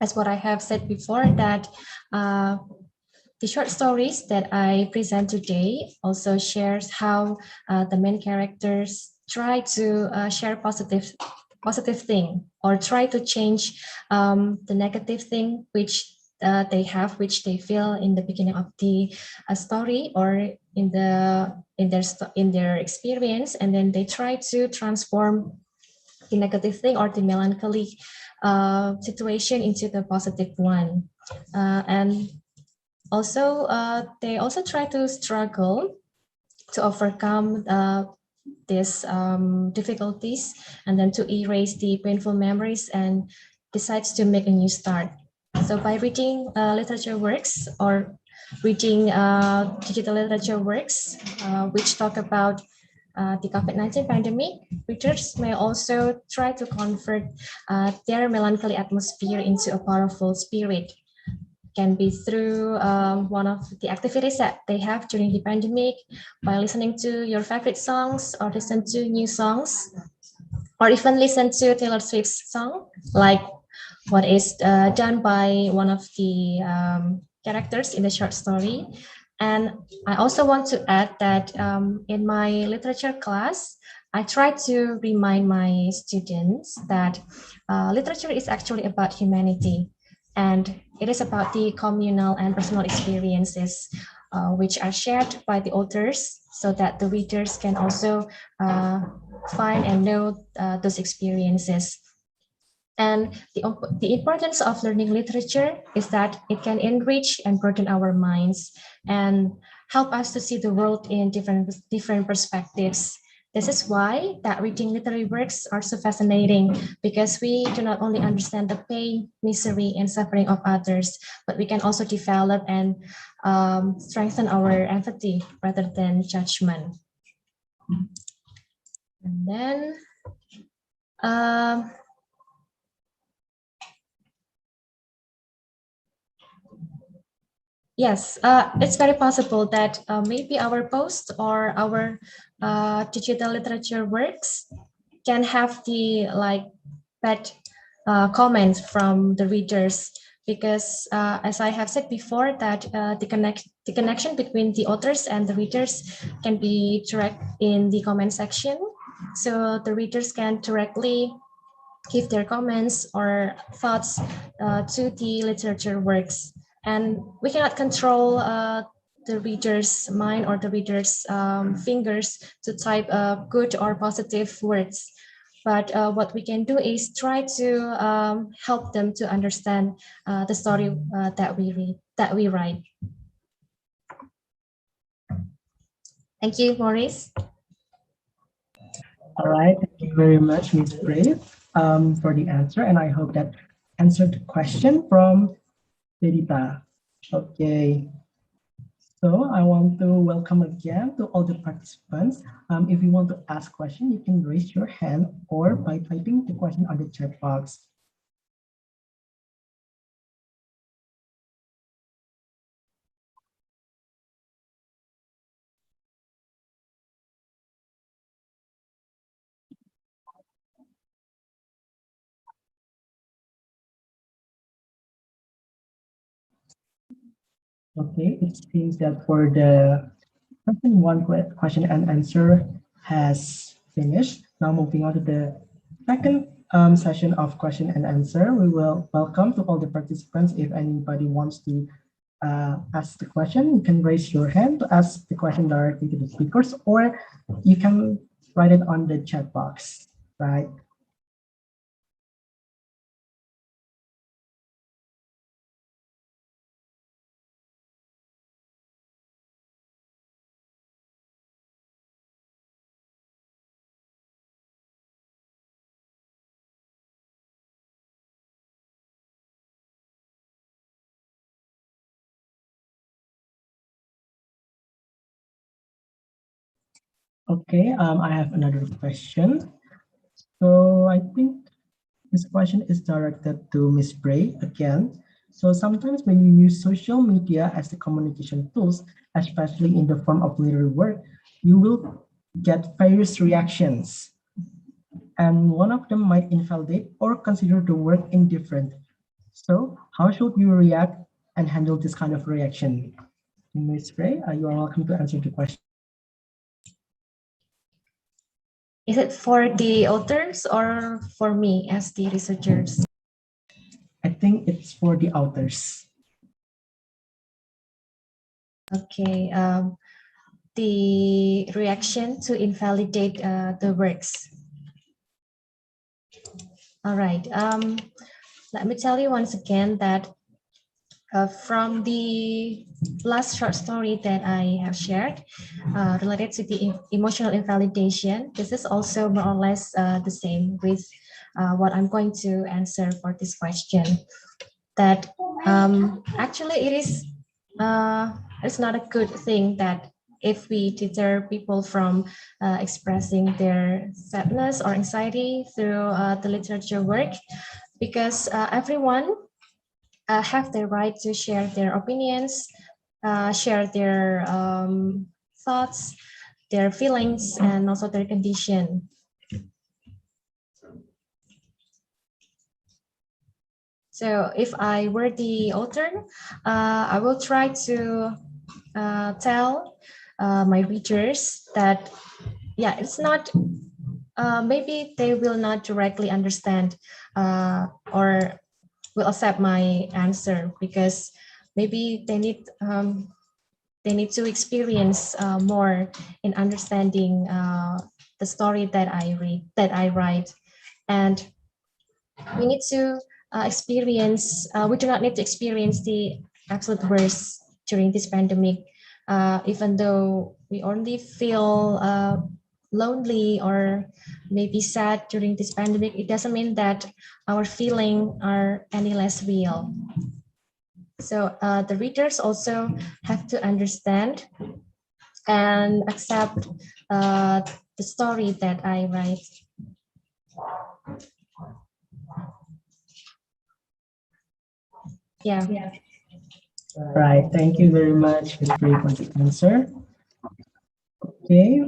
As what I have said before, that the short stories that I present today also shares how the main characters try to share positive thing, or try to change the negative thing which they have, which they feel in the beginning of the story, or in their experience, and then they try to transform the negative thing or the melancholy situation into the positive one. And also, they also try to struggle to overcome these difficulties, and then to erase the painful memories, and decides to make a new start. So by reading literature works, or reading digital literature works which talk about the COVID-19 pandemic, readers may also try to convert their melancholy atmosphere into a powerful spirit. Can be through one of the activities that they have during the pandemic, by listening to your favorite songs, or listen to new songs, or even listen to Taylor Swift's song, like what is done by one of the characters in the short story. And I also want to add that in my literature class, I try to remind my students that literature is actually about humanity, and it is about the communal and personal experiences which are shared by the authors, so that the readers can also find and know those experiences. And the importance of learning literature is that it can enrich and broaden our minds, and help us to see the world in different perspectives. This is why that reading literary works are so fascinating, because we do not only understand the pain, misery, and suffering of others, but we can also develop and strengthen our empathy rather than judgment. And then yes, it's very possible that maybe our post or our digital literature works can have the bad comments from the readers, because as I have said before, that the connection between the authors and the readers can be direct in the comment section, so the readers can directly give their comments or thoughts to the literature works. And we cannot control the reader's mind or the reader's fingers to type good or positive words. But what we can do is try to help them to understand the story that we write. Thank you, Maurice. All right, thank you very much, Ms. Brave, for the answer, and I hope that answered the question from Verita. Okay, so I want to welcome again to all the participants. If you want to ask a question, you can raise your hand or by typing the question on the chat box. Okay, it seems that for the question and answer has finished. Now moving on to the second session of question and answer. We will welcome to all the participants. If anybody wants to ask the question, you can raise your hand to ask the question directly to the speakers, or you can write it on the chat box, right? Okay, I have another question. So I think this question is directed to Ms. Bray again. So sometimes when you use social media as the communication tools, especially in the form of literary work, you will get various reactions. And one of them might invalidate or consider the work indifferent. So how should you react and handle this kind of reaction? Ms. Bray, you are welcome to answer the question. Is it for the authors or for me as the researchers? I think it's for the authors. Okay. The reaction to invalidate the works. All right. Let me tell you once again that from the last short story that I have shared related to the emotional invalidation, this is also more or less the same with what I'm going to answer for this question. That actually it's not a good thing that if we deter people from expressing their sadness or anxiety through the literature work, because everyone have the right to share their opinions, share their thoughts, their feelings, and also their condition. So if I were the author, I will try to tell my readers that, yeah, it's not, maybe they will not directly understand or will accept my answer, because maybe they need to experience more in understanding the story that I write, and we need to experience. We do not need to experience the absolute worst during this pandemic, even though we only feel lonely or maybe sad during this pandemic. It doesn't mean that our feelings are any less real. So the readers also have to understand and accept the story that I write. Yeah. Right. Thank you very much, Ms. Bray, for the answer. Okay.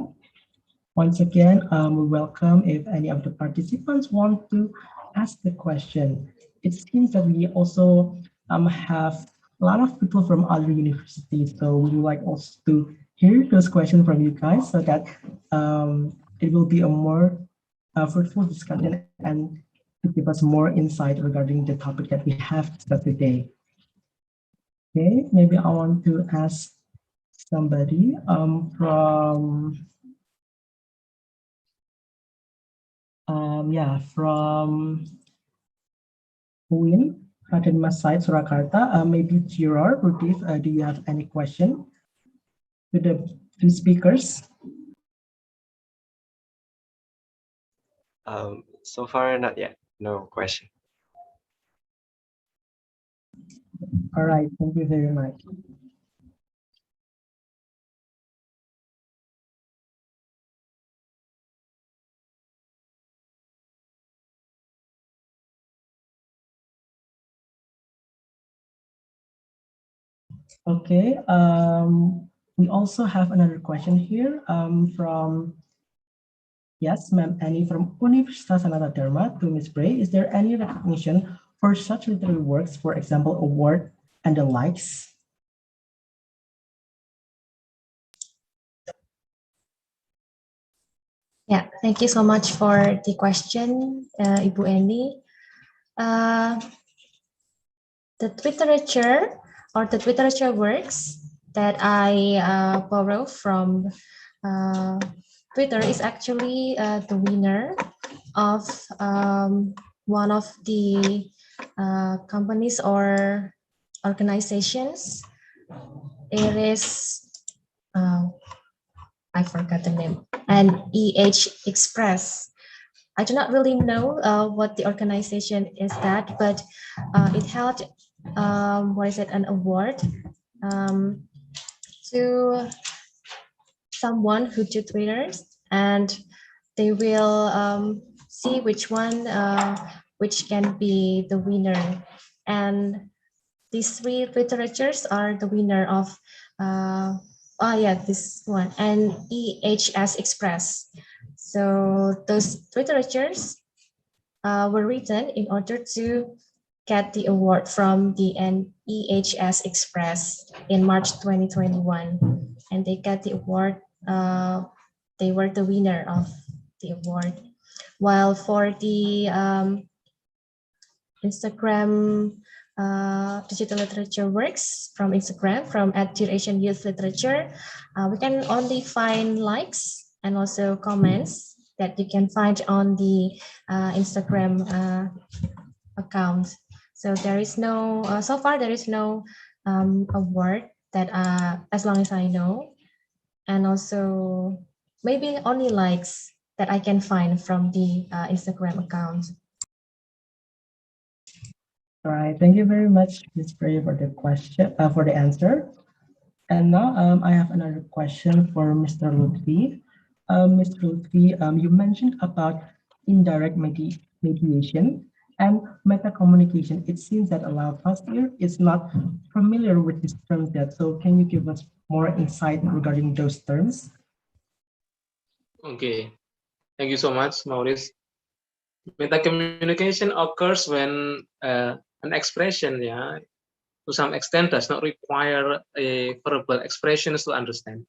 Once again, we welcome if any of the participants want to ask the question. It seems that we also have a lot of people from other universities, so we would like also to hear those questions from you guys so that it will be a more fruitful discussion and to give us more insight regarding the topic that we have discussed today. Okay, maybe I want to ask somebody from from UIN, Academia Site, Surakarta. Maybe Girard, do you have any question to the two speakers? So far, not yet. No question. All right, thank you very much. Okay, we also have another question here from, yes, Ma'am Annie from Universitas Sanata Dharma to Ms. Bray. Is there any recognition for such literary works, for example, award and the likes? Yeah, thank you so much for the question, Ibu Annie. The literature or the literature works that I borrow from Twitter is actually the winner of one of the companies or organizations. It is, I forgot the name, and EH Express. I do not really know what the organization is that, but it held, an award to someone who do Twitters, and they will see which one, which can be the winner. And these three literatures are the winner of, this one, and EHS Express. So those literatures were written in order to get the award from the EHS Express in March 2021. And they got the award, they were the winner of the award. While for the Instagram digital literature works from Instagram, from at Asian Youth Literature, we can only find likes and also comments that you can find on the Instagram account. So there is no, so far there is no award that as long as I know, and also maybe only likes that I can find from the Instagram account. All right, thank you very much, Ms. Prey, for the question, for the answer. And now I have another question for Mr. Lutfi. Mr. Lutfi, you mentioned about indirect mediation and meta communication. It seems that a lot of us here is not familiar with these terms yet. So can you give us more insight regarding those terms? Okay, thank you so much, Maurice. Meta communication occurs when an expression, to some extent does not require a verbal expressions to understand.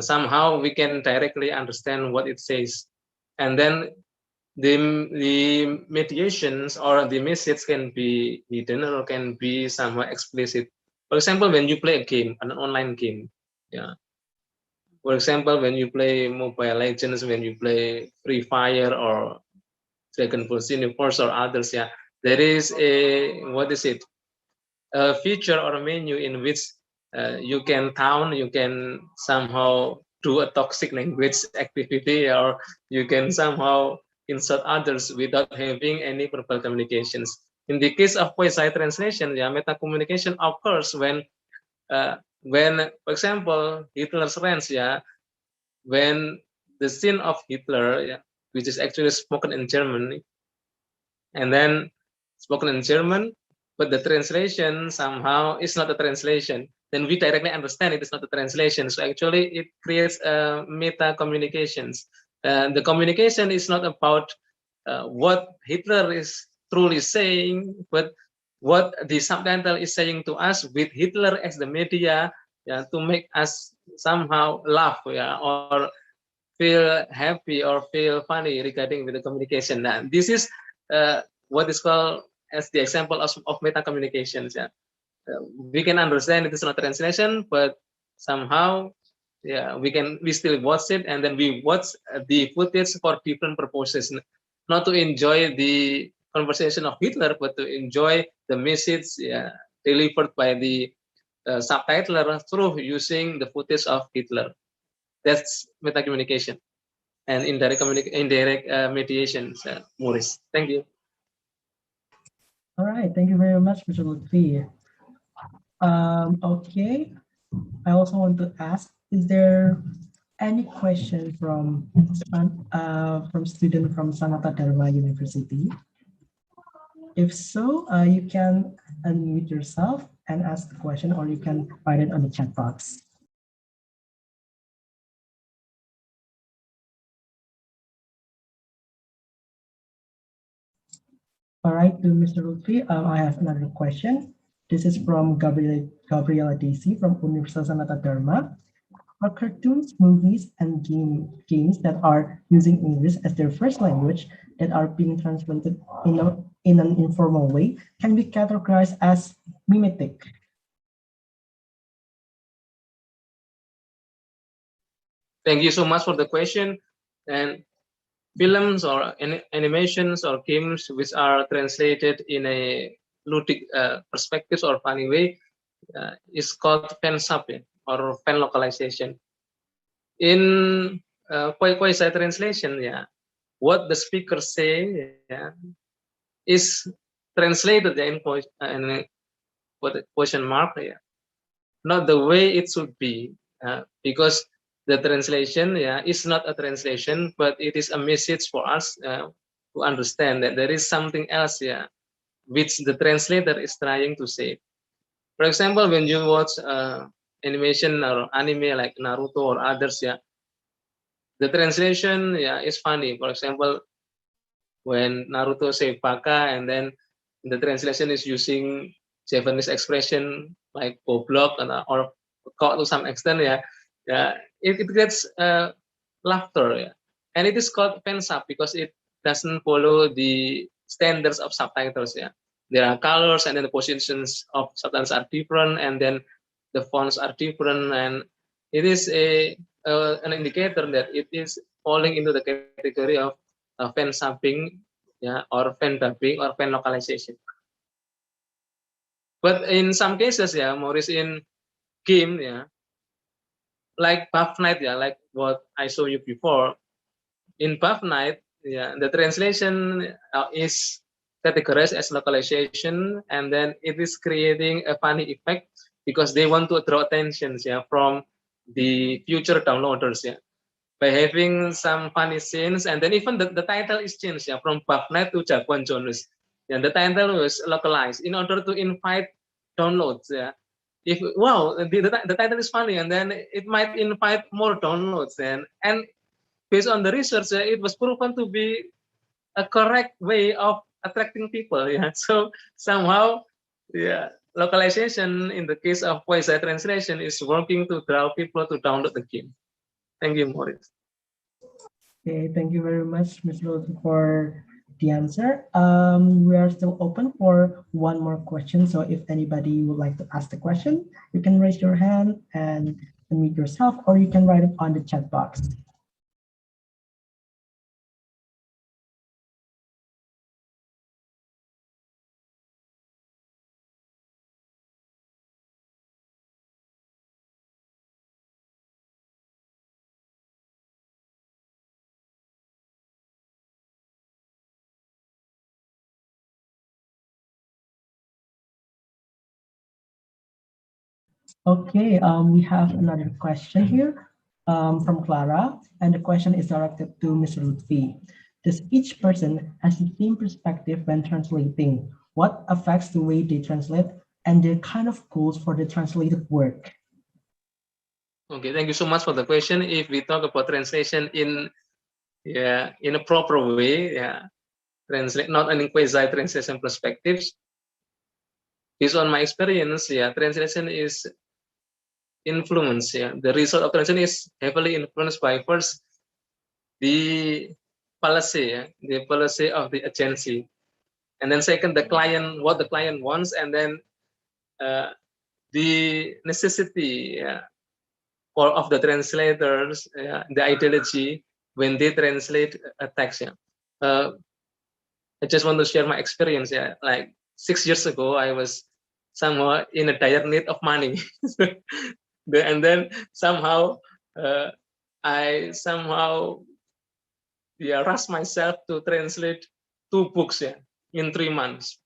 Somehow we can directly understand what it says, and then the mediations or the message can be hidden or can be somewhat explicit. For example, when you play a game, an online game, for example, when you play Mobile Legends, when you play Free Fire or Dragon Ball Universe or others, there is a, what is it, a feature or a menu in which you can taunt, you can somehow do a toxic language activity, or you can somehow insult others without having any verbal communications. In the case of poesy translation, meta communication occurs when, for example, Hitler's Ranch, when the scene of Hitler, which is actually spoken in German, and then spoken in German, but the translation somehow is not a translation, then we directly understand it is not a translation. So actually it creates meta communications. The communication is not about what Hitler is truly saying, but what the subtitle is saying to us with Hitler as the media, to make us somehow laugh, or feel happy or feel funny regarding with the communication. Now, this is what is called as the example of meta communications. We can understand it is not translation, but somehow, we still watch it, and then we watch the footage for different purposes, not to enjoy the conversation of Hitler, but to enjoy the message delivered by the subtitler through using the footage of Hitler. That's meta communication and indirect mediation, Maurice. Thank you. All right, thank you very much, Mr. Lutfi. Okay, I also want to ask, is there any question from student from Sanata Dharma University? If so, you can unmute yourself and ask the question, or you can write it on the chat box. All right, to Mr. Lutfi, I have another question. This is from Gabriela Daisy from Universitas Sanata Dharma. Are cartoons, movies, and games that are using English as their first language that are being translated in an informal way can be categorized as mimetic? Thank you so much for the question. And films or animations or games which are translated in a ludic perspective or funny way is called fan subbing or fan localization. In quasi translation, what the speaker say is translated in question mark, not the way it should be, because the translation is not a translation, but it is a message for us to understand that there is something else which the translator is trying to say. For example, when you watch animation or anime like Naruto or others, the translation is funny. For example, when Naruto say baka, and then the translation is using Japanese expression like goblok or kok to some extent, it gets laughter. and it is called fan sub because it doesn't follow the standards of subtitles. Yeah, there are colors, and then the positions of subtitles are different, and then the fonts are different, and it is an indicator that it is falling into the category of fan subbing, yeah, or fan dubbing or fan localization. But in some cases, yeah, Maurice, in game, yeah, like Buff Knight, yeah, like what I showed you before, in Buff Knight, yeah, the translation is categorized as localization, and then it is creating a funny effect because they want to draw attention, yeah, from the future downloaders, yeah, by having some funny scenes, and then even the title is changed, yeah, from Buff Knight to Jaguan Jones. And the title was localized in order to invite downloads, yeah. If wow, the title is funny, and then it might invite more downloads, and based on the research, it was proven to be a correct way of attracting people. Yeah, so somehow, yeah, localization in the case of quasi translation is working to draw people to download the game. Thank you, Maurice. Okay, thank you very much, Ms. Rose, for the answer. We are still open for one more question. So if anybody would like to ask the question, you can raise your hand and unmute yourself, or you can write it on the chat box. Okay, we have another question here from Clara, and the question is directed to Mr. Lutfi. Does each person has the same perspective when translating? What affects the way they translate and the kind of goals for the translated work? Okay, thank you so much for the question. If we talk about translation in a proper way, yeah, translate not only quasi translation perspectives. Based on my experience, yeah, translation is influenced. Yeah, the result of translation is heavily influenced by first the policy, yeah, the policy of the agency, and then second the client, what the client wants, and then the necessity, yeah, or of the translators, the ideology when they translate a text. Yeah. I just want to share my experience. Yeah, like 6 years ago, I was somehow in a dire need of money, and then somehow I somehow rushed myself to translate 2 books, yeah, in 3 months,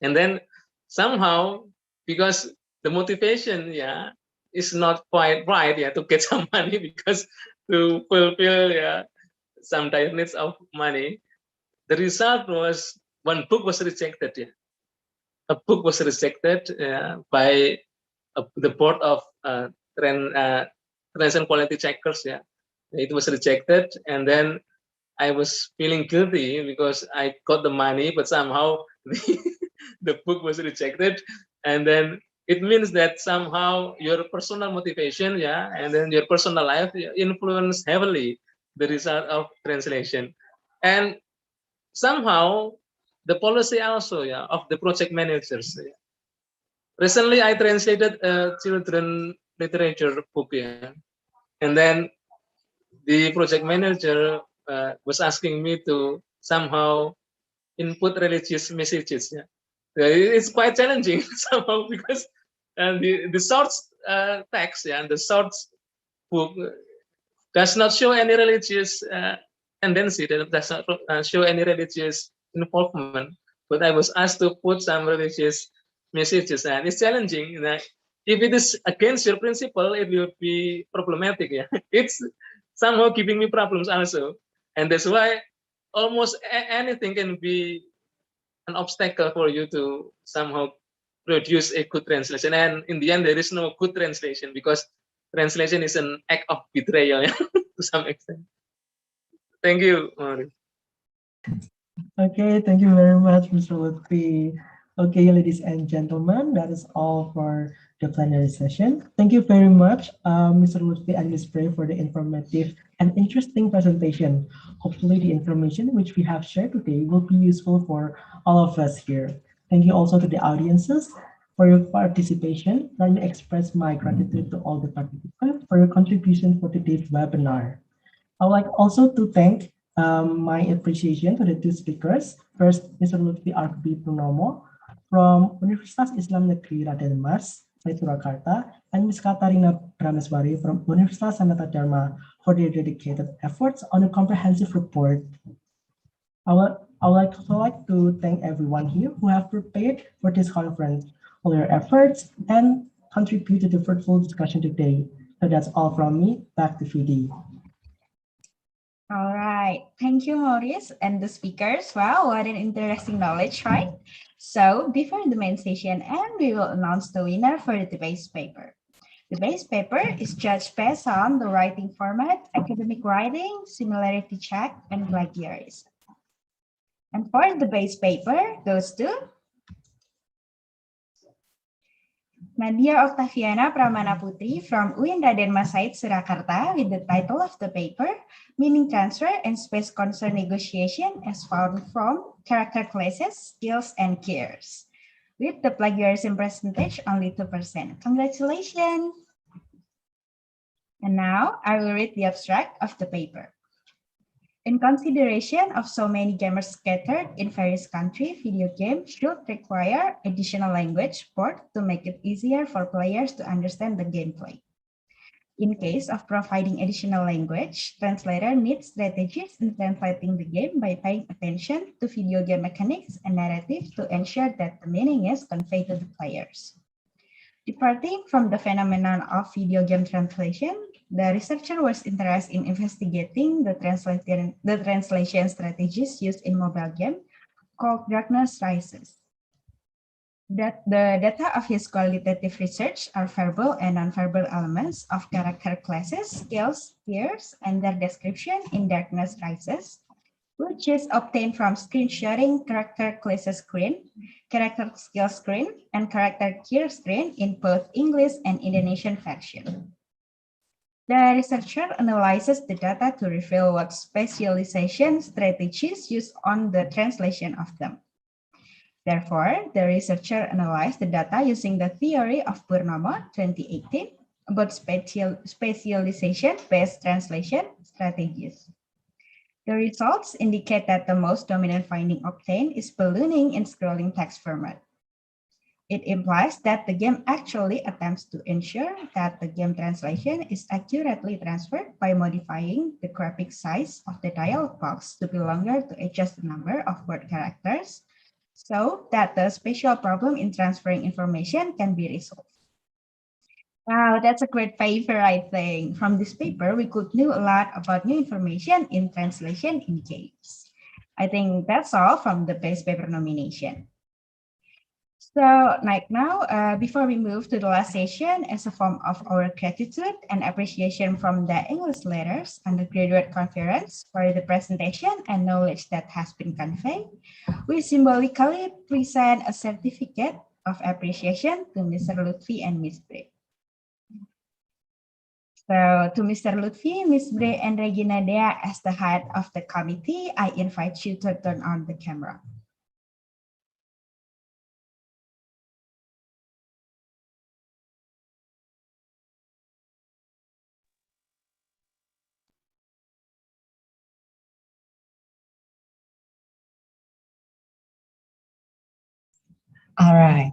and then somehow because the motivation, yeah, is not quite right, yeah, to get some money because to fulfill, yeah, some dire needs of money. The result was one book was rejected. Yeah. A book was rejected by the board of translation quality checkers. Yeah, it was rejected, and then I was feeling guilty because I got the money, but somehow the book was rejected, and then it means that somehow your personal motivation, yeah, and then your personal life influence heavily the result of translation, and somehow the policy also, yeah, of the project managers. Yeah. Recently, I translated a children literature book, yeah, and then the project manager was asking me to somehow input religious messages. Yeah, it's quite challenging somehow because the source text, yeah, and the source book does not show any religious tendency. That does not show any religious involvement. But I was asked to put some religious messages, and it's challenging. You know, if it is against your principle, it will be problematic. Yeah, it's somehow giving me problems also, and that's why almost anything can be an obstacle for you to somehow produce a good translation. And in the end, there is no good translation because translation is an act of betrayal, yeah, to some extent. Thank you, Mari. Okay, thank you very much, Mr. Lutfi. Okay, ladies and gentlemen, that is all for the plenary session. Thank you very much, Mr. Lutfi and Ms. Bray, for the informative and interesting presentation. Hopefully, the information which we have shared today will be useful for all of us here. Thank you also to the audiences for your participation. Let me express my gratitude to all the participants for your contribution for today's webinar. I would like also to thank my appreciation to the two speakers. First, Mr. Lutfi Arbi Purnomo from Universitas Islam Negeri Raden Mas, Surakarta, and Ms. Katarina Prameswari from Universitas Sanata Dharma for their dedicated efforts on a comprehensive report. I would also like to thank everyone here who have prepared for this conference for their efforts and contributed to the fruitful discussion today. So that's all from me. Back to Fidi. All right. Thank you, Maurice, and the speakers. Wow, what an interesting knowledge, right? So before the main session and we will announce the winner for the base paper. The base paper is judged based on the writing format, academic writing, similarity check, and plagiarism. And for the base paper goes to Nadia Octaviana Pramana Putri from UIN Raden Mas Said Surakarta with the title of the paper, Meaning Transfer and Space Concern Negotiation as found from Character Classes, Skills, and Cares. With the plagiarism percentage only 2%. Congratulations! And now I will read the abstract of the paper. In consideration of so many gamers scattered in various countries, video games should require additional language support to make it easier for players to understand the gameplay. In case of providing additional language, translator needs strategies in translating the game by paying attention to video game mechanics and narrative to ensure that the meaning is conveyed to the players. Departing from the phenomenon of video game translation, the researcher was interested in investigating the translation strategies used in mobile game called Darkness Rises. The data of his qualitative research are verbal and non-verbal elements of character classes, skills, tiers, and their description in Darkness Rises, which is obtained from screenshotting character classes screen, character skill screen, and character tier screen in both English and Indonesian version. The researcher analyzes the data to reveal what specialization strategies used on the translation of them. Therefore, the researcher analyzed the data using the theory of Purnomo 2018 about specialization-based translation strategies. The results indicate that the most dominant finding obtained is ballooning in scrolling text format. It implies that the game actually attempts to ensure that the game translation is accurately transferred by modifying the graphic size of the dialog box to be longer to adjust the number of word characters so that the spatial problem in transferring information can be resolved. Wow, that's a great paper, I think. From this paper, we could know a lot about new information in translation in games. I think that's all from the base paper nomination. So like now, before we move to the last session, as a form of our gratitude and appreciation from the English Letters Undergraduate Conference for the presentation and knowledge that has been conveyed, we symbolically present a certificate of appreciation to Mr. Lutfi and Ms. Bray. So to Mr. Lutfi, Ms. Bray, and Regina Dea as the head of the committee, I invite you to turn on the camera. All right.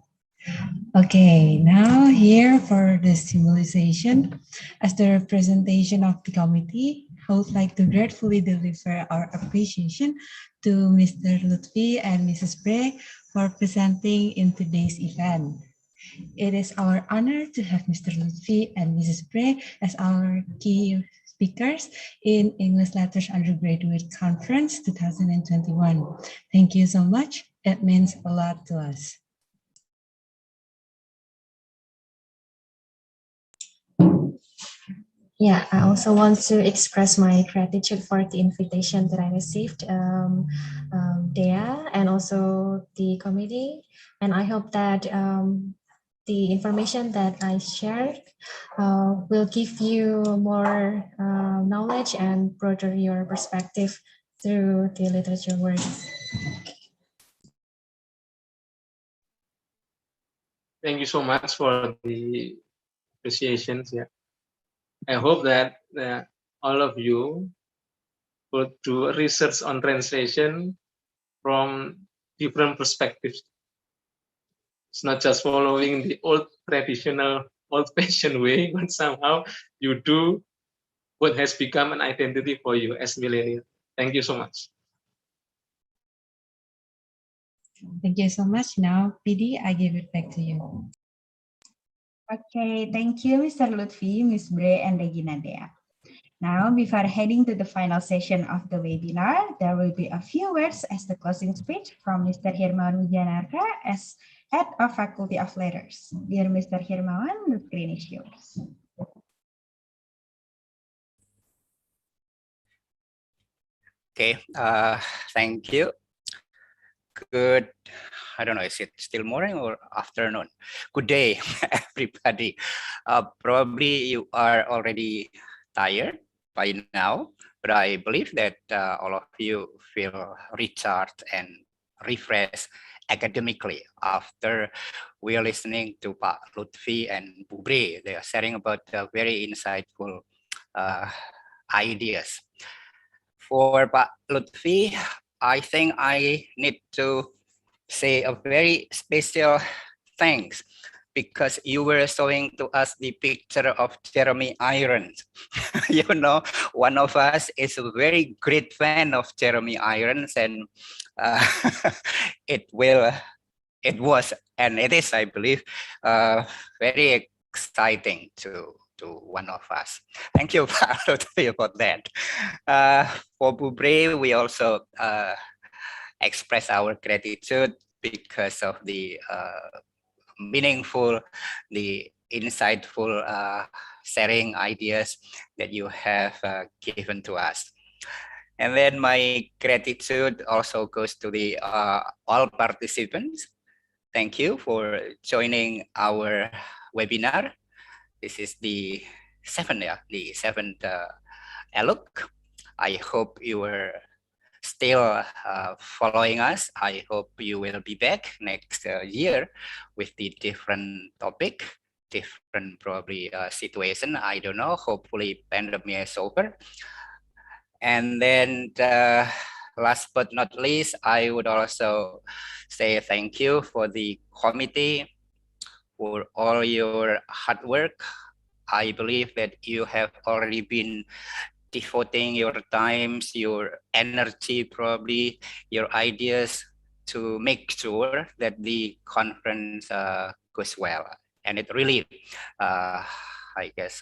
Okay, now here for the symbolization. As the representation of the committee, I would like to gratefully deliver our appreciation to Mr. Lutfi and Mrs. Bray for presenting in today's event. It is our honor to have Mr. Lutfi and Mrs. Bray as our key speakers in English Letters Undergraduate Conference 2021. Thank you so much. It means a lot to us. Yeah, I also want to express my gratitude for the invitation that I received, Dea, and also the committee. And I hope that the information that I shared will give you more knowledge and broaden your perspective through the literature works. Thank you so much for the appreciations. Yeah, I hope that all of you will do research on translation from different perspectives. It's not just following the old traditional, old-fashioned way, but somehow you do what has become an identity for you as millennial. Thank you so much. Thank you so much. Now, PD, I give it back to you. Okay, thank you, Mr. Lutfi, Ms. Bre, and Regina Dea. Now, before heading to the final session of the webinar, there will be a few words as the closing speech from Mr. Hirmawan Wijanarka as Head of Faculty of Letters. Dear Mr. Hirmawan, the screen is yours. Okay, thank you. Good, I don't know, is it still morning or afternoon? Good day, everybody. Probably you are already tired by now, but I believe that all of you feel recharged and refreshed academically after we are listening to Pak Lutfi and Bu Bre. They are sharing about very insightful ideas. For Pak Lutfi, I think I need to say a very special thanks because you were showing to us the picture of Jeremy Irons. You know, one of us is a very great fan of Jeremy Irons, and uh, it was, and it is, I believe, very exciting to one of us. Thank you, Pak Lutfi, for that. For Bu Bre, we also express our gratitude because of the meaningful, the insightful sharing ideas that you have given to us. And then my gratitude also goes to the all participants. Thank you for joining our webinar. This is the seventh ELUC. I hope you are still following us. I hope you will be back next year with the different topic, different probably situation. I don't know. Hopefully pandemic is over. And then last but not least, I would also say thank you for the committee for all your hard work. I believe that you have already been devoting your times, your energy, probably your ideas to make sure that the conference goes well. And it really, I guess,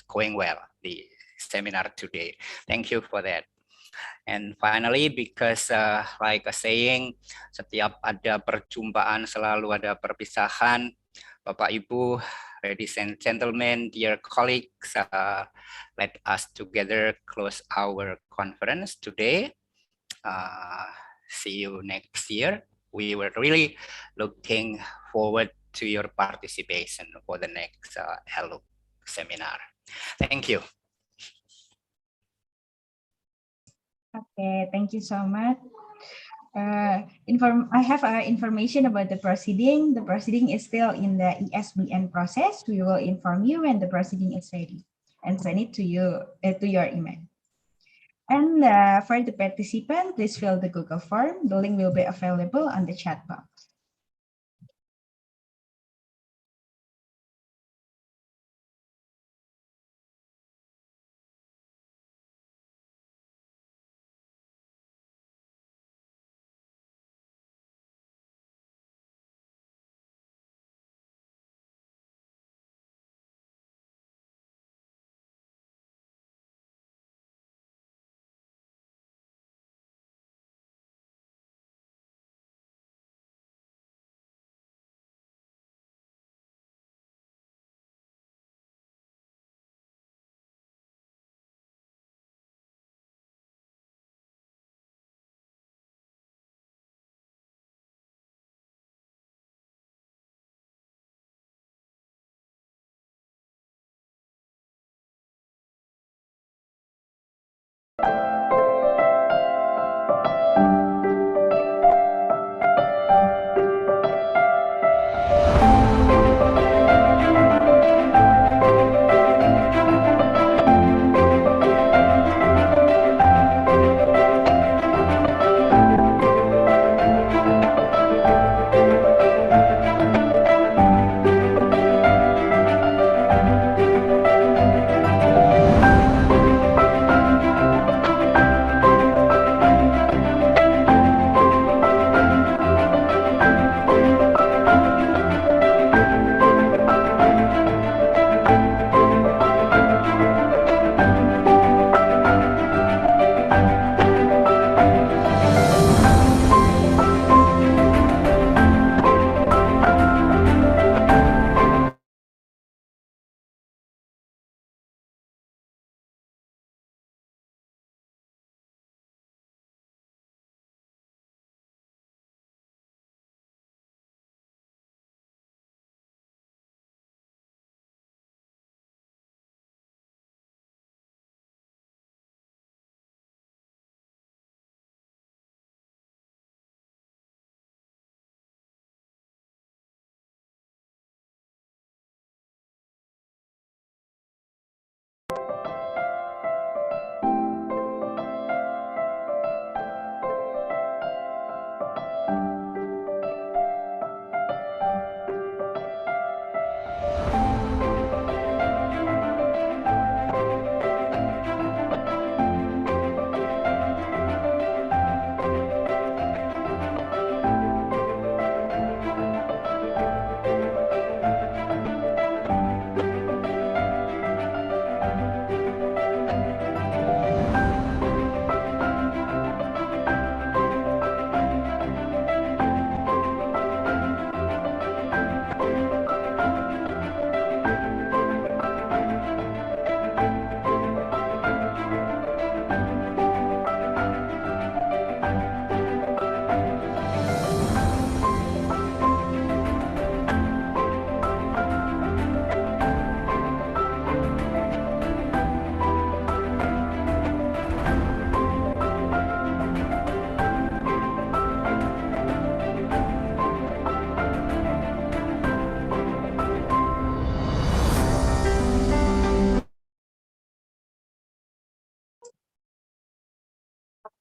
going well, the seminar today. Thank you for that. And finally, because like a saying, setiap ada perjumpaan selalu ada perpisahan. Bapak Ibu, ladies and gentlemen, dear colleagues, let us together close our conference today. See you next year. We were really looking forward to your participation for the next ELUC seminar. Thank you. Okay, thank you so much. I have information about the proceeding. The proceeding is still in the ESBN process. We will inform you when the proceeding is ready and send it to you to your email. And for the participant, please fill the Google form. The link will be available on the chat box.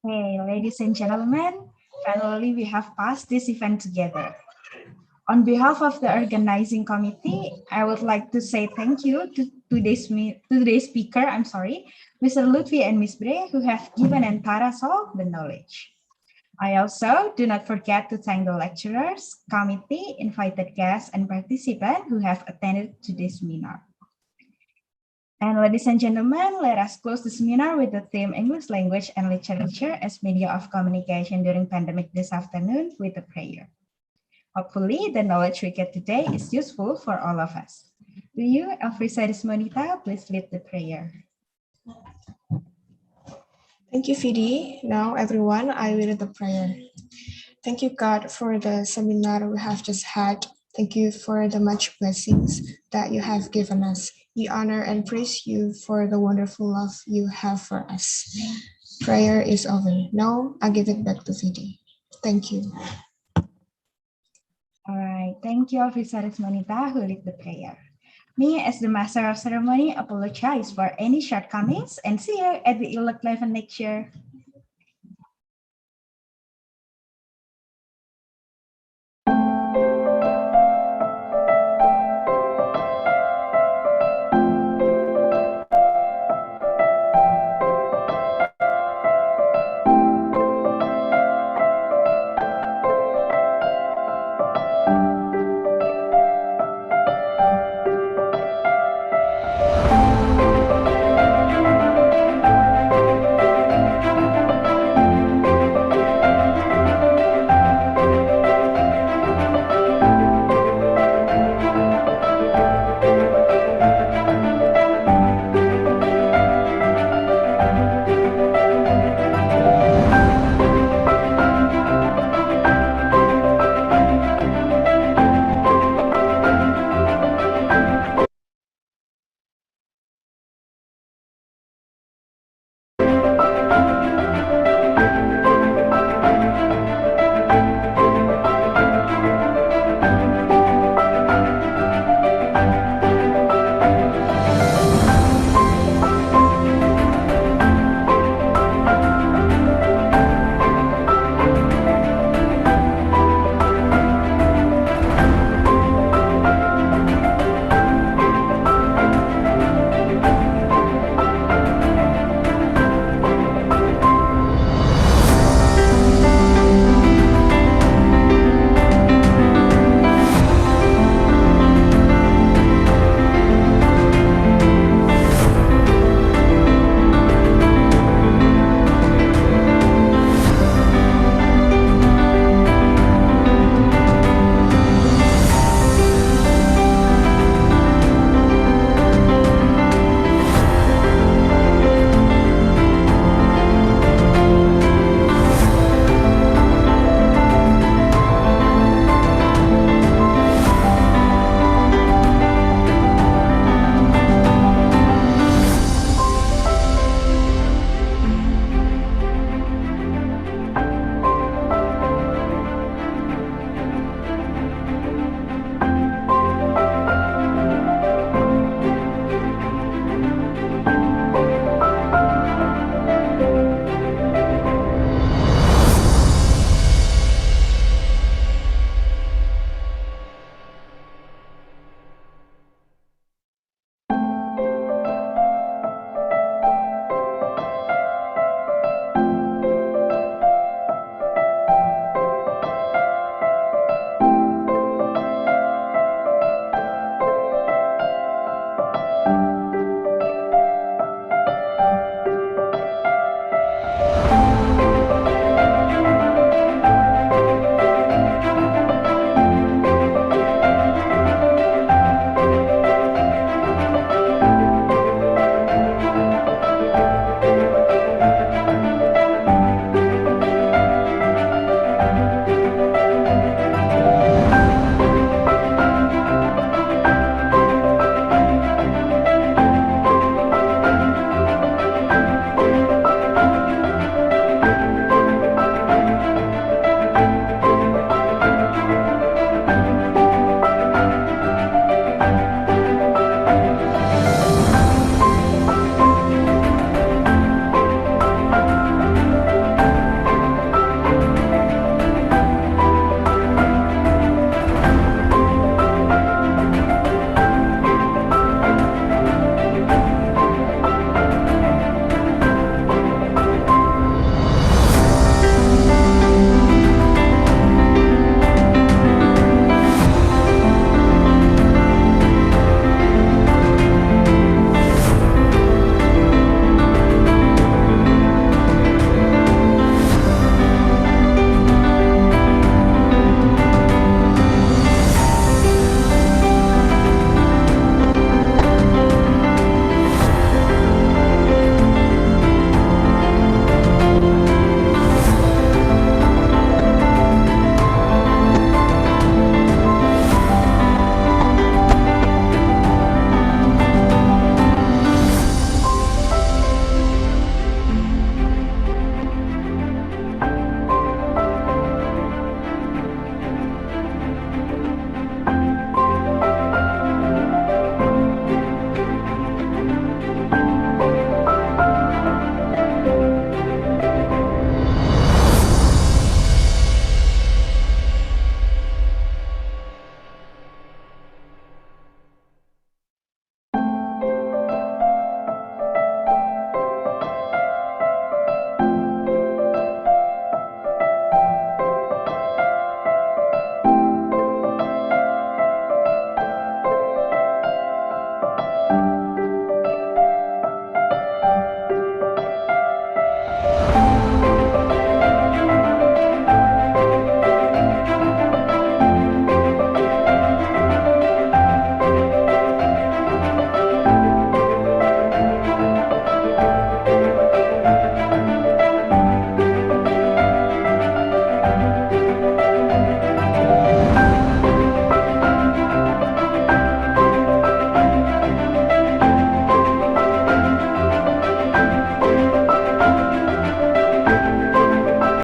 Hey, ladies and gentlemen, finally we have passed this event together. On behalf of the organizing committee, I would like to say thank you to today's speaker, Mr. Lutfi and Ms. Bre, who have given and taught us all the knowledge. I also do not forget to thank the lecturers, committee, invited guests, and participants who have attended today's seminar. And ladies and gentlemen, let us close the seminar with the theme English language and literature as media of communication during pandemic this afternoon with a prayer. Hopefully, the knowledge we get today is useful for all of us. To you, Elfrisadis Monita, please lead the prayer. Thank you, Fidi. Now, everyone, I will read the prayer. Thank you, God, for the seminar we have just had. Thank you for the much blessings that you have given us. We honor and praise you for the wonderful love you have for us. Prayer is over. Now, I give it back to Fidi. Thank you. All right, thank you, Elfrisadis Monita, who lead the prayer. Me, as the master of ceremony, apologize for any shortcomings and see you at the ELUC 11 next year.